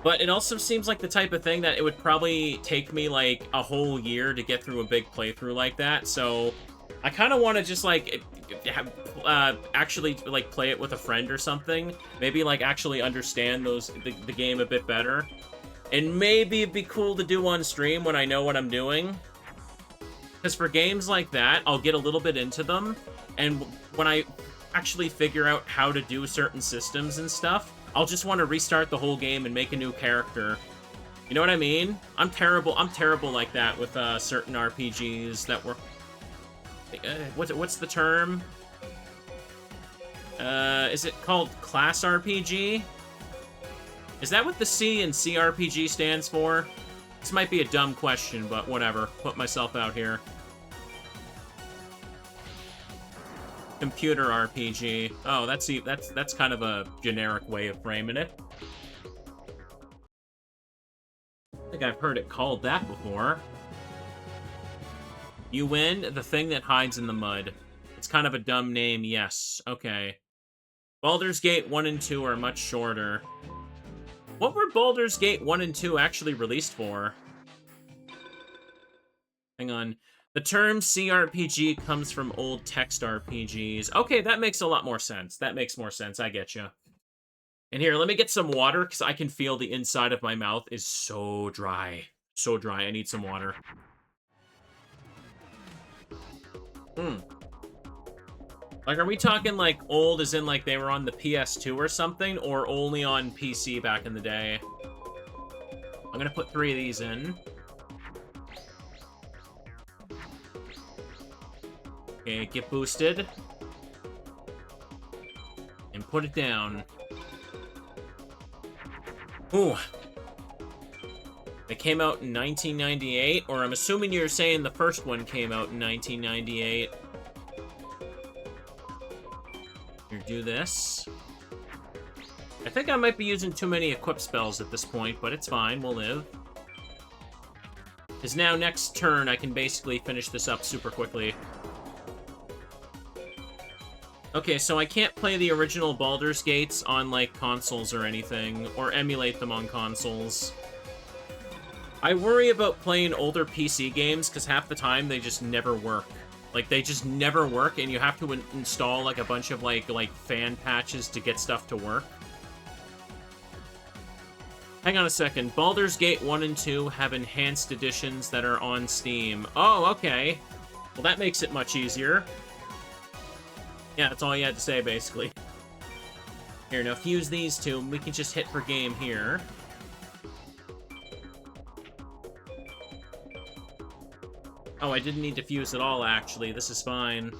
But it also seems like the type of thing that it would probably take me, like, a whole year to get through a big playthrough like that. So I kind of want to just, like, actually, like, play it with a friend or something. Maybe, like, actually understand the game a bit better. And maybe it'd be cool to do on stream when I know what I'm doing. Because for games like that, I'll get a little bit into them. And when I actually figure out how to do certain systems and stuff, I'll just want to restart the whole game and make a new character. You know what I mean? I'm terrible like that with certain RPGs that were... what's the term? Is it called Class RPG? Is that what the C in CRPG stands for? This might be a dumb question, but whatever. Put myself out here. Computer RPG. Oh, that's kind of a generic way of framing it. I think I've heard it called that before. You win the thing that hides in the mud. It's kind of a dumb name, yes. Okay. Baldur's Gate 1 and 2 are much shorter. What were Baldur's Gate 1 and 2 actually released for? Hang on. The term CRPG comes from old text RPGs. Okay, that makes a lot more sense. That makes more sense. I get you. And here, let me get some water, because I can feel the inside of my mouth is so dry. So dry. I need some water. Like, are we talking, like, old as in, like, they were on the PS2 or something? Or only on PC back in the day? I'm gonna put 3 of these in. Okay, get boosted. And put it down. Ooh. They came out in 1998, or I'm assuming you're saying the first one came out in 1998. Here, do this. I think I might be using too many equip spells at this point, but it's fine, we'll live. Because now, next turn, I can basically finish this up super quickly. Okay, so I can't play the original Baldur's Gates on, like, consoles or anything, or emulate them on consoles. I worry about playing older PC games, because half the time they just never work. Like, they just never work, and you have to install, like, a bunch of, like fan patches to get stuff to work. Hang on a second. Baldur's Gate 1 and 2 have enhanced editions that are on Steam. Oh, okay. Well, that makes it much easier. Yeah, that's all you had to say, basically. Here, now fuse these two, and we can just hit for game here. Oh, I didn't need to fuse at all, actually. This is fine.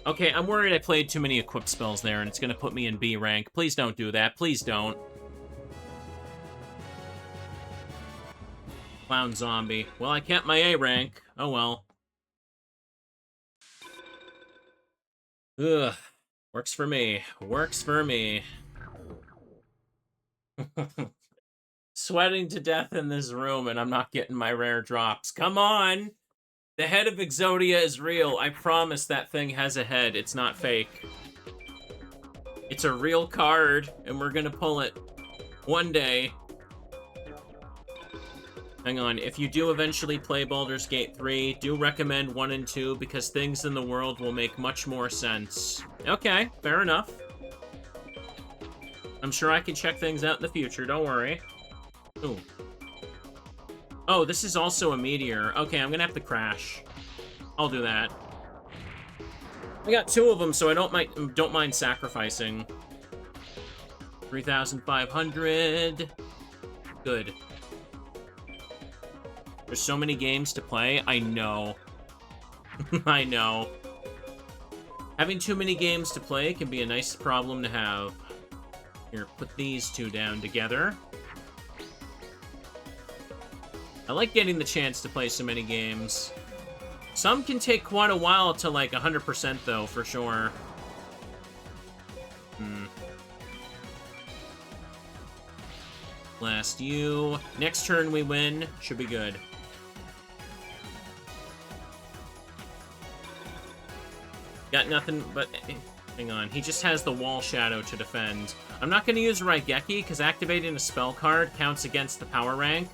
Okay, I'm worried I played too many equip spells there, and it's gonna put me in B rank. Please don't do that. Please don't. Clown zombie. Well, I kept my A rank. Oh well. Ugh. Works for me. Works for me. Sweating to death in this room, and I'm not getting my rare drops. Come on! The head of Exodia is real. I promise that thing has a head. It's not fake. It's a real card, and we're gonna pull it one day. Hang on, if you do eventually play Baldur's Gate 3, do recommend 1 and 2, because things in the world will make much more sense. Okay, fair enough. I'm sure I can check things out in the future, don't worry. Ooh. Oh, this is also a meteor. Okay, I'm gonna have to crash. I'll do that. I got 2 of them, so I don't mind sacrificing. 3,500. Good. There's so many games to play. I know. I know. Having too many games to play can be a nice problem to have. Here, put these 2 down together. I like getting the chance to play so many games. Some can take quite a while to, like, 100% though, for sure. Last U. Next turn we win. Should be good. Got nothing but... Hang on. He just has the wall shadow to defend. I'm not going to use Raigeki, because activating a spell card counts against the power rank.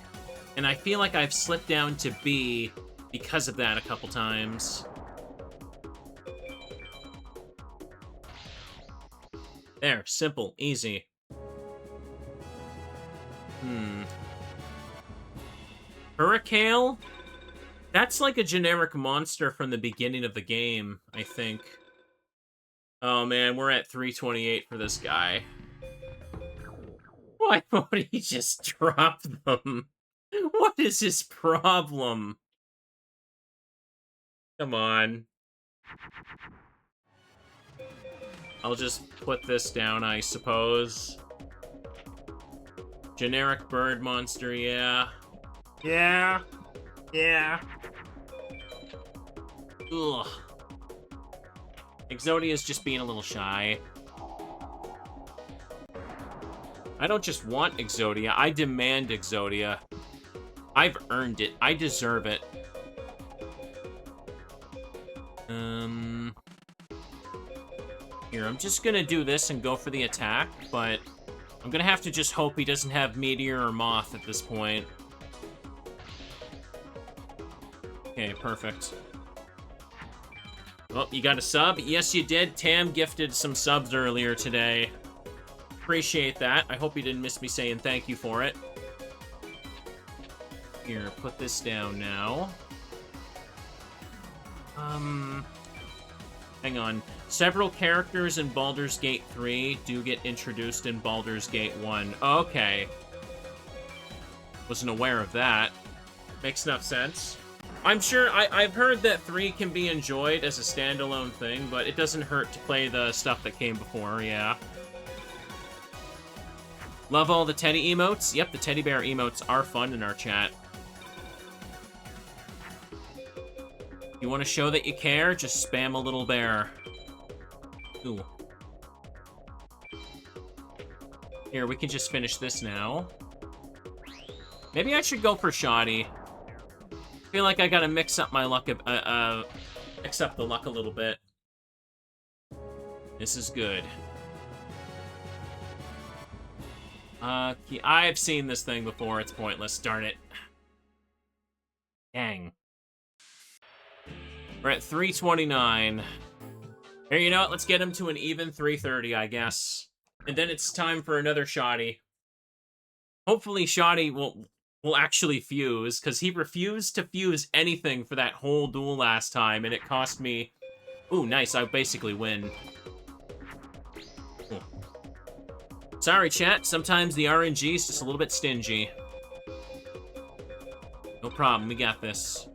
And I feel like I've slipped down to B because of that a couple times. There. Simple. Easy. Hurricane? That's like a generic monster from the beginning of the game, I think. Oh man, we're at 328 for this guy. Why won't he just drop them? What is his problem? Come on. I'll just put this down, I suppose. Generic bird monster, yeah. Yeah. Yeah. Ugh. Exodia's just being a little shy. I don't just want Exodia, I demand Exodia. I've earned it. I deserve it. Here, I'm just gonna do this and go for the attack, but I'm gonna have to just hope he doesn't have Meteor or Moth at this point. Okay, perfect. Oh, you got a sub? Yes, you did. Tam gifted some subs earlier today. Appreciate that. I hope you didn't miss me saying thank you for it. Here, put this down now. Hang on. Several characters in Baldur's Gate 3 do get introduced in Baldur's Gate 1. Okay. Wasn't aware of that. Makes enough sense. I'm sure, I've heard that 3 can be enjoyed as a standalone thing, but it doesn't hurt to play the stuff that came before, yeah. Love all the teddy emotes? Yep, the teddy bear emotes are fun in our chat. You want to show that you care? Just spam a little bear. Ooh. Here, we can just finish this now. Maybe I should go for Shoddy. feel like I gotta mix up my luck, mix up the luck a little bit. This is good. I've seen this thing before. It's pointless. Darn it. Dang. We're at 329. Here, you know what? Let's get him to an even 330, I guess. And then it's time for another shoddy. Hopefully shoddy will actually fuse, because he refused to fuse anything for that whole duel last time, and it cost me... Ooh, nice. I basically win. Cool. Sorry, chat. Sometimes the RNG is just a little bit stingy. No problem. We got this.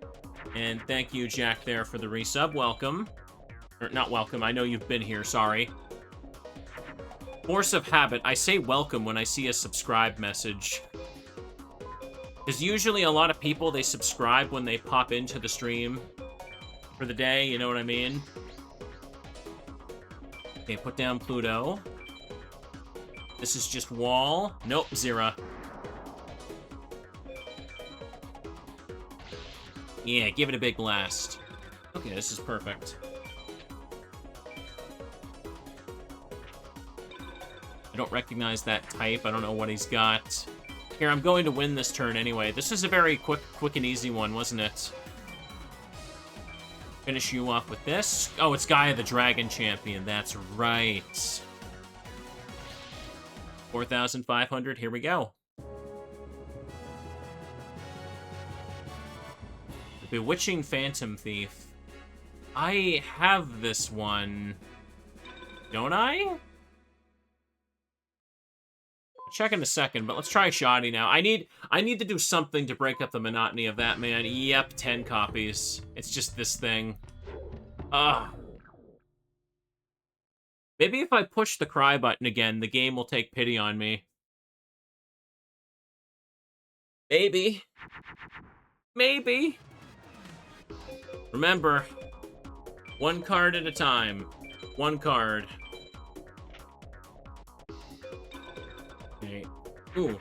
And thank you, Jack, there for the resub. Welcome. Or, not welcome. I know you've been here. Sorry. Force of habit. I say welcome when I see a subscribe message. Because usually a lot of people, they subscribe when they pop into the stream for the day. You know what I mean? Okay, put down Pluto. This is just wall. Nope, Zera. Yeah, give it a big blast. Okay, this is perfect. I don't recognize that type. I don't know what he's got. Here, I'm going to win this turn anyway. This is a very quick and easy one, wasn't it? Finish you off with this. Oh, it's Gaia the Dragon Champion. That's right. 4,500. Here we go. The Bewitching Phantom Thief. I have this one. Don't I? I'll check in a second, but let's try Shoddy now. I need to do something to break up the monotony of that, man. Yep, 10 copies. It's just this thing. Ugh. Maybe if I push the cry button again, the game will take pity on me. Maybe. Maybe. Remember, one card at a time. One card. Okay. Ooh.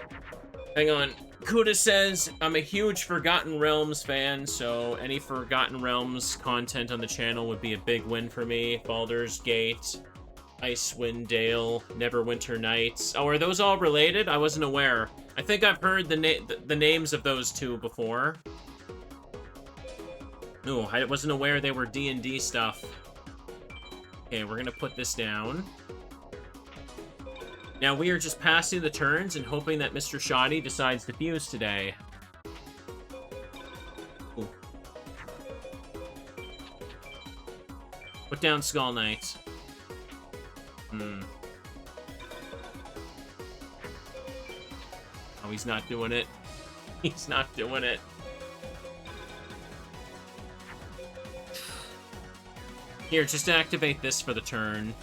Hang on. Kuda says, I'm a huge Forgotten Realms fan, so any Forgotten Realms content on the channel would be a big win for me. Baldur's Gate, Icewind Dale, Neverwinter Nights. Oh, are those all related? I wasn't aware. I think I've heard the names of those two before. No, I wasn't aware they were D&D stuff. Okay, we're gonna put this down. Now we are just passing the turns and hoping that Mr. Shoddy decides to fuse today. Ooh. Put down Skull Knight. Oh, he's not doing it. He's not doing it. Here, just activate this for the turn. You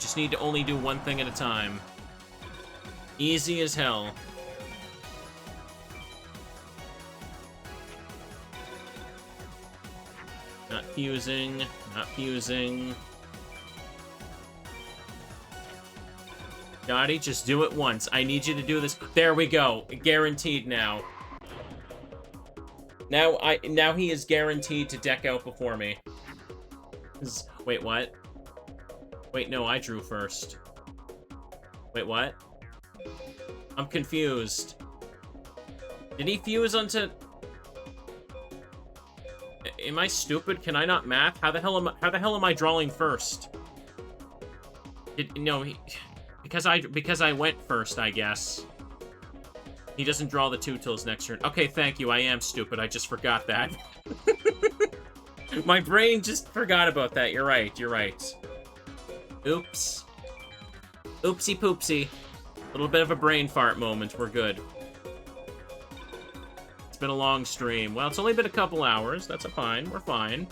just need to only do one thing at a time. Easy as hell. Not fusing. Not fusing. Dottie, just do it once. I need you to do this. There we go. Guaranteed now. Now he is guaranteed to deck out before me. Wait, what? Wait, no, I drew first. Wait, what? I'm confused. Did he fuse onto... Am I stupid? Can I not math? How the hell am I drawing first? Because I went first, I guess. He doesn't draw the 2 till his next turn. Okay, thank you. I am stupid. I just forgot that. My brain just forgot about that. You're right. You're right. Oops. Oopsie poopsie. A little bit of a brain fart moment. We're good. It's been a long stream. Well, it's only been a couple hours. That's fine. We're fine.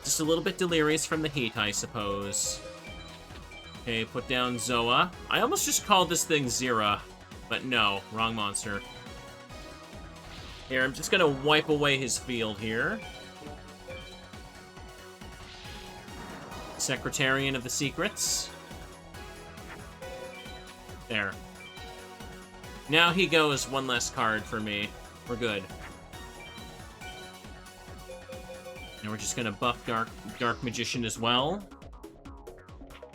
Just a little bit delirious from the heat, I suppose. Okay, put down Zoa. I almost just called this thing Zera, but no, wrong monster. Here, I'm just gonna wipe away his field here. Secretarian of the Secrets. There. Now he goes one less card for me. We're good. And we're just gonna buff Dark Magician as well.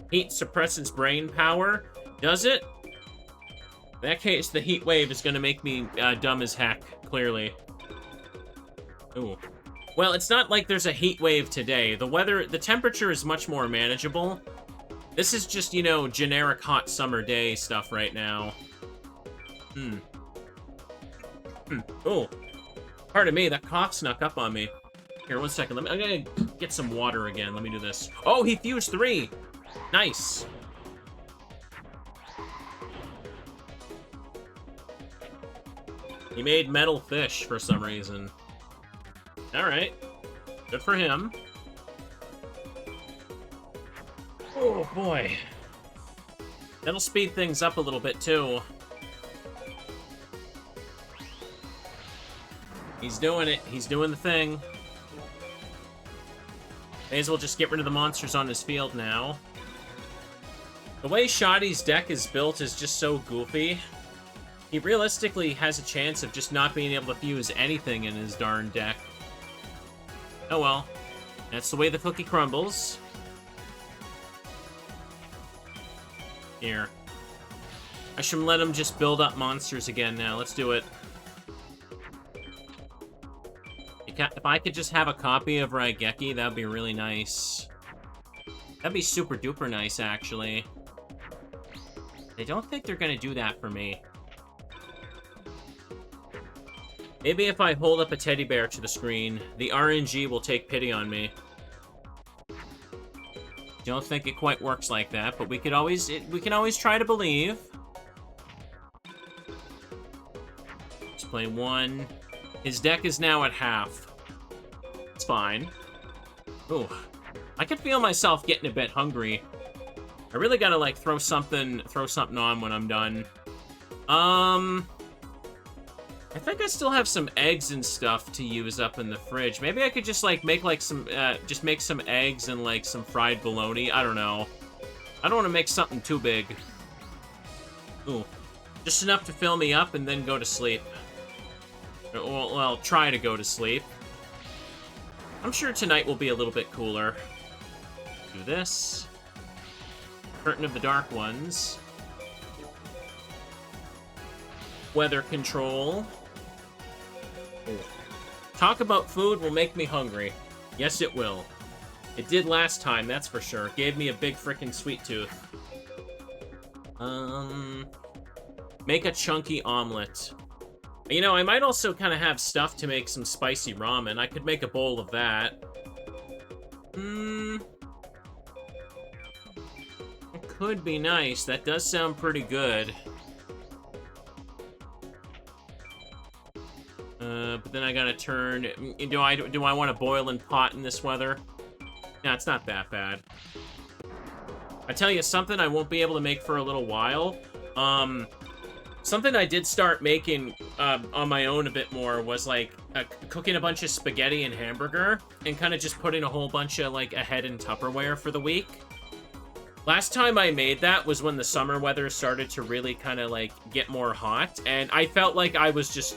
Heat suppresses brain power. Does it? In that case, the heat wave is gonna make me dumb as heck, clearly. Ooh. Well, it's not like there's a heat wave today. The temperature is much more manageable. This is just, you know, generic hot summer day stuff right now. Oh. Pardon me, that cough snuck up on me. Here, 1 second. I'm gonna get some water again. Let me do this. Oh, he fused 3! Nice. He made metal fish for some reason. Alright. Good for him. Oh, boy. That'll speed things up a little bit, too. He's doing it. He's doing the thing. May as well just get rid of the monsters on his field now. The way Shoddy's deck is built is just so goofy. He realistically has a chance of just not being able to fuse anything in his darn deck. Oh well. That's the way the cookie crumbles. Here. I should let him just build up monsters again now. Let's do it. If I could just have a copy of Raigeki, that'd be really nice. That'd be super duper nice, actually. I don't think they're gonna do that for me. Maybe if I hold up a teddy bear to the screen, the RNG will take pity on me. Don't think it quite works like that, but we can always try to believe. Let's play 1. His deck is now at half. It's fine. Ooh. I can feel myself getting a bit hungry. I really gotta, like, throw something on when I'm done. I think I still have some eggs and stuff to use up in the fridge. Maybe I could just, like, make, like, some eggs and, like, some fried bologna. I don't know. I don't want to make something too big. Ooh. Just enough to fill me up and then go to sleep. Well, try to go to sleep. I'm sure tonight will be a little bit cooler. Do this. Curtain of the Dark Ones. Weather control. Ooh. Talk about food will make me hungry. Yes, it will. It did last time, that's for sure. Gave me a big frickin' sweet tooth. Make a chunky omelet. You know, I might also kind of have stuff to make some spicy ramen. I could make a bowl of that. It could be nice. That does sound pretty good. But then I gotta turn... Do I want to boil and pot in this weather? Nah, it's not that bad. I tell you something I won't be able to make for a little while. Something I did start making on my own a bit more was, like, cooking a bunch of spaghetti and hamburger and kind of just putting a whole bunch of, like, ahead in Tupperware for the week. Last time I made that was when the summer weather started to really kind of, like, get more hot, and I felt like I was just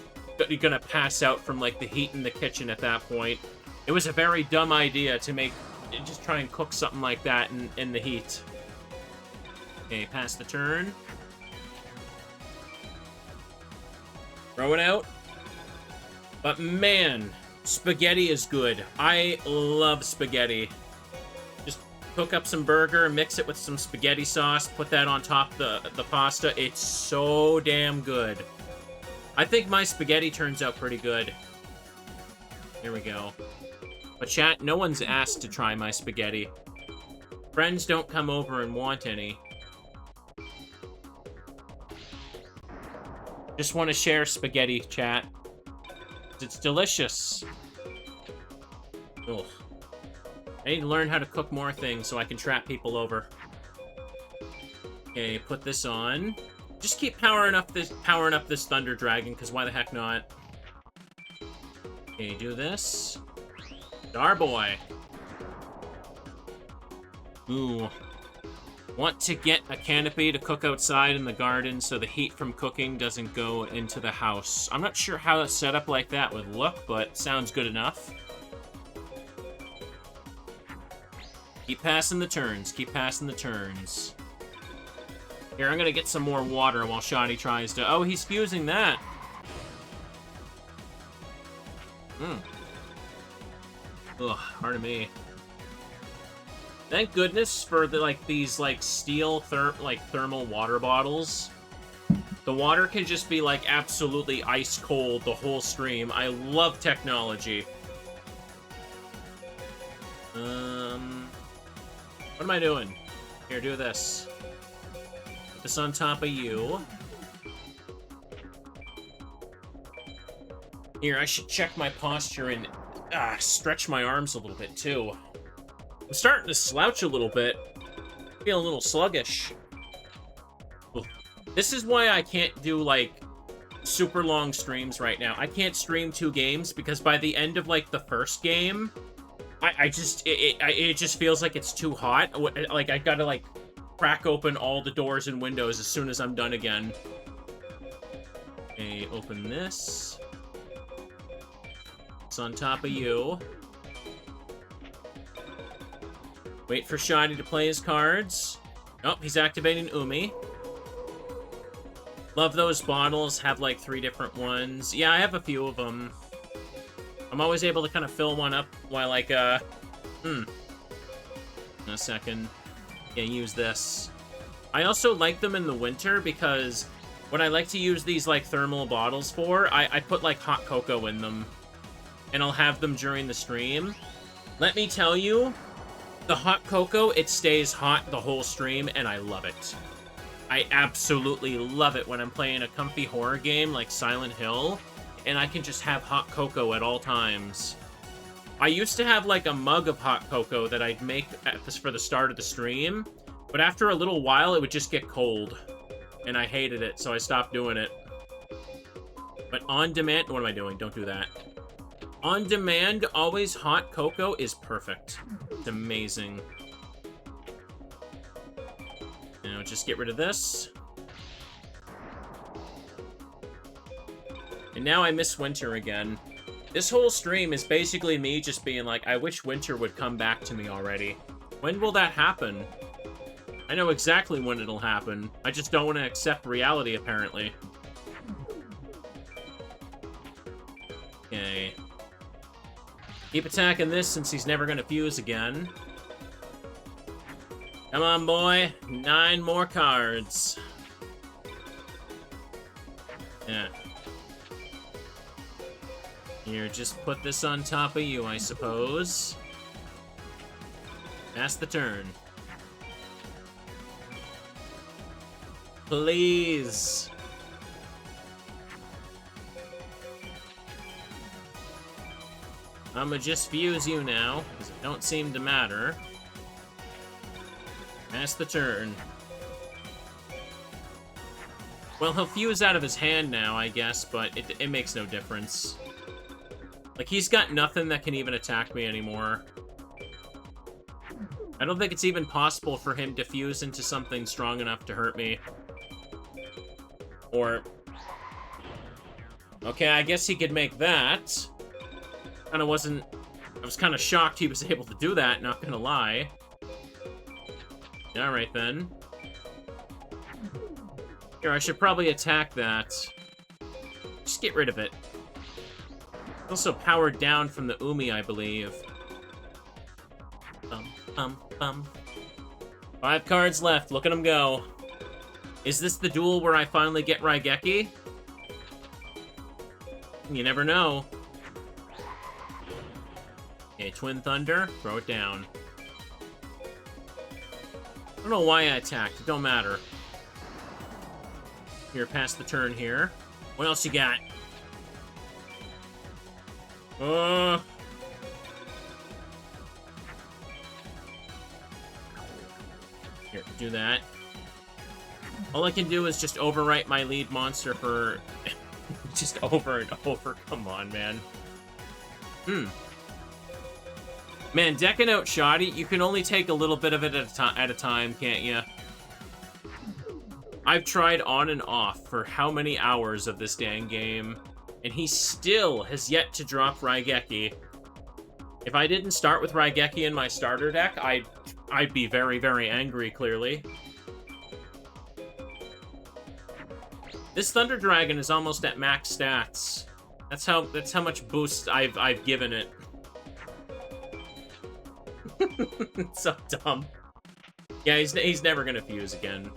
gonna pass out from, like, the heat in the kitchen at that point. It was a very dumb idea to just try and cook something like that in the heat. Okay, pass the turn. Throw it out. But man, spaghetti is good. I love spaghetti. Just cook up some burger, mix it with some spaghetti sauce, put that on top of the pasta. It's so damn good. I think my spaghetti turns out pretty good. Here we go. But chat, no one's asked to try my spaghetti. Friends don't come over and want any. Just want to share spaghetti, chat. It's delicious. Ugh. I need to learn how to cook more things so I can trap people over. Okay, put this on. Just keep powering up this Thunder Dragon, because why the heck not? Okay, do this. Starboy. Ooh. Want to get a canopy to cook outside in the garden so the heat from cooking doesn't go into the house. I'm not sure how a setup like that would look, but sounds good enough. Keep passing the turns. Keep passing the turns. Here, I'm gonna get some more water while Shoddy tries to... Oh, he's fusing that. Ugh, pardon me. Thank goodness for the, like, these, like, steel thermal water bottles. The water can just be, like, absolutely ice cold the whole stream. I love technology. What am I doing? Here, do this. Put this on top of you. Here, I should check my posture and stretch my arms a little bit, too. I'm starting to slouch a little bit. Feel a little sluggish. Ugh. This is why I can't do, like, super long streams right now. I can't stream 2 games because by the end of, like, the first game... it just feels like it's too hot. Like, I gotta, like, crack open all the doors and windows as soon as I'm done again. Okay, open this. It's on top of you. Wait for Shoddy to play his cards. Oh, he's activating Umi. Love those bottles. Have, like, 3 different ones. Yeah, I have a few of them. I'm always able to kind of fill one up while, like, in a second. Yeah, use this. I also like them in the winter because what I like to use these, like, thermal bottles for, I put, like, hot cocoa in them. And I'll have them during the stream. Let me tell you, the hot cocoa, it stays hot the whole stream, and I love it. I absolutely love it when I'm playing a comfy horror game like Silent Hill, and I can just have hot cocoa at all times. I used to have, like, a mug of hot cocoa that I'd make for the start of the stream, but after a little while, it would just get cold, and I hated it, so I stopped doing it. But on demand... What am I doing? Don't do that. On demand, always hot cocoa is perfect. It's amazing. Now, just get rid of this. And now I miss winter again. This whole stream is basically me just being like, I wish winter would come back to me already. When will that happen? I know exactly when it'll happen. I just don't want to accept reality, apparently. Okay. Keep attacking this since he's never going to fuse again. Come on, boy. 9 more cards. Yeah. Here, just put this on top of you, I suppose. Pass the turn. Please. I'ma just fuse you now, because it don't seem to matter. Pass the turn. Well, he'll fuse out of his hand now, I guess, but it makes no difference. Like, he's got nothing that can even attack me anymore. I don't think it's even possible for him to fuse into something strong enough to hurt me. Or... Okay, I guess he could make that. I was kind of shocked he was able to do that, not gonna lie. Alright, then. Here, I should probably attack that. Just get rid of it. Also powered down from the Umi, I believe. 5 cards left. Look at them go. Is this the duel where I finally get Raigeki? You never know. Okay, Twin Thunder. Throw it down. I don't know why I attacked. It don't matter. Here, pass the turn here. What else you got? Here, do that. All I can do is just overwrite my lead monster for... just over and over. Come on, man. Man, decking out Shoddy, you can only take a little bit of it at a time, can't you? I've tried on and off for how many hours of this dang game, and he still has yet to drop Raigeki. If I didn't start with Raigeki in my starter deck, I'd I'd be very, very angry, clearly. This Thunder Dragon is almost at max stats. That's how much boost I've given it. It's so dumb. Yeah, he's never gonna fuse again.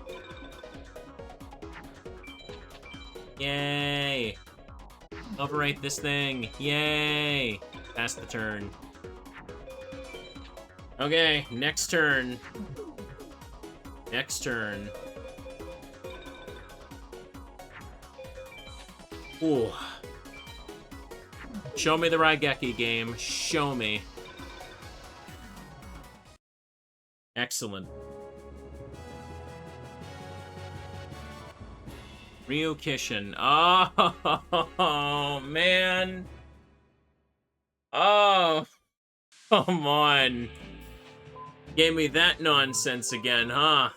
Yay! Overwrite this thing. Yay! Pass the turn. Okay, next turn. Next turn. Ooh. Show me the Raigeki game. Show me. Excellent. Ryu Kishin. Oh, man. Oh, come on. Gave me that nonsense again, huh?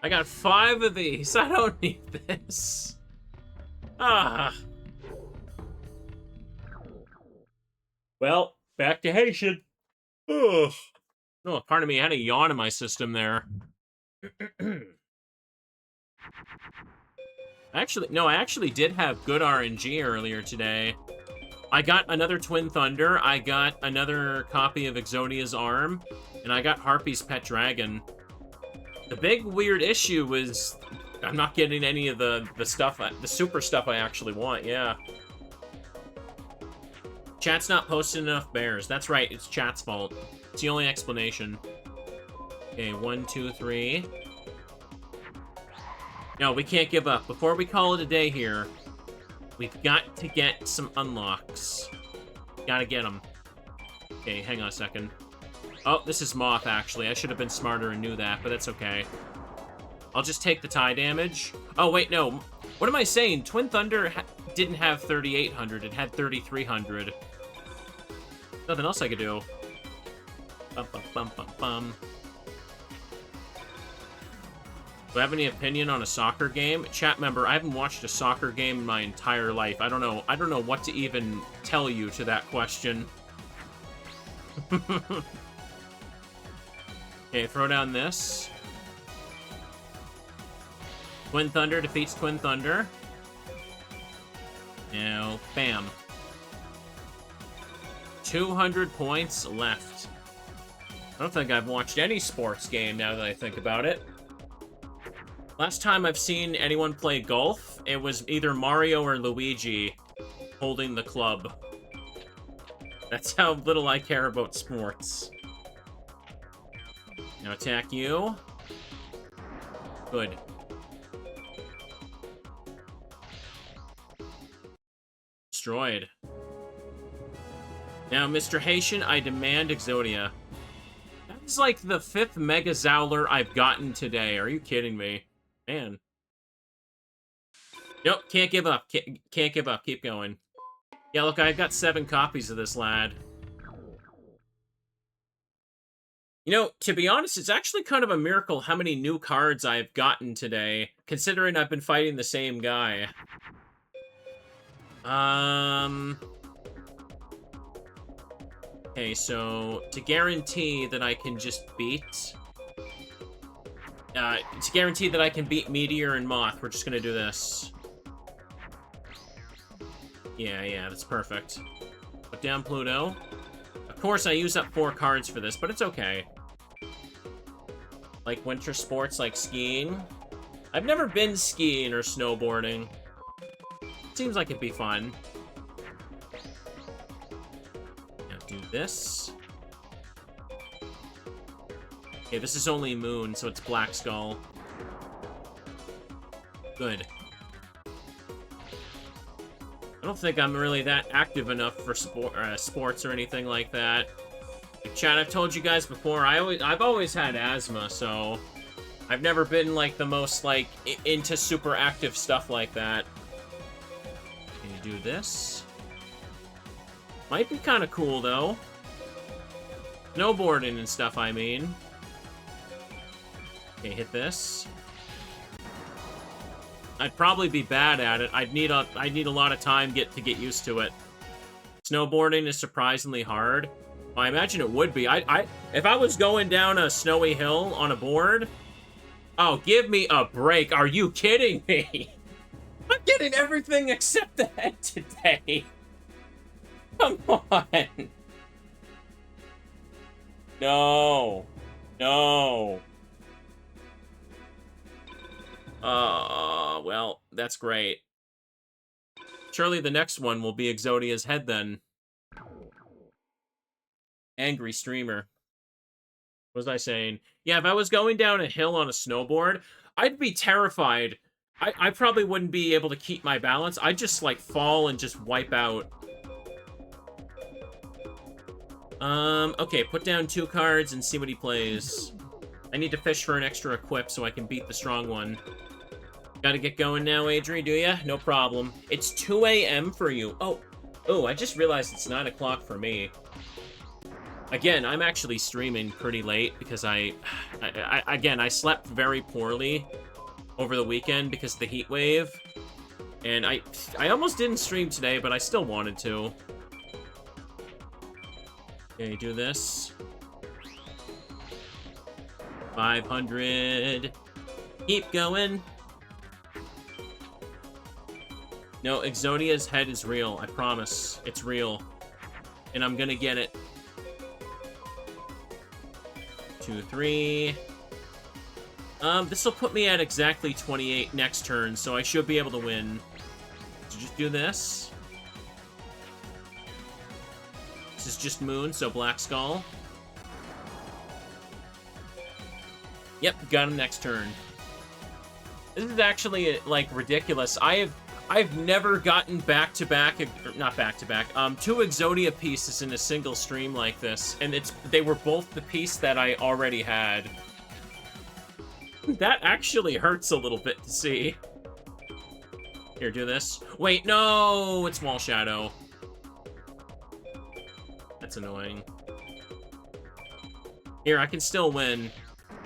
I got 5 of these. I don't need this. Ah. Well, back to Haitian. Ugh. Oh, pardon me. I had a yawn in my system there. I actually did have good RNG earlier today. I got another Twin Thunder, I got another copy of Exodia's Arm, and I got Harpy's Pet Dragon. The big weird issue was I'm not getting any of the stuff, the super stuff I actually want, yeah. Chat's not posting enough bears. That's right, it's chat's fault. It's the only explanation. Okay, 1, 2, 3. No, we can't give up. Before we call it a day here, we've got to get some unlocks. Gotta get them. Okay, hang on a second. Oh, this is Moth, actually. I should have been smarter and knew that, but that's okay. I'll just take the tie damage. Oh, wait, no. What am I saying? Twin Thunder didn't have 3,800. It had 3,300. Nothing else I could do. Bum, bum, bum, bum, bum. Do I have any opinion on a soccer game? Chat member, I haven't watched a soccer game in my entire life. I don't know what to even tell you to that question. Okay, throw down this. Twin Thunder defeats Twin Thunder. Now, bam. 200 points left. I don't think I've watched any sports game now that I think about it. Last time I've seen anyone play golf, it was either Mario or Luigi holding the club. That's how little I care about sports. Now attack you. Good. Destroyed. Now, Mr. Haitian, I demand Exodia. That's like the 5th Mega Zowler I've gotten today. Are you kidding me? Man. Nope, can't give up. Can't give up. Keep going. Yeah, look, I've got 7 copies of this lad. You know, to be honest, it's actually kind of a miracle how many new cards I've gotten today, considering I've been fighting the same guy. Okay, so to guarantee that I can just beat... to guarantee that I can beat Meteor and Moth, we're just gonna do this. Yeah, that's perfect. Put down Pluto. Of course, I used up 4 cards for this, but it's okay. Like winter sports, like skiing. I've never been skiing or snowboarding. Seems like it'd be fun. Now do this. Okay, this is only Moon, so it's Black Skull. Good. I don't think I'm really that active enough for sports or anything like that. Like, chat, I've told you guys before, I've always had asthma, so I've never been like the most like into super active stuff like that. Can you do this? Might be kind of cool though. Snowboarding and stuff, I mean. Okay, hit this. I'd probably be bad at it. I'd need a lot of time to get used to it. Snowboarding is surprisingly hard. I imagine it would be. If I was going down a snowy hill on a board... Oh, give me a break. Are you kidding me? I'm getting everything except the head today. Come on. No. No. Well, that's great. Surely the next one will be Exodia's head then. Angry streamer. What was I saying? Yeah, if I was going down a hill on a snowboard, I'd be terrified. I probably wouldn't be able to keep my balance. I'd just, like, fall and just wipe out. Okay, put down 2 cards and see what he plays. I need to fish for an extra equip so I can beat the strong one. Gotta get going now, Adri, do ya? No problem. It's 2 a.m. for you. Oh, I just realized it's 9 o'clock for me. Again, I'm actually streaming pretty late because again, I slept very poorly over the weekend because of the heat wave. And I almost didn't stream today, but I still wanted to. Okay, do this. 500. Keep going. No, Exodia's head is real. I promise. It's real. And I'm gonna get it. 2, 3. This will put me at exactly 28 next turn, so I should be able to win. So just do this. This is just Moon, so Black Skull. Yep, got him next turn. This is actually, like, ridiculous. I've never gotten back-to-back, not back-to-back, 2 Exodia pieces in a single stream like this, and they were both the piece that I already had. That actually hurts a little bit to see. Here, do this. Wait, no! It's Wall Shadow. That's annoying. Here, I can still win.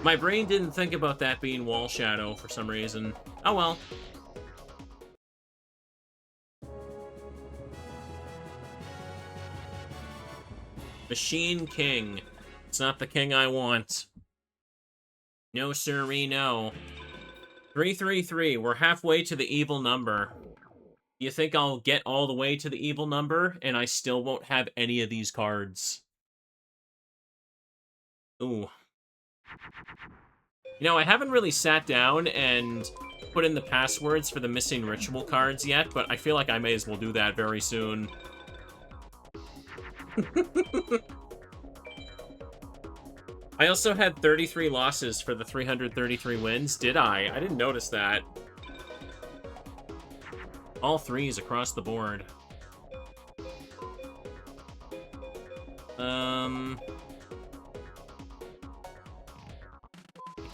My brain didn't think about that being Wall Shadow for some reason. Oh well. Machine King. It's not the king I want. No sirree, no. 333. We're halfway to the evil number. You think I'll get all the way to the evil number, and I still won't have any of these cards? Ooh. You know, I haven't really sat down and put in the passwords for the missing ritual cards yet, but I feel like I may as well do that very soon. I also had 33 losses for the 333 wins. Did I? I didn't notice that. All 3s across the board. I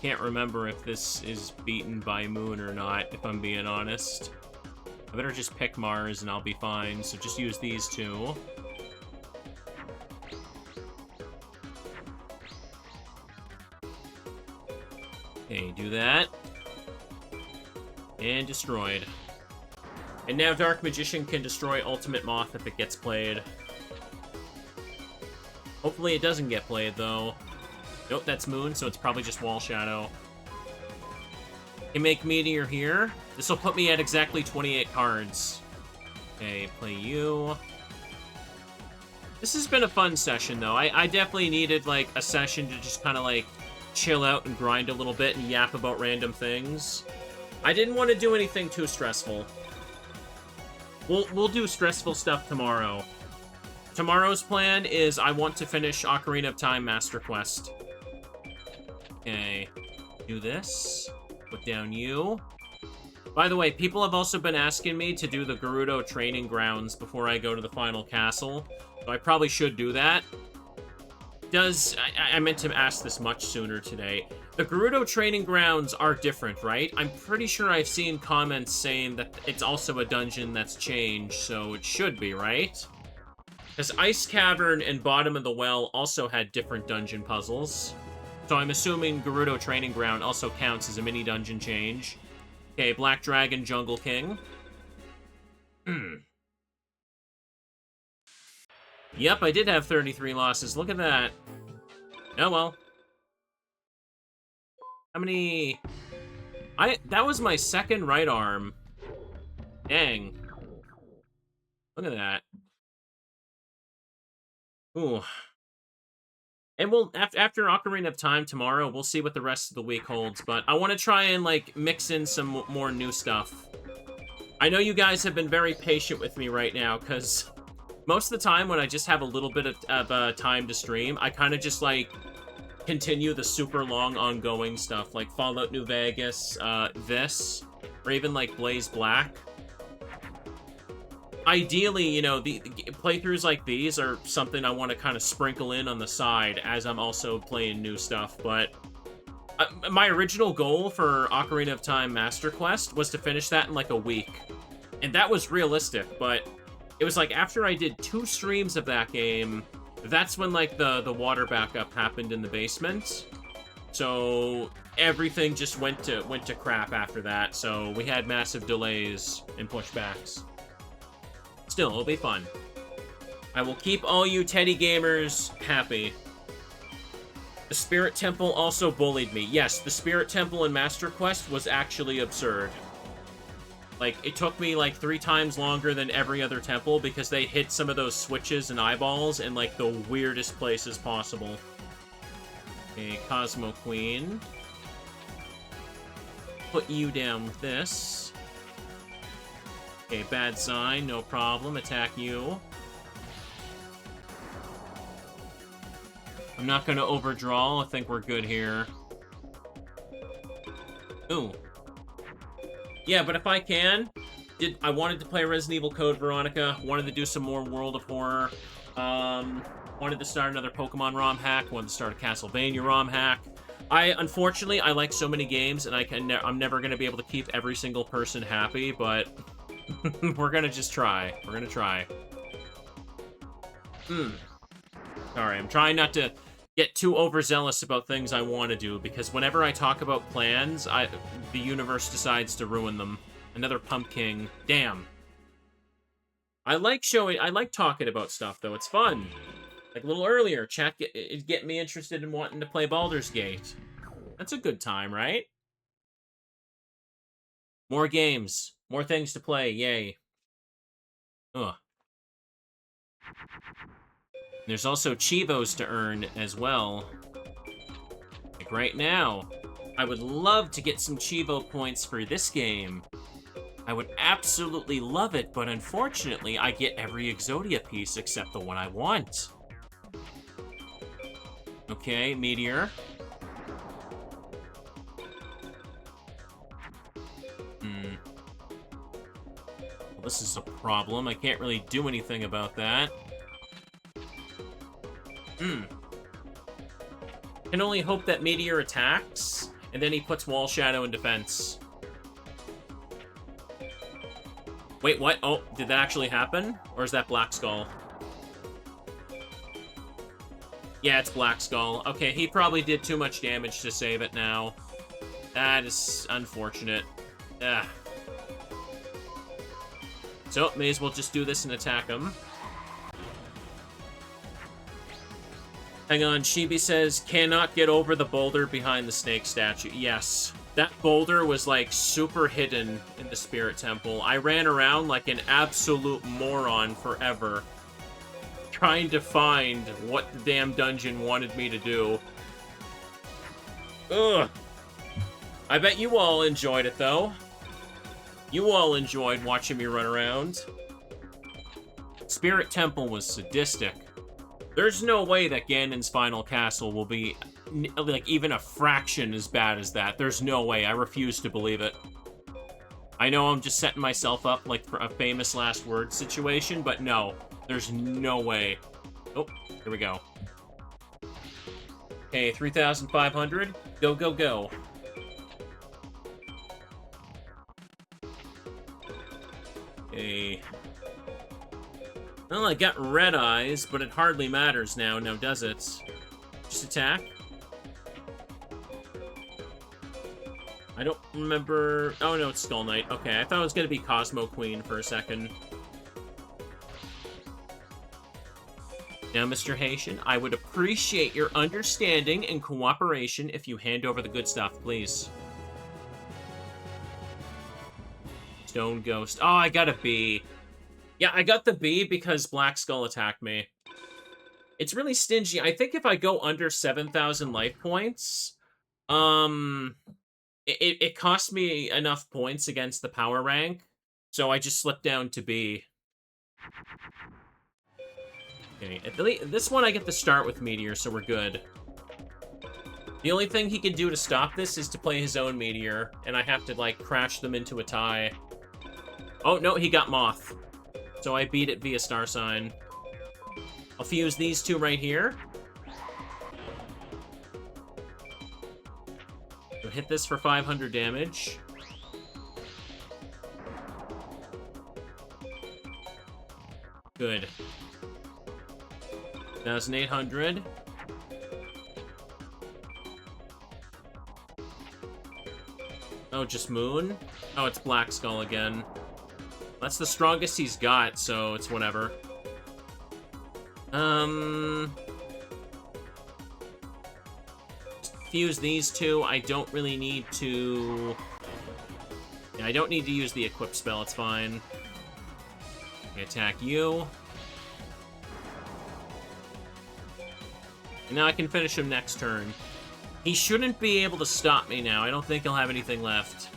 can't remember if this is beaten by Moon or not, if I'm being honest. I better just pick Mars and I'll be fine, so just use these 2. Okay, do that. And destroyed. And now Dark Magician can destroy Ultimate Moth if it gets played. Hopefully it doesn't get played, though. Nope, that's Moon, so it's probably just Wall Shadow. Can make Meteor here. This will put me at exactly 28 cards. Okay, play you. This has been a fun session, though. I definitely needed, like, a session to just kind of, like, chill out and grind a little bit and yap about random things. I didn't want to do anything too stressful. We'll do stressful stuff tomorrow. Tomorrow's plan is I want to finish Ocarina of Time Master Quest. Okay, do this. Put down you. By the way, people have also been asking me to do the Gerudo training grounds before I go to the final castle, so I probably should do that. I meant to ask this much sooner today. The Gerudo training grounds are different, right? I'm pretty sure I've seen comments saying that it's also a dungeon that's changed, so it should be, right? Because Ice Cavern and Bottom of the Well also had different dungeon puzzles. So I'm assuming Gerudo Training Ground also counts as a mini dungeon change. Okay, Black Dragon Jungle King. Yep, I did have 33 losses. Look at that. Oh, well. How many... That was my second right arm. Dang. Look at that. Ooh. And we'll, after Ocarina of Time tomorrow, we'll see what the rest of the week holds. But I want to try and, like, mix in some more new stuff. I know you guys have been very patient with me right now, because most of the time when I just have a little bit of time to stream, I kind of just, like, continue the super long ongoing stuff, like Fallout New Vegas, this, or even, like, Blaze Black. Ideally, you know, the playthroughs like these are something I want to kind of sprinkle in on the side as I'm also playing new stuff, but my original goal for Ocarina of Time Master Quest was to finish that in like a week. And that was realistic, but it was like after I did 2 streams of that game, that's when like the water backup happened in the basement. So everything just went to crap after that, so we had massive delays and pushbacks. Still, it'll be fun. I will keep all you Teddy gamers happy. The Spirit Temple also bullied me. Yes, the Spirit Temple in Master Quest was actually absurd. Like, it took me like 3 times longer than every other temple because they hit some of those switches and eyeballs in like the weirdest places possible. Okay, Cosmo Queen. Put you down with this. Okay, bad sign, no problem. Attack you. I'm not gonna overdraw. I think we're good here. Ooh. Yeah, but if I can, I wanted to play Resident Evil Code Veronica, wanted to do some more World of Horror, wanted to start another Pokemon ROM hack, wanted to start a Castlevania ROM hack. Unfortunately, I like so many games, and I'm never gonna be able to keep every single person happy, but we're gonna just try. We're gonna try. Sorry, I'm trying not to get too overzealous about things I want to do, because whenever I talk about plans, the universe decides to ruin them. Another pumpkin. Damn. I like talking about stuff, though. It's fun. Like a little earlier, chat get me interested in wanting to play Baldur's Gate. That's a good time, right? More games. More things to play. Yay. Ugh. There's also Chivos to earn as well. Like right now. I would love to get some Chivo points for this game. I would absolutely love it, but unfortunately, I get every Exodia piece except the one I want. Okay, Meteor. Well, this is a problem. I can't really do anything about that. Can only hope that Meteor attacks, and then he puts Wall Shadow in defense. Wait, what? Oh, did that actually happen? Or is that Black Skull? Yeah, it's Black Skull. Okay, he probably did too much damage to save it now. That is unfortunate. Ugh. So, may as well just do this and attack him. Hang on, Shibi says, cannot get over the boulder behind the snake statue. Yes, that boulder was, like, super hidden in the Spirit Temple. I ran around like an absolute moron forever, trying to find what the damn dungeon wanted me to do. Ugh. I bet you all enjoyed it, though. You all enjoyed watching me run around. Spirit Temple was sadistic. There's no way that Ganon's final castle will be, like, even a fraction as bad as that. There's no way. I refuse to believe it. I know I'm just setting myself up, like, for a famous last word situation, but no. There's no way. Oh, here we go. Okay, 3,500. Go, go, go. Okay. Well, I got red eyes, but it hardly matters now, does it? Just attack. I don't remember... Oh, no, it's Skull Knight. Okay, I thought it was going to be Cosmo Queen for a second. Now, Mr. Haitian, I would appreciate your understanding and cooperation if you hand over the good stuff, please. Stone Ghost. Oh, I got a B. Yeah, I got the B because Black Skull attacked me. It's really stingy. I think if I go under 7,000 life points, it cost me enough points against the power rank, so I just slipped down to B. Okay, this one I get to start with Meteor, so we're good. The only thing he can do to stop this is to play his own Meteor, and I have to, like, crash them into a tie. Oh, no, he got Moth. So I beat it via Star Sign. I'll fuse these two right here. So hit this for 500 damage. Good. 1,800. Oh, just Moon? Oh, it's Black Skull again. That's the strongest he's got, so it's whatever. Fuse these two. I don't really need to... Yeah, I don't need to use the equip spell, it's fine. I attack you. And now I can finish him next turn. He shouldn't be able to stop me now. I don't think he'll have anything left.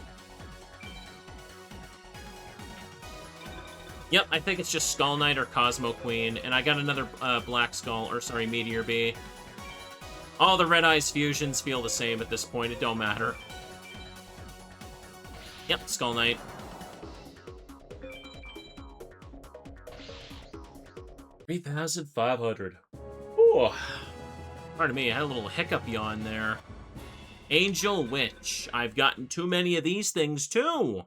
Yep, I think it's just Skull Knight or Cosmo Queen, and I got another Black Skull, or sorry, Meteor B. All the Red Eyes fusions feel the same at this point, it don't matter. Yep, Skull Knight. $3,500. Ooh. Pardon me, I had a little hiccup yawn there. Angel Witch. I've gotten too many of these things, too.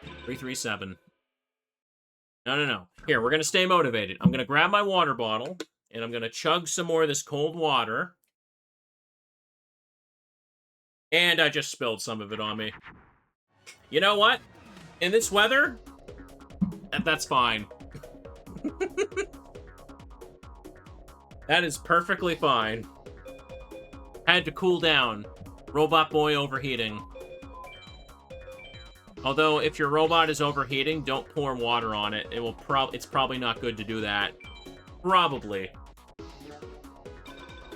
337. No. Here, we're going to stay motivated. I'm going to grab my water bottle, and I'm going to chug some more of this cold water. And I just spilled some of it on me. You know what? In this weather, that's fine. That is perfectly fine. Had to cool down. Robot boy overheating. Although, if your robot is overheating, don't pour water on it. It's probably not good to do that. Probably.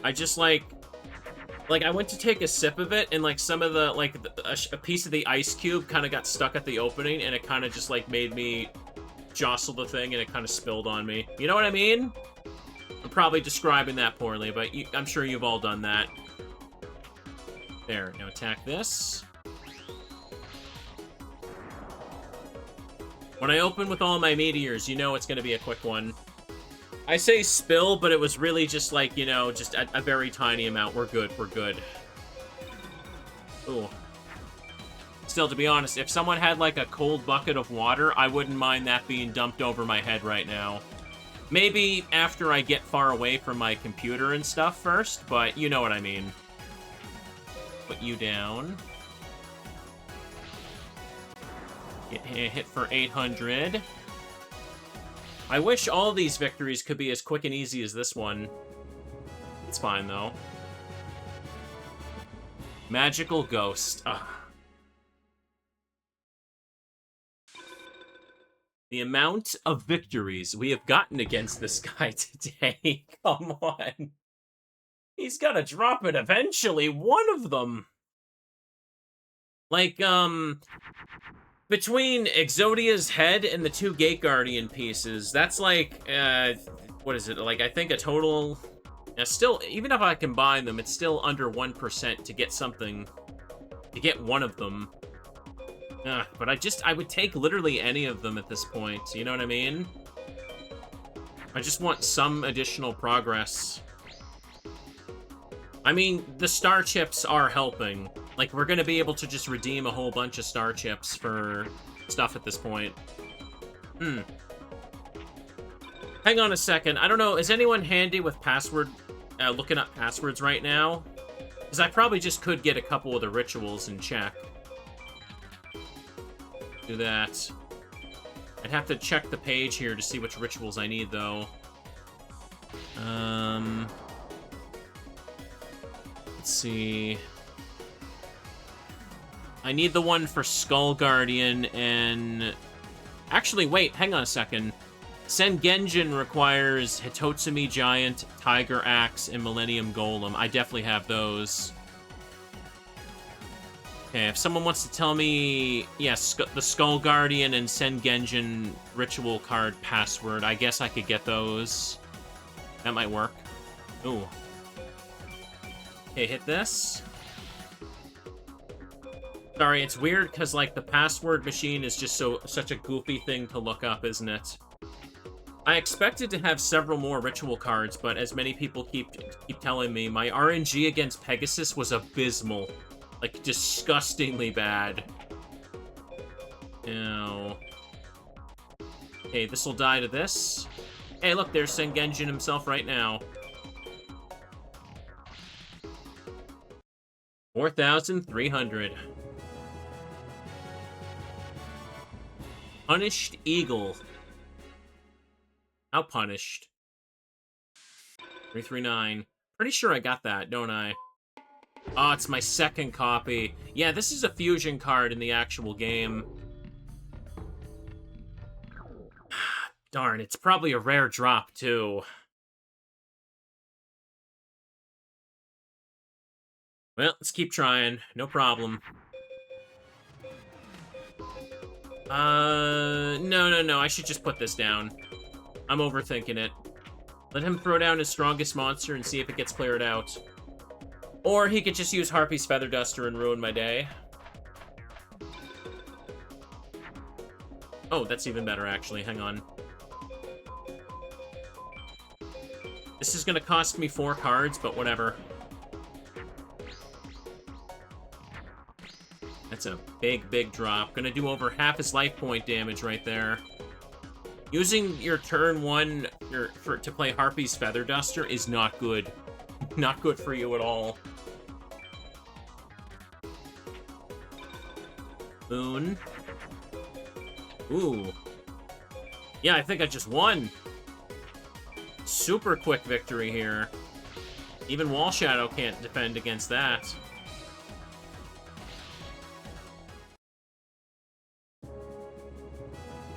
I just, like, I went to take a sip of it, and, like, some of the, like, a piece of the ice cube kind of got stuck at the opening, and it kind of just, like, made me jostle the thing, and it kind of spilled on me. You know what I mean? I'm probably describing that poorly, but I'm sure you've all done that. There, now attack this. When I open with all my meteors, you know it's going to be a quick one. I say spill, but it was really just like, you know, just a very tiny amount. We're good, we're good. Ooh. Still, to be honest, if someone had, like, a cold bucket of water, I wouldn't mind that being dumped over my head right now. Maybe after I get far away from my computer and stuff first, but you know what I mean. Put you down. Get hit for 800. I wish all these victories could be as quick and easy as this one. It's fine, though. Magical Ghost. Ugh. The amount of victories we have gotten against this guy today. Come on. He's gotta drop it eventually. One of them. Like, between Exodia's head and the two Gate Guardian pieces, that's like, what is it? Like, I think a total... still, even if I combine them, it's still under 1% to get something, to get one of them. But I would take literally any of them at this point, you know what I mean? I just want some additional progress. I mean, the star chips are helping. Like, we're gonna be able to just redeem a whole bunch of star chips for stuff at this point. Hang on a second. I don't know, is anyone handy with password, looking up passwords right now? Because I probably just could get a couple of the rituals and check. Do that. I'd have to check the page here to see which rituals I need, though. Let's see. I need the one for Skull Guardian and... Actually, wait, hang on a second. Sengenjin requires Hitotsumi Giant, Tiger Axe, and Millennium Golem. I definitely have those. Okay, if someone wants to tell me, yes, the Skull Guardian and Sengenjin ritual card password, I guess I could get those. That might work. Ooh. Okay, hit this. Sorry, it's weird because, like, the password machine is just such a goofy thing to look up, isn't it? I expected to have several more ritual cards, but as many people keep telling me, my RNG against Pegasus was abysmal. Like, disgustingly bad. Now... Okay, this will die to this. Hey, look, there's Sengenjin himself right now. 4,300. Punished Eagle. How punished? 339. Pretty sure I got that, don't I? Oh, it's my second copy. Yeah, this is a fusion card in the actual game. Darn, it's probably a rare drop, too. Well, let's keep trying. No problem. No. I should just put this down. I'm overthinking it. Let him throw down his strongest monster and see if it gets cleared out. Or he could just use Harpy's Feather Duster and ruin my day. Oh, that's even better, actually. Hang on. This is gonna cost me 4 cards, but whatever. That's a big drop. Gonna do over half his life point damage right there. Using your turn 1 to play Harpy's Feather Duster is not good. Not good for you at all. Moon. Ooh. Yeah, I think I just won. Super quick victory here. Even Wall Shadow can't defend against that.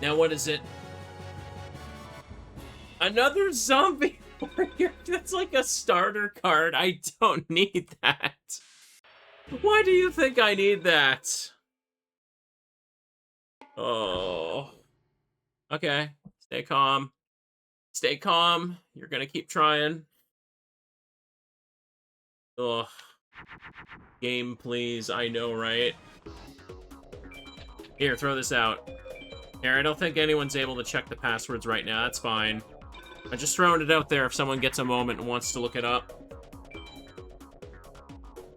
Now what is it? Another zombie warrior? That's like a starter card. I don't need that. Why do you think I need that? Oh. Okay. Stay calm. Stay calm. You're gonna keep trying. Ugh. Game, please. I know, right? Here, throw this out. Here, I don't think anyone's able to check the passwords right now. That's fine. I'm just throwing it out there if someone gets a moment and wants to look it up.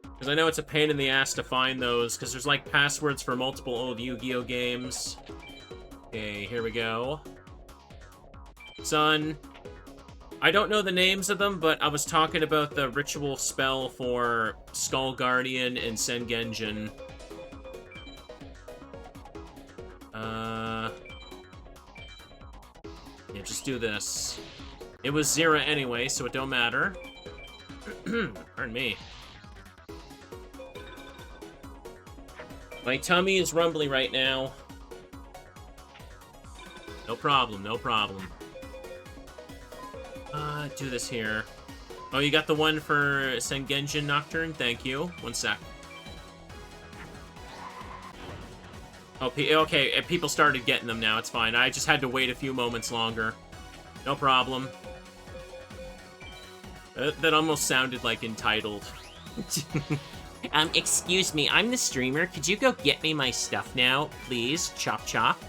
Because I know it's a pain in the ass to find those, because there's, like, passwords for multiple old Yu-Gi-Oh! Games. Okay, here we go. Son. I don't know the names of them, but I was talking about the ritual spell for Skull Guardian and Sengenjin. Yeah, just do this. It was Zera anyway, so it don't matter. Pardon me. My tummy is rumbly right now. No problem, no problem. Do this here. Oh, you got the one for Sengenjin Nocturne? Thank you. One sec. Oh, okay, people started getting them now. It's fine. I just had to wait a few moments longer. No problem. That almost sounded like entitled. Excuse me, I'm the streamer. Could you go get me my stuff now, please? Chop chop.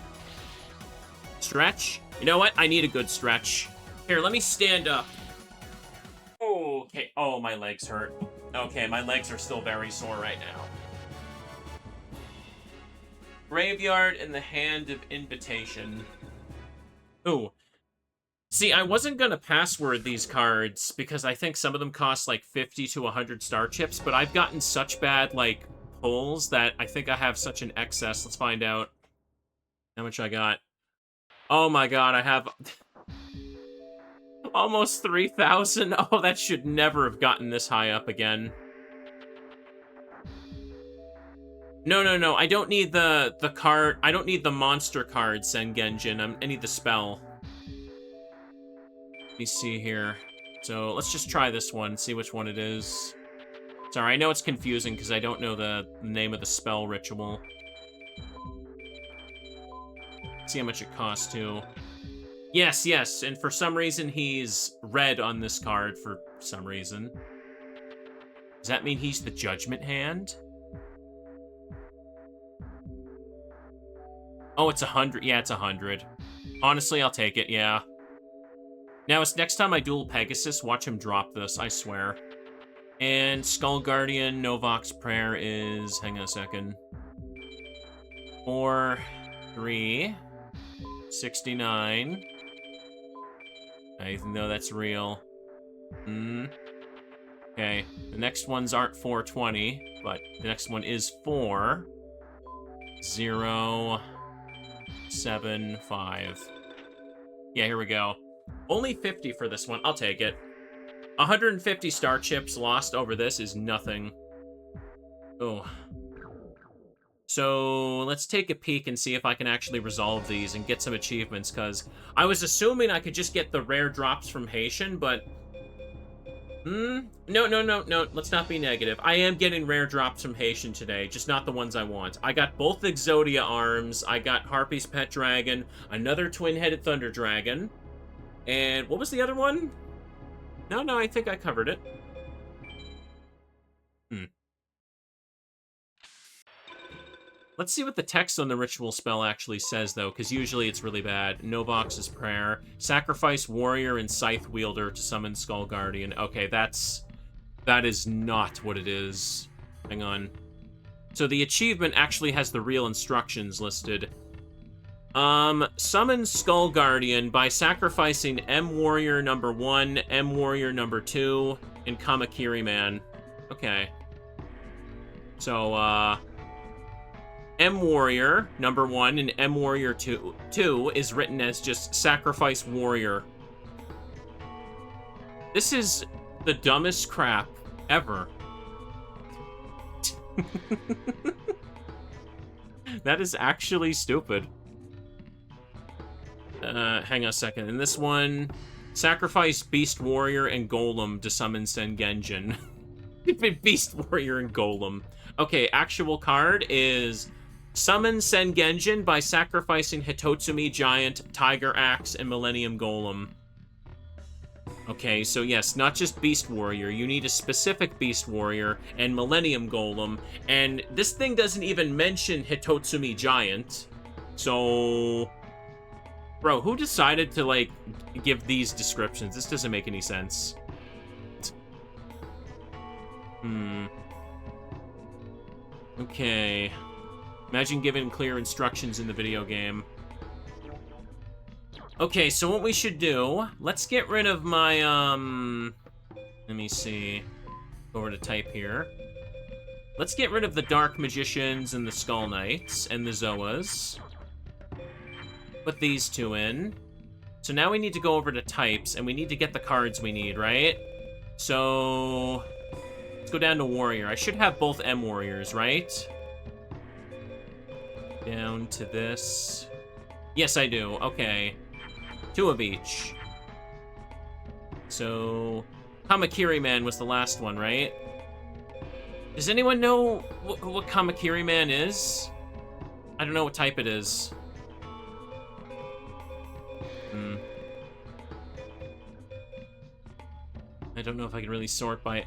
Stretch? You know what? I need a good stretch. Here, let me stand up. Oh, okay. Oh, my legs hurt. Okay, my legs are still very sore right now. Graveyard in the Hand of Invitation. Ooh. See, I wasn't gonna password these cards because I think some of them cost like 50 to 100 star chips, but I've gotten such bad, like, pulls that I think I have such an excess. Let's find out how much I got. Oh my god, I have... Almost 3,000. Oh, that should never have gotten this high up again. No, no, no. I don't need the card. I don't need the monster card, Sengenjin. I need the spell. Let me see here. So let's just try this one, see which one it is. Sorry, I know it's confusing because I don't know the name of the spell ritual. See how much it costs, too. Yes, yes, and for some reason he's red on this card for some reason. Does that mean he's the Judgment Hand? Oh, it's 100. Yeah, it's 100. Honestly, I'll take it, yeah. Now, it's next time I duel Pegasus, watch him drop this, I swear. And Skull Guardian, Novok's Prayer is... Hang on a second. 4, 3, 69. I know that's real. Okay, the next ones aren't 420, but the next one is 4, 0, 7, 5. Yeah, here we go. Only 50 for this one. I'll take it. 150 star chips lost over this is nothing. Oh. So let's take a peek and see if I can actually resolve these and get some achievements, because I was assuming I could just get the rare drops from Haitian, but... No, no, no, no, let's not be negative. I am getting rare drops from Haitian today, just not the ones I want. I got both Exodia arms, I got Harpy's Pet Dragon, another twin-headed Thunder Dragon, and what was the other one? No, no, I think I covered it. Let's see what the text on the ritual spell actually says, though, because usually it's really bad. Novok's Prayer. Sacrifice Warrior and Scythe Wielder to summon Skull Guardian. Okay, that is not what it is. Hang on. So the achievement actually has the real instructions listed. Summon Skull Guardian by sacrificing M Warrior number 1, M Warrior number 2, and Kamakiri Man. Okay. So, M Warrior number 1 and M Warrior 2 is written as just Sacrifice Warrior. This is the dumbest crap ever. That is actually stupid. Hang on a second. In this one, sacrifice Beast Warrior and Golem to summon Sengenjin. Beast Warrior and Golem. Okay, actual card is summon Sengenjin by sacrificing Hitotsumi Giant, Tiger Axe, and Millennium Golem. Okay, so yes, not just Beast Warrior. You need a specific Beast Warrior and Millennium Golem. And this thing doesn't even mention Hitotsumi Giant. So... Bro, who decided to, like, give these descriptions? This doesn't make any sense. Okay. Imagine giving clear instructions in the video game. Okay, so what we should do... Let's get rid of my, Let me see. Go over to type here. Let's get rid of the Dark Magicians and the Skull Knights and the Zoas. Put these two in. So now we need to go over to types, and we need to get the cards we need, right? So... Let's go down to Warrior. I should have both M Warriors, right? Down to this. Yes, I do. Okay. 2 of each. So... Kamakiri Man was the last one, right? Does anyone know what Kamakiri Man is? I don't know what type it is. I don't know if I can really sort by...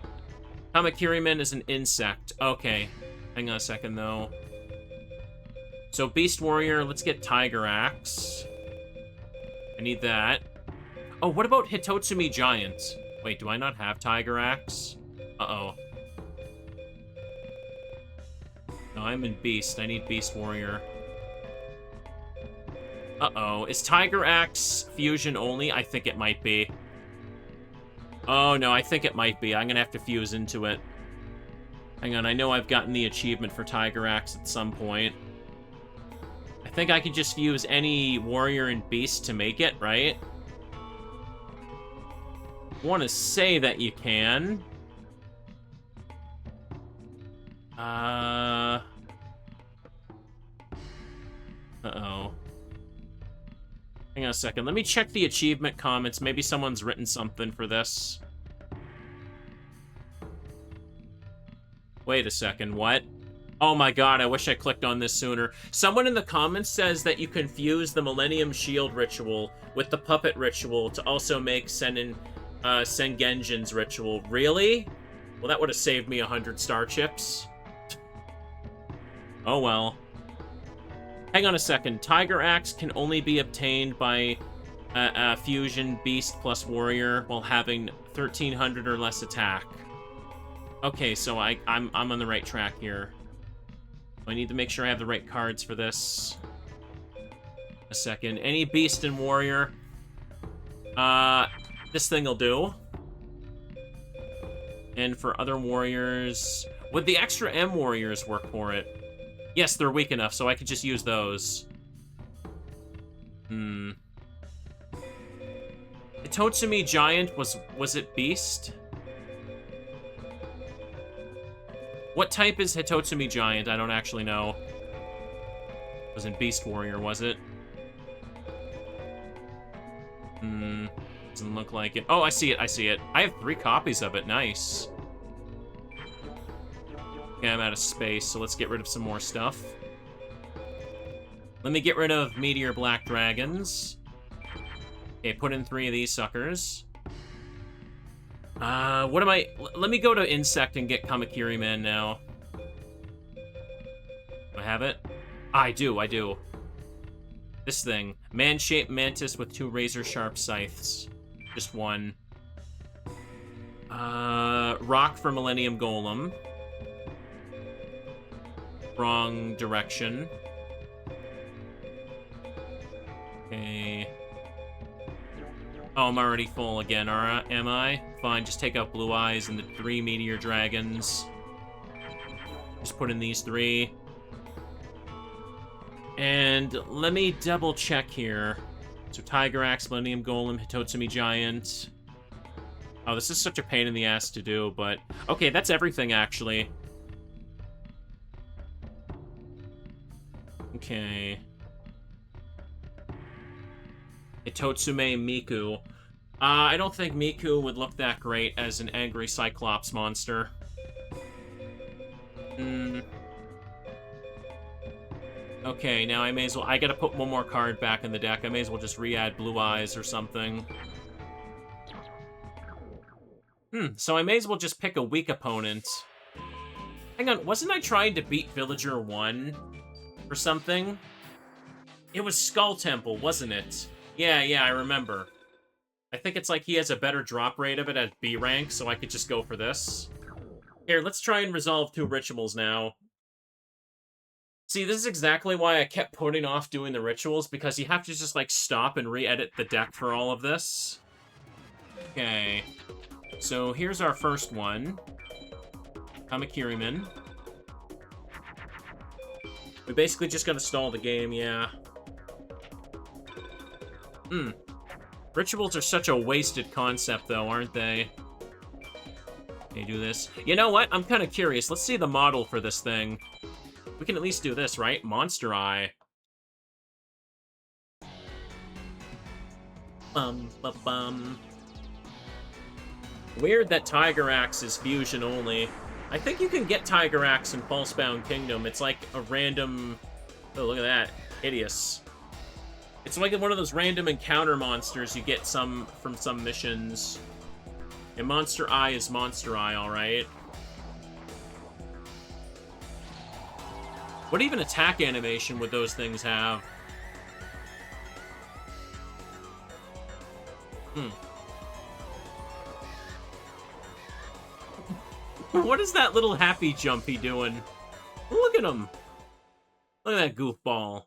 Kamakiri Man is an insect. Okay. Hang on a second, though. So, Beast Warrior, let's get Tiger Axe. I need that. Oh, what about Hitotsumi Giant? Wait, do I not have Tiger Axe? Uh-oh. No, I'm in Beast. I need Beast Warrior. Uh-oh. Is Tiger Axe fusion only? I think it might be. Oh, no, I think it might be. I'm gonna have to fuse into it. Hang on, I know I've gotten the achievement for Tiger Axe at some point. I think I could just use any warrior and beast to make it, right? want to say that you can. Uh-oh. Hang on a second. Let me check the achievement comments. Maybe someone's written something for this. Wait a second. What? Oh my god, I wish I clicked on this sooner. Someone in the comments says that you confuse the Millennium Shield ritual with the Puppet ritual to also make Sengenjin's ritual. Really? Well, that would have saved me 100 star chips. Oh well. Hang on a second. Tiger Axe can only be obtained by Fusion Beast plus Warrior while having 1300 or less attack. Okay, so I'm on the right track here. I need to make sure I have the right cards for this. A second. Any Beast and Warrior. This thing will do. And for other warriors... Would the extra M warriors work for it? Yes, they're weak enough, so I could just use those. Hitotsumi Giant was it Beast? What type is Hitotsumi Giant? I don't actually know. It wasn't Beast Warrior, was it? Doesn't look like it. Oh, I see it, I see it. I have 3 copies of it, nice. Okay, I'm out of space, so let's get rid of some more stuff. Let me get rid of Meteor Black Dragons. Okay, put in 3 of these suckers. What am I... Let me go to Insect and get Kamakiri Man now. Do I have it? I do. This thing. Man-shaped mantis with 2 razor-sharp scythes. Just 1. Rock for Millennium Golem. Wrong direction. Okay. Oh, I'm already full again, am I? Fine, just take out Blue Eyes and the 3 Meteor Dragons. Just put in these 3. And let me double check here. So Tiger Axe, Millennium Golem, Hitotsumi Giant. Oh, this is such a pain in the ass to do, but... Okay, that's everything, actually. Okay. Hitotsume Miku. I don't think Miku would look that great as an angry Cyclops monster. Okay, now I may as well... I gotta put one more card back in the deck. I may as well just re-add Blue Eyes or something. So I may as well just pick a weak opponent. Hang on, wasn't I trying to beat Villager 1 or something? It was Skull Temple, wasn't it? Yeah, I remember. I think it's like he has a better drop rate of it at B rank, so I could just go for this. Here, let's try and resolve 2 rituals now. See, this is exactly why I kept putting off doing the rituals, because you have to just, like, stop and re-edit the deck for all of this. Okay. So, here's our first one. Kamakiriman. We basically just gotta stall the game, yeah. Rituals are such a wasted concept, though, aren't they? Okay, do this. You know what? I'm kind of curious. Let's see the model for this thing. We can at least do this, right? Monster Eye. Bum. Weird that Tiger Axe is fusion only. I think you can get Tiger Axe in Falsebound Kingdom. It's like a random... Oh, look at that. Hideous. It's like one of those random encounter monsters you get from some missions. And Monster Eye is Monster Eye, alright? What even attack animation would those things have? What is that little happy jump he doing? Look at him! Look at that goofball.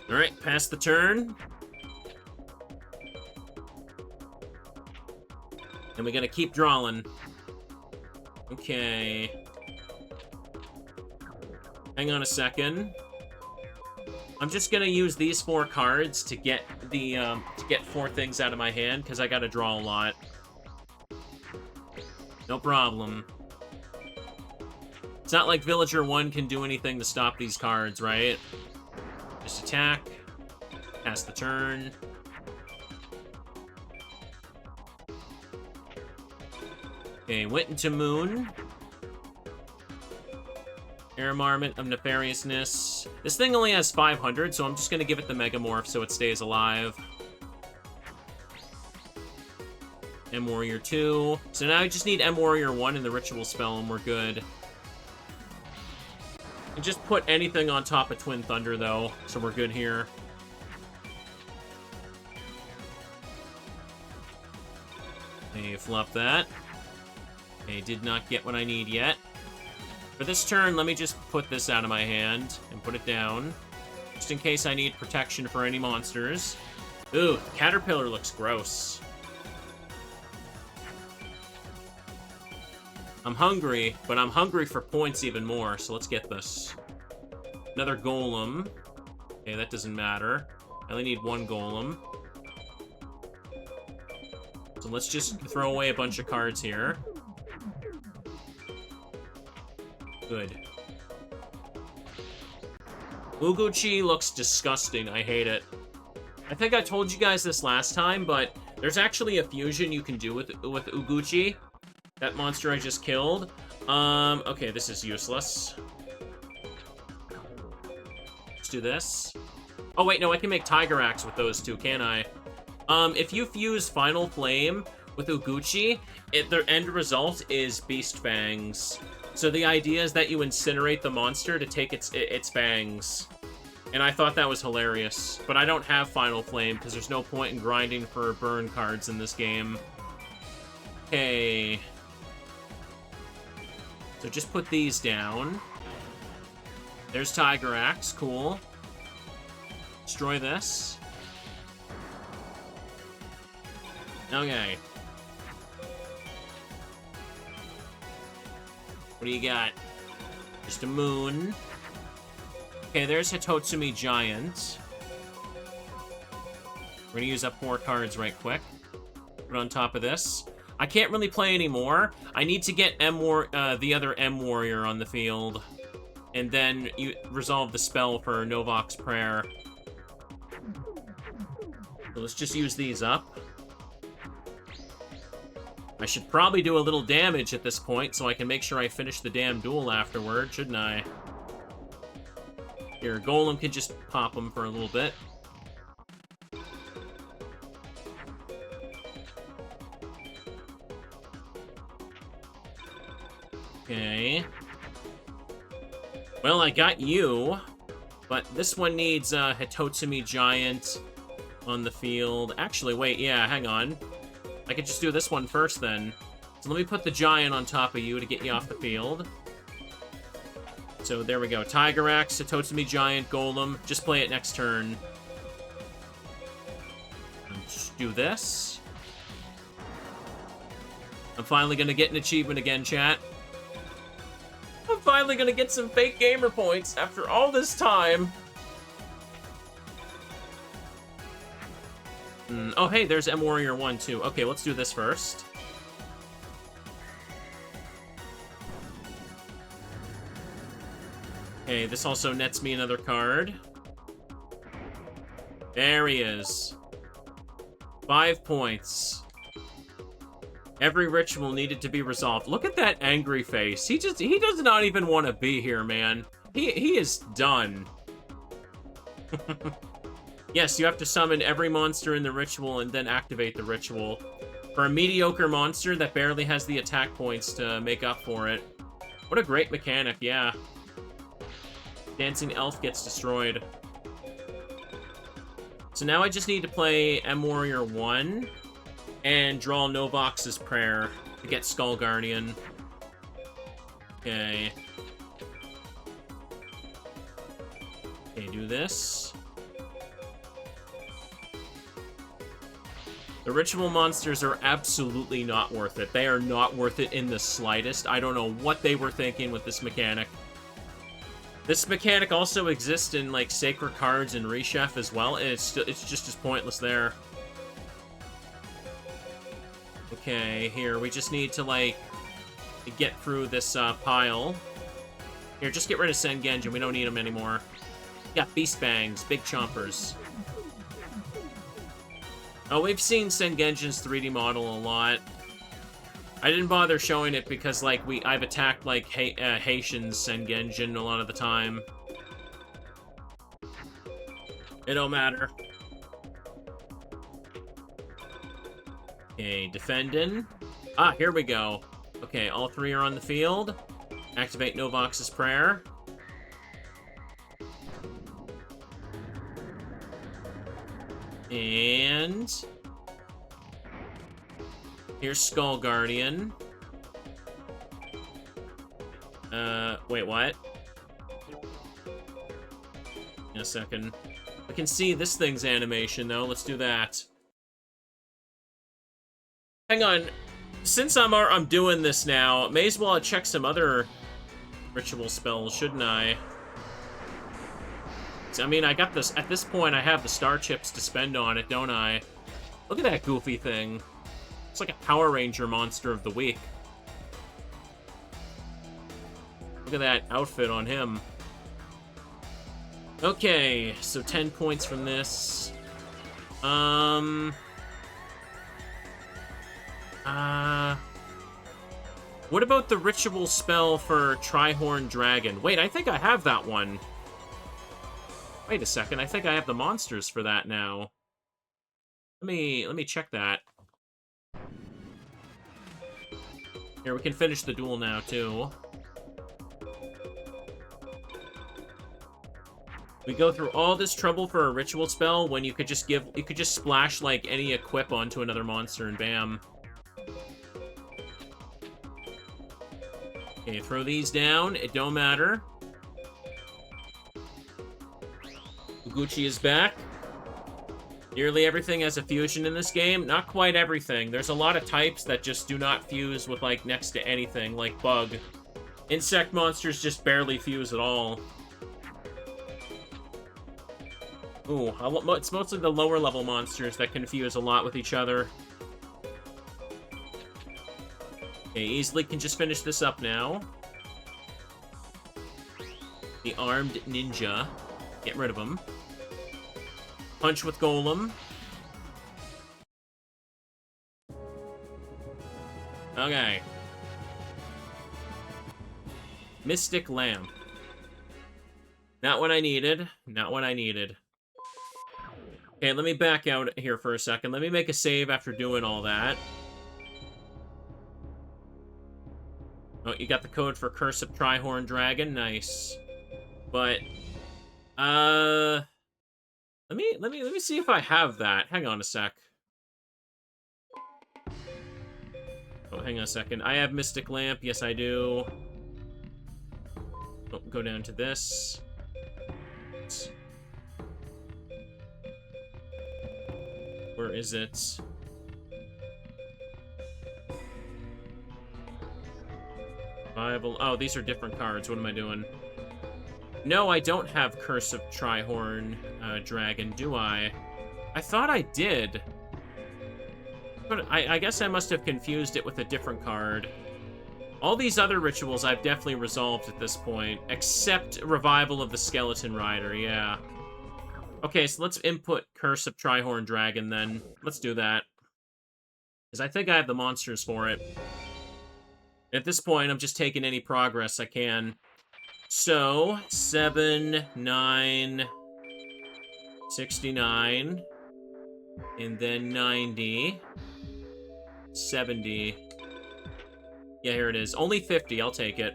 Alright, pass the turn. And we gotta keep drawing. Okay. Hang on a second. I'm just gonna use these 4 cards to get to get 4 things out of my hand, because I gotta draw a lot. No problem. It's not like Villager 1 can do anything to stop these cards, right? Just attack. Pass the turn. Okay, went into Moon. Air Marmot of Nefariousness. This thing only has 500, so I'm just going to give it the Megamorph so it stays alive. M-Warrior 2. So now I just need M-Warrior 1 in the Ritual spell and we're good. And just put anything on top of Twin Thunder, though, so we're good here. Okay, flop that. Okay, did not get what I need yet. For this turn, let me just put this out of my hand and put it down. Just in case I need protection for any monsters. Ooh, Caterpillar looks gross. I'm hungry, but I'm hungry for points even more, so let's get this. Another Golem. Okay, that doesn't matter. I only need 1 Golem. So let's just throw away a bunch of cards here. Good. Uguchi looks disgusting. I hate it. I think I told you guys this last time, but there's actually a fusion you can do with Uguchi. That monster I just killed. Okay, this is useless. Let's do this. Oh, wait, no, I can make Tiger Axe with those two, can't I? If you fuse Final Flame with Uguchi, the end result is Beast Fangs. So the idea is that you incinerate the monster to take its fangs. And I thought that was hilarious. But I don't have Final Flame, because there's no point in grinding for burn cards in this game. Okay. So just put these down. There's Tiger Axe, cool. Destroy this. Okay. What do you got? Just a Moon. Okay, there's Hitotsumi Giant. We're gonna use up 4 cards right quick. Put on top of this. I can't really play anymore. I need to get the other M-Warrior on the field. And then you resolve the spell for Novok's Prayer. So let's just use these up. I should probably do a little damage at this point so I can make sure I finish the damn duel afterward, shouldn't I? Here, Golem can just pop them for a little bit. Okay. Well, I got you, but this one needs Hitotsumi Giant on the field. Actually, wait, yeah, hang on. I could just do this one first, then. So let me put the Giant on top of you to get you off the field. So there we go. Tiger Axe, Hitotsumi Giant, Golem. Just play it next turn. Just do this. I'm finally gonna get an achievement again, chat. I'm finally gonna get some fake gamer points after all this time. Oh, hey, there's M-Warrior 1, too. Okay, let's do this first. Okay, this also nets me another card. There he is. 5 points. Every ritual needed to be resolved. Look at that angry face. He does not even want to be here, man. He is done. Yes, you have to summon every monster in the ritual and then activate the ritual. For a mediocre monster that barely has the attack points to make up for it. What a great mechanic, yeah. Dancing Elf gets destroyed. So now I just need to play M-Warrior 1 and draw Novok's Prayer to get Skull Guardian. Okay. Okay, do this. The ritual monsters are absolutely not worth it. They are not worth it in the slightest. I don't know what they were thinking with this mechanic. This mechanic also exists in, like, Sacred Cards and Rechef as well, and it's just as pointless there. Okay, here, we just need to, like, get through this, pile. Here, just get rid of Sengenjin, we don't need them anymore. Got Beast Bangs, Big Chompers. Oh, we've seen Sengenjin's 3D model a lot. I didn't bother showing it because, like, I've attacked, like, Haitian's Sengenjin a lot of the time. It don't matter. Okay, defending. Ah, here we go. Okay, all three are on the field. Activate Novox's Prayer. And here's Skull Guardian. Wait, what? In a second. I can see this thing's animation, though. Let's do that. Hang on. Since I'm doing this now, may as well check some other ritual spells, shouldn't I? I mean, I got this. At this point, I have the star chips to spend on it, don't I? Look at that goofy thing. It's like a Power Ranger monster of the week. Look at that outfit on him. Okay, so 10 points from this. What about the ritual spell for Trihorn Dragon? Wait, I think I have that one. Wait a second, I think I have the monsters for that now. Let me check that. Here, we can finish the duel now, too. We go through all this trouble for a ritual spell when you could just splash, like, any equip onto another monster and bam. Okay, throw these down. It don't matter. Uguchi is back. Nearly everything has a fusion in this game. Not quite everything. There's a lot of types that just do not fuse with, like, next to anything, like bug. Insect monsters just barely fuse at all. Ooh, it's mostly the lower level monsters that confuse a lot with each other. Okay, easily can just finish this up now. The armed ninja. Get rid of him. Punch with Golem. Okay. Mystic Lamp. Not what I needed. Not what I needed. Okay, let me back out here for a second. Let me make a save after doing all that. Oh, you got the code for Curse of Trihorn Dragon. Nice. But, let me see if I have that. Hang on a sec. Oh, hang on a second. I have Mystic Lamp. Yes, I do. Oh, go down to this. Where is it? Bible. Oh, these are different cards. What am I doing? No, I don't have Curse of Trihorn Dragon, do I? I thought I did. But I guess I must have confused it with a different card. All these other rituals I've definitely resolved at this point, except Revival of the Skeleton Rider, yeah. Okay, so let's input Curse of Trihorn Dragon then. Let's do that. Because I think I have the monsters for it. At this point, I'm just taking any progress I can. So, 7, 9, 69, and then 90, 70. Yeah, here it is. Only 50, I'll take it.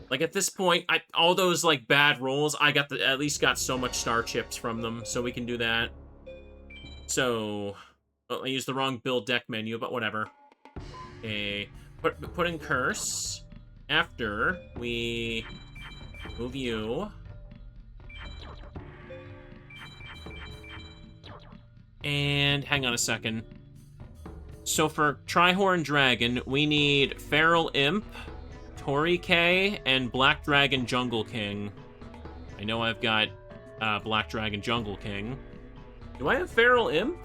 Like, at this point, all those, like, bad rolls, I at least got so much star chips from them, so we can do that. So, I used the wrong build deck menu, but whatever. Okay, put in Curse. After we move you. And hang on a second. So for Trihorn Dragon, we need Feral Imp, Torike and Black Dragon Jungle King. I know I've got Black Dragon Jungle King. Do I have Feral Imp?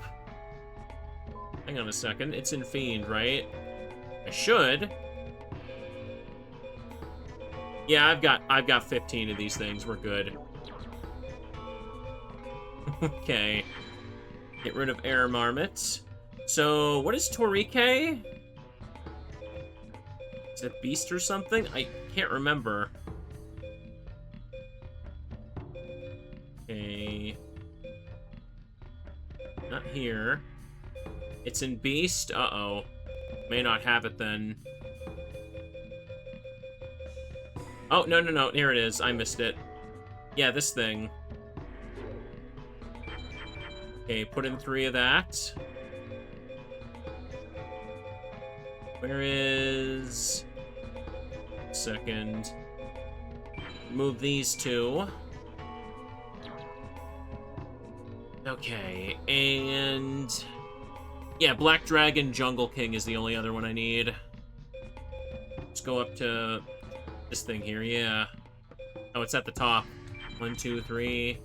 Hang on a second. It's in Fiend, right? I should. Yeah, I've got 15 of these things. We're good. Okay. Get rid of Air Marmot. So, what is Torike? Is it Beast or something? I can't remember. Okay. Not here. It's in Beast? Uh-oh. May not have it then. Oh, no, no, no. Here it is. I missed it. Yeah, this thing. Okay, put in 3 of that. Where is... Second. Move these 2. Okay, and... Yeah, Black Dragon Jungle King is the only other one I need. Let's go up to this thing here, yeah. Oh, it's at the top. 1, 2, 3.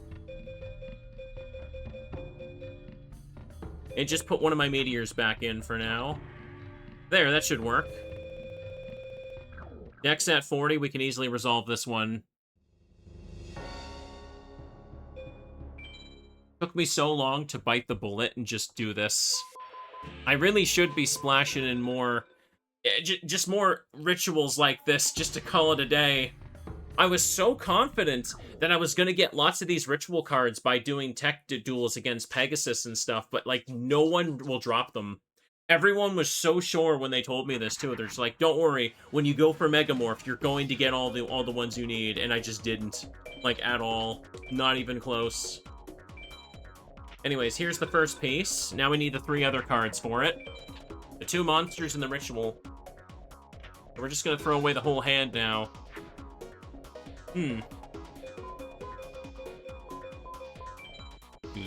And just put one of my meteors back in for now. There, that should work. Next at 40, we can easily resolve this one. Took me so long to bite the bullet and just do this. I really should be splashing in more... just more rituals like this, just to call it a day. I was so confident that I was going to get lots of these ritual cards by doing tech duels against Pegasus and stuff, but, like, no one will drop them. Everyone was so sure when they told me this, too. They're just like, don't worry, when you go for Megamorph, you're going to get all the ones you need, and I just didn't. Like, at all. Not even close. Anyways, here's the first piece. Now we need the 3 other cards for it. The 2 monsters and the ritual. We're just gonna throw away the whole hand now. Do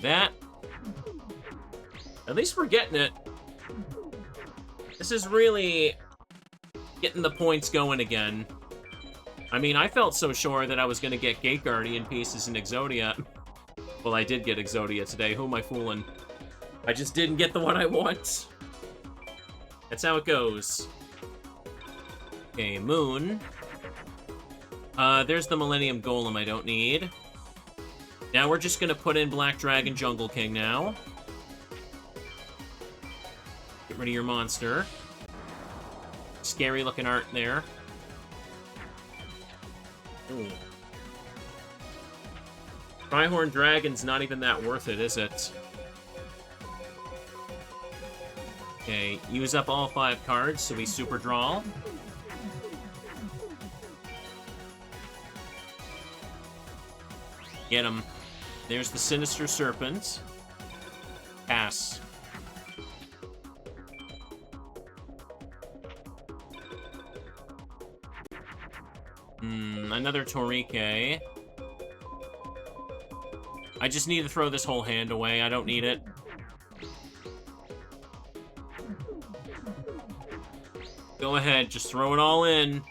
that. At least we're getting it. This is really getting the points going again. I mean, I felt so sure that I was gonna get Gate Guardian pieces in Exodia. Well, I did get Exodia today. Who am I fooling? I just didn't get the one I want. That's how it goes. Okay, Moon. There's the Millennium Golem I don't need. Now we're just gonna put in Black Dragon Jungle King now. Get rid of your monster. Scary looking art there. Ooh. Trihorn Dragon's not even that worth it, is it? Okay, use up all 5 cards, so we super draw. Get him. There's the Sinister Serpent. Pass. Another Torike. I just need to throw this whole hand away. I don't need it. Go ahead, just throw it all in.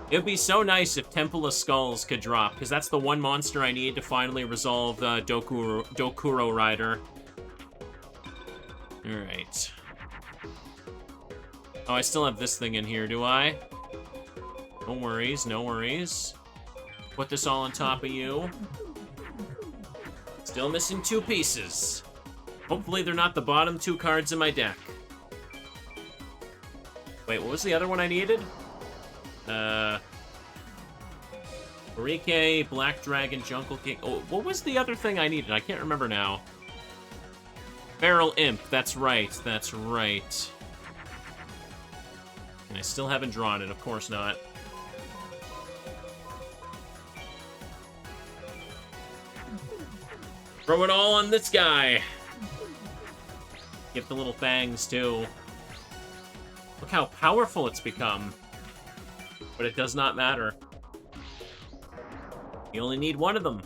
It'd be so nice if Temple of Skulls could drop, because that's the one monster I need to finally resolve Dokuro Rider. Alright. Oh, I still have this thing in here, do I? No worries, no worries. Put this all on top of you. Still missing 2 pieces. Hopefully they're not the bottom 2 cards in my deck. Wait, what was the other one I needed? Torike, Black Dragon, Jungle King. Oh, what was the other thing I needed? I can't remember now. Feral Imp, that's right, that's right. And I still haven't drawn it, of course not. Throw it all on this guy. Get the little fangs, too. Look how powerful it's become. But it does not matter. You only need one of them.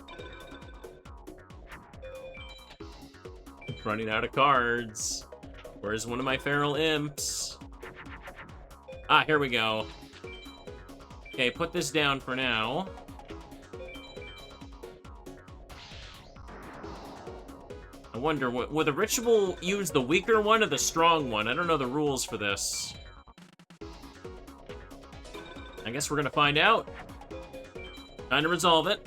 Running out of cards. Where's one of my feral imps? Ah, here we go. Okay, put this down for now. I wonder, will the ritual use the weaker one or the strong one? I don't know the rules for this. I guess we're gonna find out. Time to resolve it.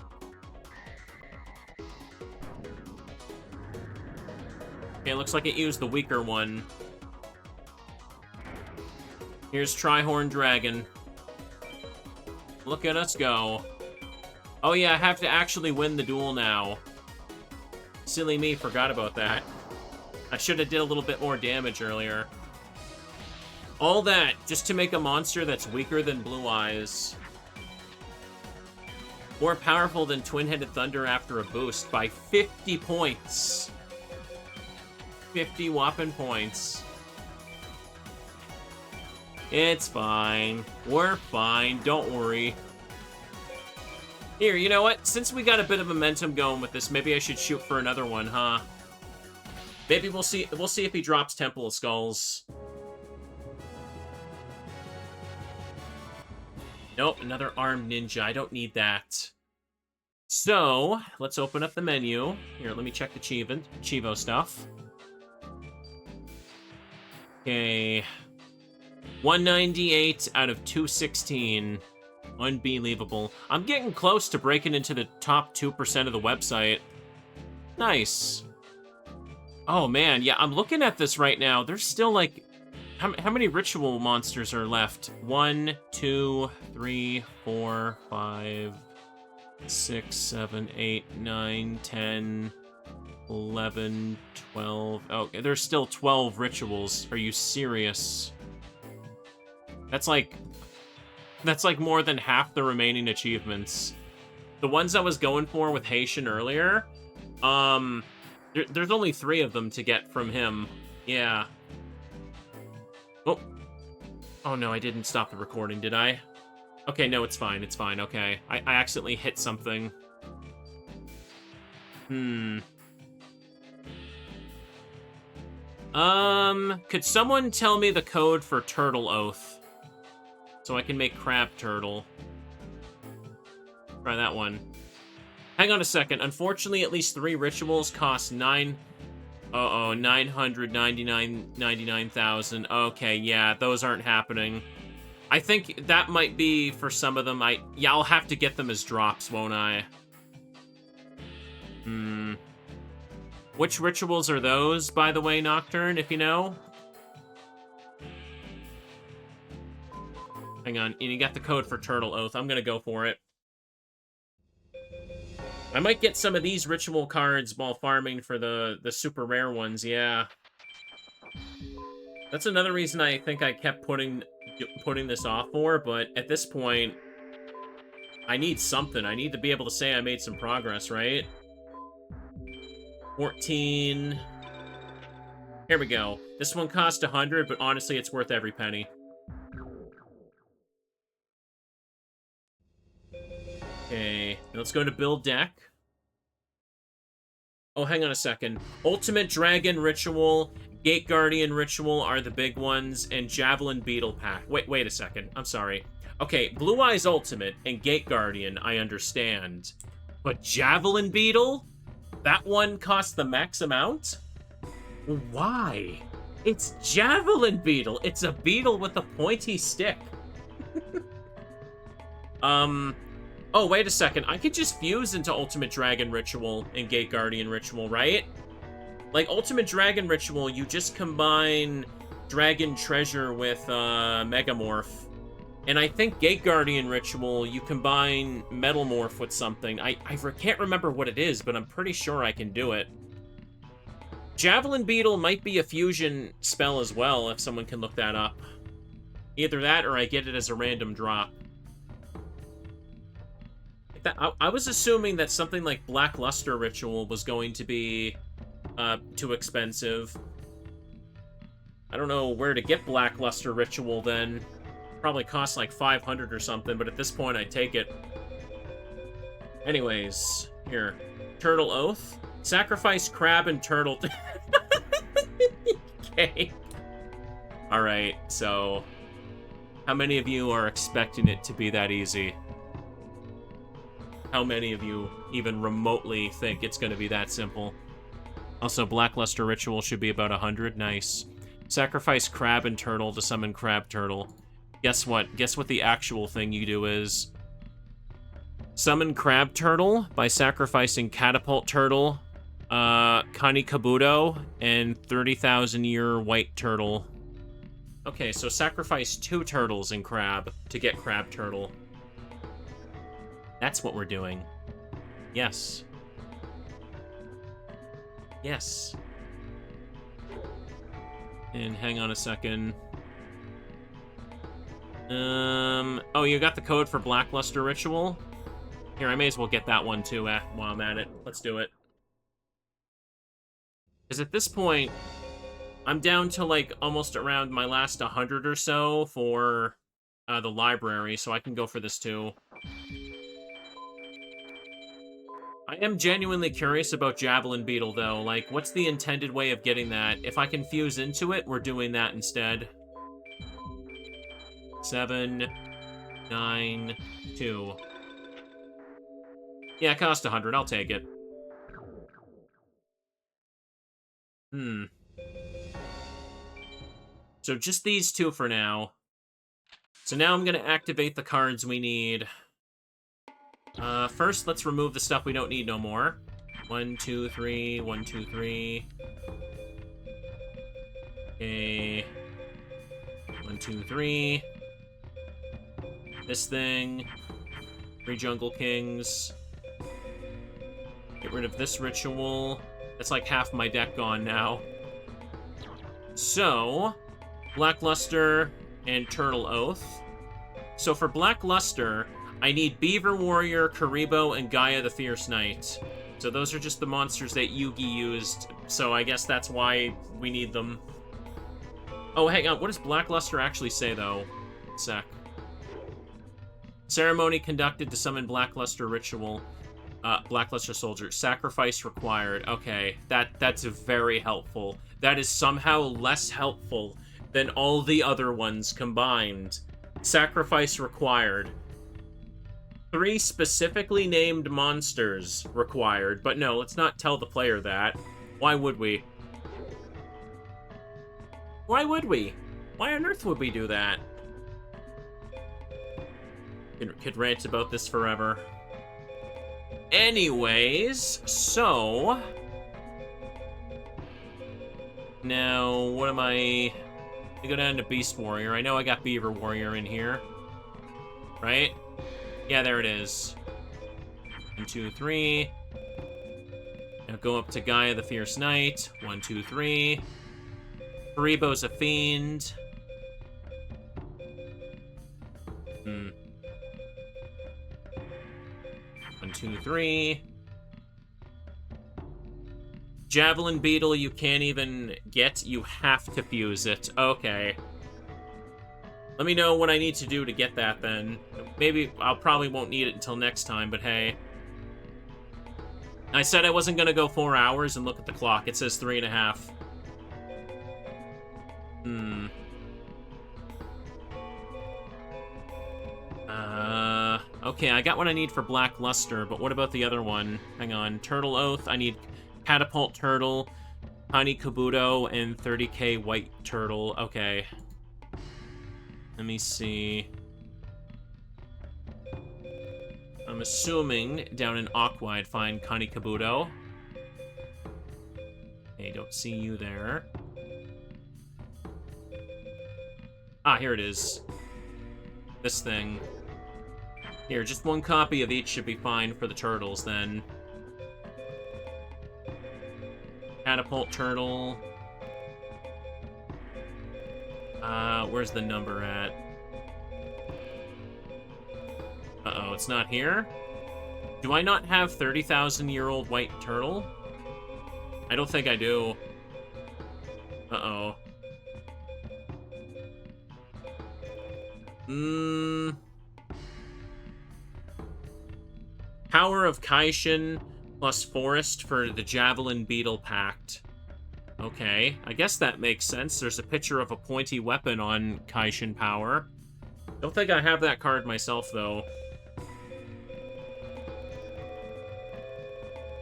Okay, looks like it used the weaker one. Here's Trihorn Dragon. Look at us go. Oh yeah, I have to actually win the duel now. Silly me, forgot about that. I should have did a little bit more damage earlier. All that just to make a monster that's weaker than Blue Eyes. More powerful than Twin-Headed Thunder after a boost by 50 points. 50 whopping points. It's fine. We're fine. Don't worry. Here, you know what? Since we got a bit of momentum going with this, maybe I should shoot for another one, huh? Maybe we'll see if he drops Temple of Skulls. Nope, another armed ninja. I don't need that. So, let's open up the menu. Here, let me check the Chivo stuff. Okay. 198 out of 216. Unbelievable. I'm getting close to breaking into the top 2% of the website. Nice. Oh, man. Yeah, I'm looking at this right now. There's still, like... How many ritual monsters are left? 1, 2, 3, 4, 5, 6, 7, 8, 9, 10, 11, 12... Oh, there's still 12 rituals. Are you serious? That's like more than half the remaining achievements. The ones I was going for with Haitian earlier, there's only 3 of them to get from him. Yeah. Oh. Oh no, I didn't stop the recording, did I? Okay, no, it's fine, okay. I accidentally hit something. Could someone tell me the code for Turtle Oath? So I can make Crab Turtle. Try that one. Hang on a second. Unfortunately, at least 3 rituals cost 999,000. Okay, yeah, those aren't happening. I think that might be for some of them. Yeah, I'll have to get them as drops, won't I? Which rituals are those, by the way, Nocturne, if you know? Hang on, and you got the code for Turtle Oath. I'm gonna go for it. I might get some of these ritual cards while farming for the super rare ones, yeah. That's another reason I think I kept putting this off for, but at this point, I need something. I need to be able to say I made some progress, right? 14. Here we go. This one cost 100, but honestly, it's worth every penny. Okay, let's go to build deck. Oh, hang on a second. Ultimate Dragon Ritual, Gate Guardian Ritual are the big ones, and Javelin Beetle Pack. Wait a second. I'm sorry. Okay, Blue Eyes Ultimate and Gate Guardian, I understand. But Javelin Beetle? That one costs the max amount? Why? It's Javelin Beetle. It's a beetle with a pointy stick. Oh, wait a second. I could just fuse into Ultimate Dragon Ritual and Gate Guardian Ritual, right? Like, Ultimate Dragon Ritual, you just combine Dragon Treasure with Megamorph. And I think Gate Guardian Ritual, you combine Metalmorph with something. I can't remember what it is, but I'm pretty sure I can do it. Javelin Beetle might be a fusion spell as well, if someone can look that up. Either that, or I get it as a random drop. I was assuming that something like Black Luster Ritual was going to be too expensive. I don't know where to get Black Luster Ritual then. Probably costs like 500 or something, but at this point I'd take it. Anyways, here. Turtle Oath. Sacrifice crab and turtle. Okay. Alright, so... how many of you are expecting it to be that easy? How many of you even remotely think it's going to be that simple? Also, Blackluster Ritual should be about 100. Nice. Sacrifice Crab and Turtle to summon Crab Turtle. Guess what? Guess what the actual thing you do is? Summon Crab Turtle by sacrificing Catapult Turtle, Kani Kabuto, and 30,000-year White Turtle. Okay, so sacrifice 2 turtles in Crab to get Crab Turtle. That's what we're doing. Yes. Yes. And hang on a second. Oh, you got the code for Blackluster Ritual? Here, I may as well get that one too, while I'm at it. Let's do it. Because at this point, I'm down to, like, almost around my last 100 or so for the library, so I can go for this too. I am genuinely curious about Javelin Beetle, though. Like, what's the intended way of getting that? If I can fuse into it, we're doing that instead. 7, 9, 2. Yeah, it cost 100. I'll take it. So just these 2 for now. So now I'm going to activate the cards we need. First, let's remove the stuff we don't need no more. 1, 2, 3, 1, 2, 3. Okay. 1, 2, 3. This thing. 3 Jungle Kings. Get rid of this ritual. That's like half my deck gone now. So, Blackluster and Turtle Oath. So for Blackluster, I need Beaver Warrior, Karibo, and Gaia the Fierce Knight. So those are just the monsters that Yugi used, so I guess that's why we need them. Oh, hang on, what does Blackluster actually say, though? Sec. Ceremony conducted to summon Blackluster Ritual. Blackluster Soldier. Sacrifice required. Okay, that's very helpful. That is somehow less helpful than all the other ones combined. Sacrifice required. 3 specifically named monsters required, but no, let's not tell the player that. Why would we? Why would we? Why on earth would we do that? Could rant about this forever. Anyways, so... now, what am I... I go down to Beast Warrior. I know I got Beaver Warrior in here. Right? Yeah, there it is. 1, 2, 3. Now go up to Gaia the Fierce Knight. 1, 2, 3. Karibo's a fiend. 1, 2, 3. Javelin Beetle you can't even get. You have to fuse it. Okay. Let me know what I need to do to get that, then. Maybe I'll probably won't need it until next time, but hey. I said I wasn't going to go 4 hours, and look at the clock. It says 3.5. Okay, I got what I need for Blackluster, but what about the other one? Hang on. Turtle Oath. I need Catapult Turtle, Kani Kabuto, and 30k White Turtle. Okay. Let me see. I'm assuming down in Aqua I'd find Kani Kabuto. Okay, don't see you there. Ah, here it is. This thing. Here, just 1 copy of each should be fine for the turtles, then. Catapult Turtle. Where's the number at? Uh-oh, it's not here? Do I not have 30,000-year-old White Turtle? I don't think I do. Uh-oh. Power of Kaishin plus Forest for the Javelin Beetle Pact. Okay, I guess that makes sense. There's a picture of a pointy weapon on Kaishin Power. Don't think I have that card myself, though.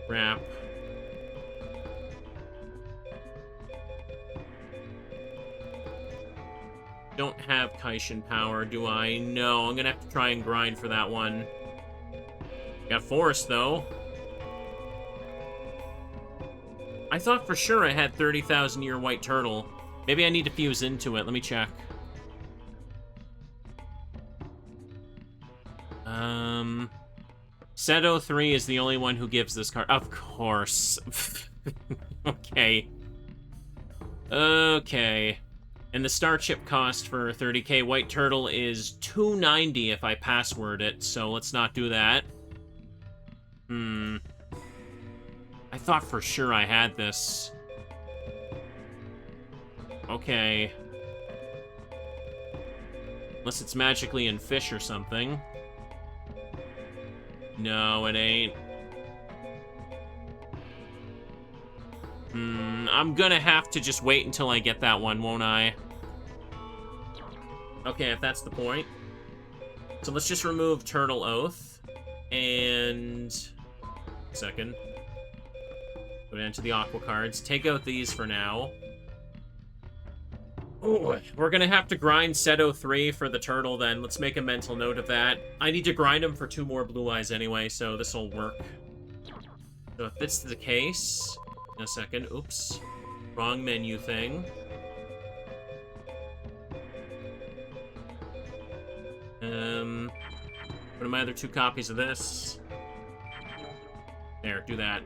Crap. Don't have Kaishin Power, do I? No, I'm gonna have to try and grind for that one. Got Forest, though. I thought for sure I had 30,000 Year White Turtle. Maybe I need to fuse into it. Let me check. Seto 3 is the only one who gives this card. Of course. Okay. Okay. And the star chip cost for 30k White Turtle is $2.90 if I password it, so let's not do that. I thought for sure I had this. Okay. Unless it's magically in fish or something. No, it ain't. I'm gonna have to just wait until I get that one, won't I? Okay, if that's the point. So let's just remove Turtle Oath. And... second. Go down to the Aqua cards. Take out these for now. Ooh, we're gonna have to grind Seto 3 for the turtle then. Let's make a mental note of that. I need to grind him for 2 more blue eyes anyway, so this will work. So if this is the case... in a second. Oops. Wrong menu thing. What are my other 2 copies of this? There, do that.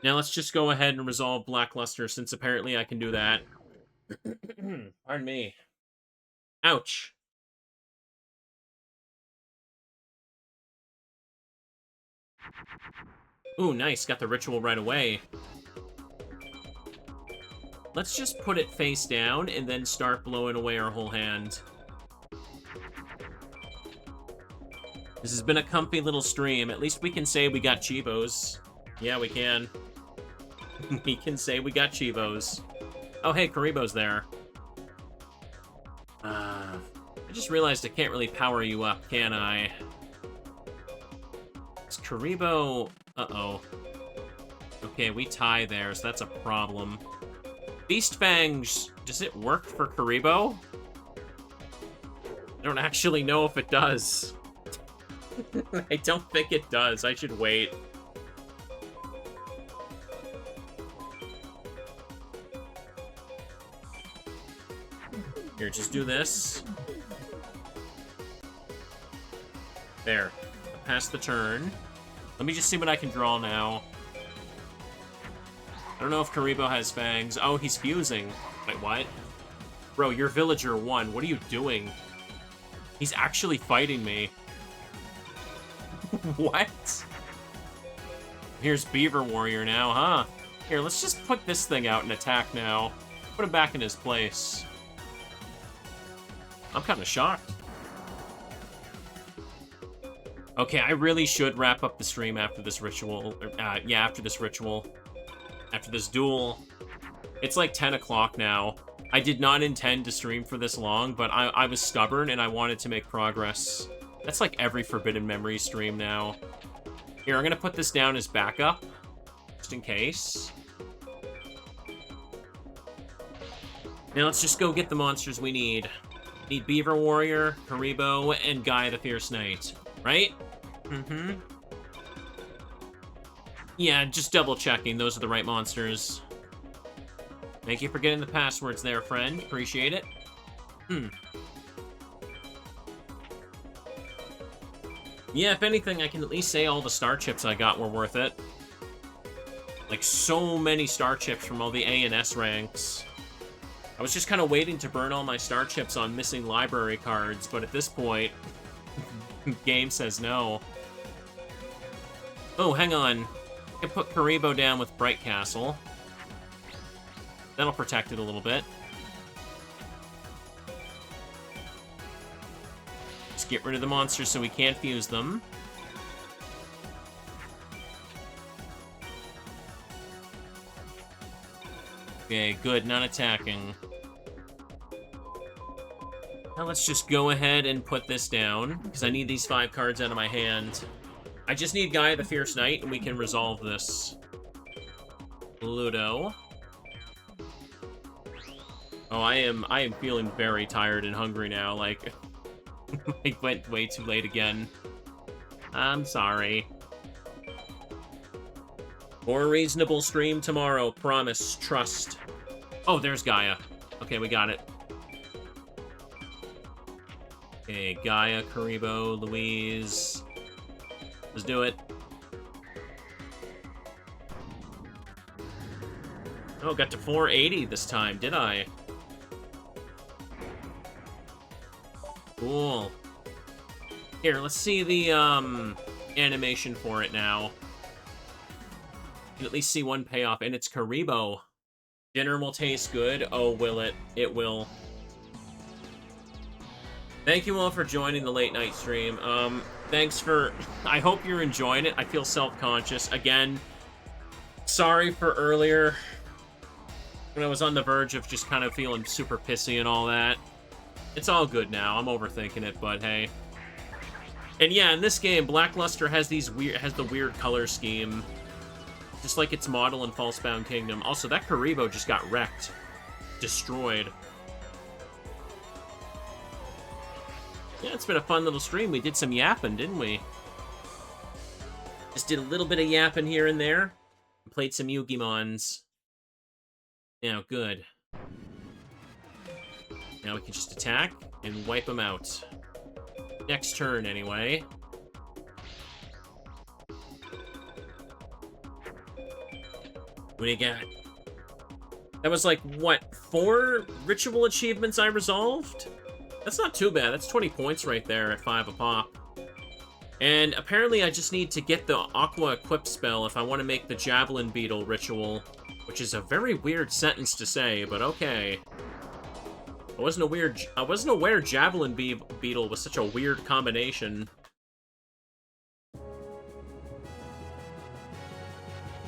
Now let's just go ahead and resolve Blackluster, since apparently I can do that. Pardon me. Ouch. Ooh, nice. Got the ritual right away. Let's just put it face down and then start blowing away our whole hand. This has been a comfy little stream. At least we can say we got Chivos. Yeah, we can. We can say we got Chivos. Oh, hey, Karibo's there. I just realized I can't really power you up, can I? Is Karibo... uh-oh. Okay, we tie there, so that's a problem. Beast Fangs, does it work for Karibo? I don't actually know if it does. I don't think it does. I should wait. Here, just do this. There. Pass the turn. Let me just see what I can draw now. I don't know if Karibo has fangs. Oh, he's fusing. Wait, what? Bro, your villager won. What are you doing? He's actually fighting me. What? Here's Beaver Warrior now, huh? Here, let's just put this thing out and attack now. Put him back in his place. I'm kind of shocked. Okay, I really should wrap up the stream after this ritual. Yeah, after this ritual. After this duel. It's like 10 o'clock now. I did not intend to stream for this long, but I was stubborn and I wanted to make progress. That's like every Forbidden Memory stream now. Here, I'm gonna put this down as backup. Just in case. Now let's just go get the monsters we need. Need Beaver Warrior, Karibo, and Guy the Fierce Knight. Right? Mm-hmm. Yeah, just double-checking. Those are the right monsters. Thank you for getting the passwords there, friend. Appreciate it. Yeah, if anything, I can at least say all the star chips I got were worth it. Like, so many star chips from all the A and S ranks. I was just kind of waiting to burn all my star chips on missing library cards, but at this point, game says no. Oh, hang on. I can put Karibo down with Bright Castle. That'll protect it a little bit. Just get rid of the monsters so we can't fuse them. Okay, good, not attacking. Now let's just go ahead and put this down, because I need these 5 cards out of my hand. I just need Gaia the Fierce Knight, and we can resolve this. Ludo. Oh, I am feeling very tired and hungry now, like... I went way too late again. I'm sorry. More reasonable stream tomorrow, promise, trust. Oh, there's Gaia. Okay, we got it. Okay, Gaia, Karibo, Louise. Let's do it. Oh, got to 480 this time, did I? Cool. Here, let's see the, animation for it now. You can at least see one payoff, and it's Karibo. Dinner will taste good. Oh, will it? It will. Thank you all for joining the late night stream. Thanks for... I hope you're enjoying it. I feel self-conscious. Again, sorry for earlier when I was on the verge of just kind of feeling super pissy and all that. It's all good now. I'm overthinking it, but hey. And yeah, in this game, Blackluster has the weird color scheme. Just like its model in Falsebound Kingdom. Also, that Karibo just got wrecked. Destroyed. Yeah, it's been a fun little stream. We did some yapping, didn't we? Just did a little bit of yapping here and there. Played some Yugimons. Now, good. Now we can just attack and wipe them out. Next turn, anyway. What do you got? That was like, what, 4 ritual achievements I resolved? That's not too bad. That's 20 points right there at 5 a pop. And apparently I just need to get the Aqua Equip spell if I want to make the Javelin Beetle ritual, which is a very weird sentence to say, but okay. I wasn't aware Javelin Beetle was such a weird combination.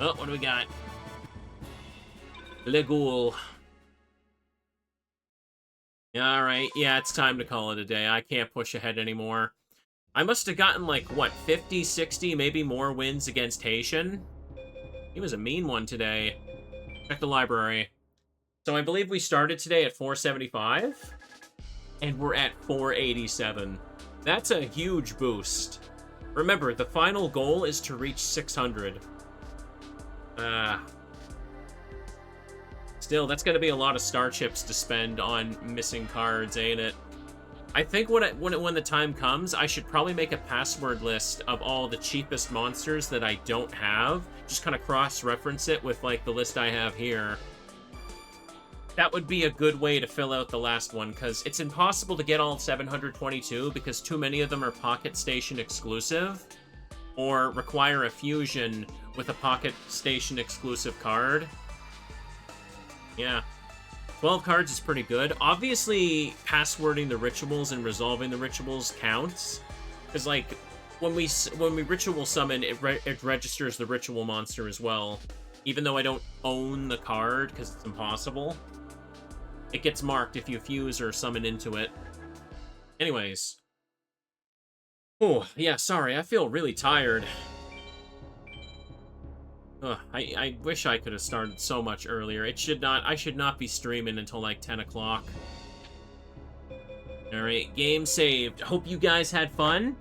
Oh, what do we got? Legul. Alright, yeah, it's time to call it a day. I can't push ahead anymore. I must have gotten, like, what, 50, 60, maybe more wins against Haitian? He was a mean one today. Check the library. So I believe we started today at 475, and we're at 487. That's a huge boost. Remember, the final goal is to reach 600. Still, that's going to be a lot of star chips to spend on missing cards, ain't it? I think when the time comes, I should probably make a password list of all the cheapest monsters that I don't have. Just kind of cross-reference it with, like, the list I have here. That would be a good way to fill out the last one, because it's impossible to get all 722, because too many of them are Pocket Station exclusive, or require a fusion with a Pocket Station exclusive card. Yeah. 12 cards is pretty good. Obviously, passwording the rituals and resolving the rituals counts. Because, like, when we ritual summon, it registers the ritual monster as well. Even though I don't own the card, because it's impossible. It gets marked if you fuse or summon into it. Anyways. Oh, yeah, sorry. I feel really tired. Ugh, I wish I could have started so much earlier. I should not be streaming until like 10 o'clock. Alright, game saved. Hope you guys had fun.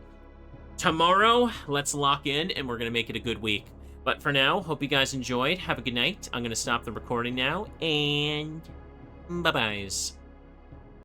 Tomorrow, let's lock in, and we're going to make it a good week. But for now, hope you guys enjoyed. Have a good night. I'm going to stop the recording now, and bye-byes.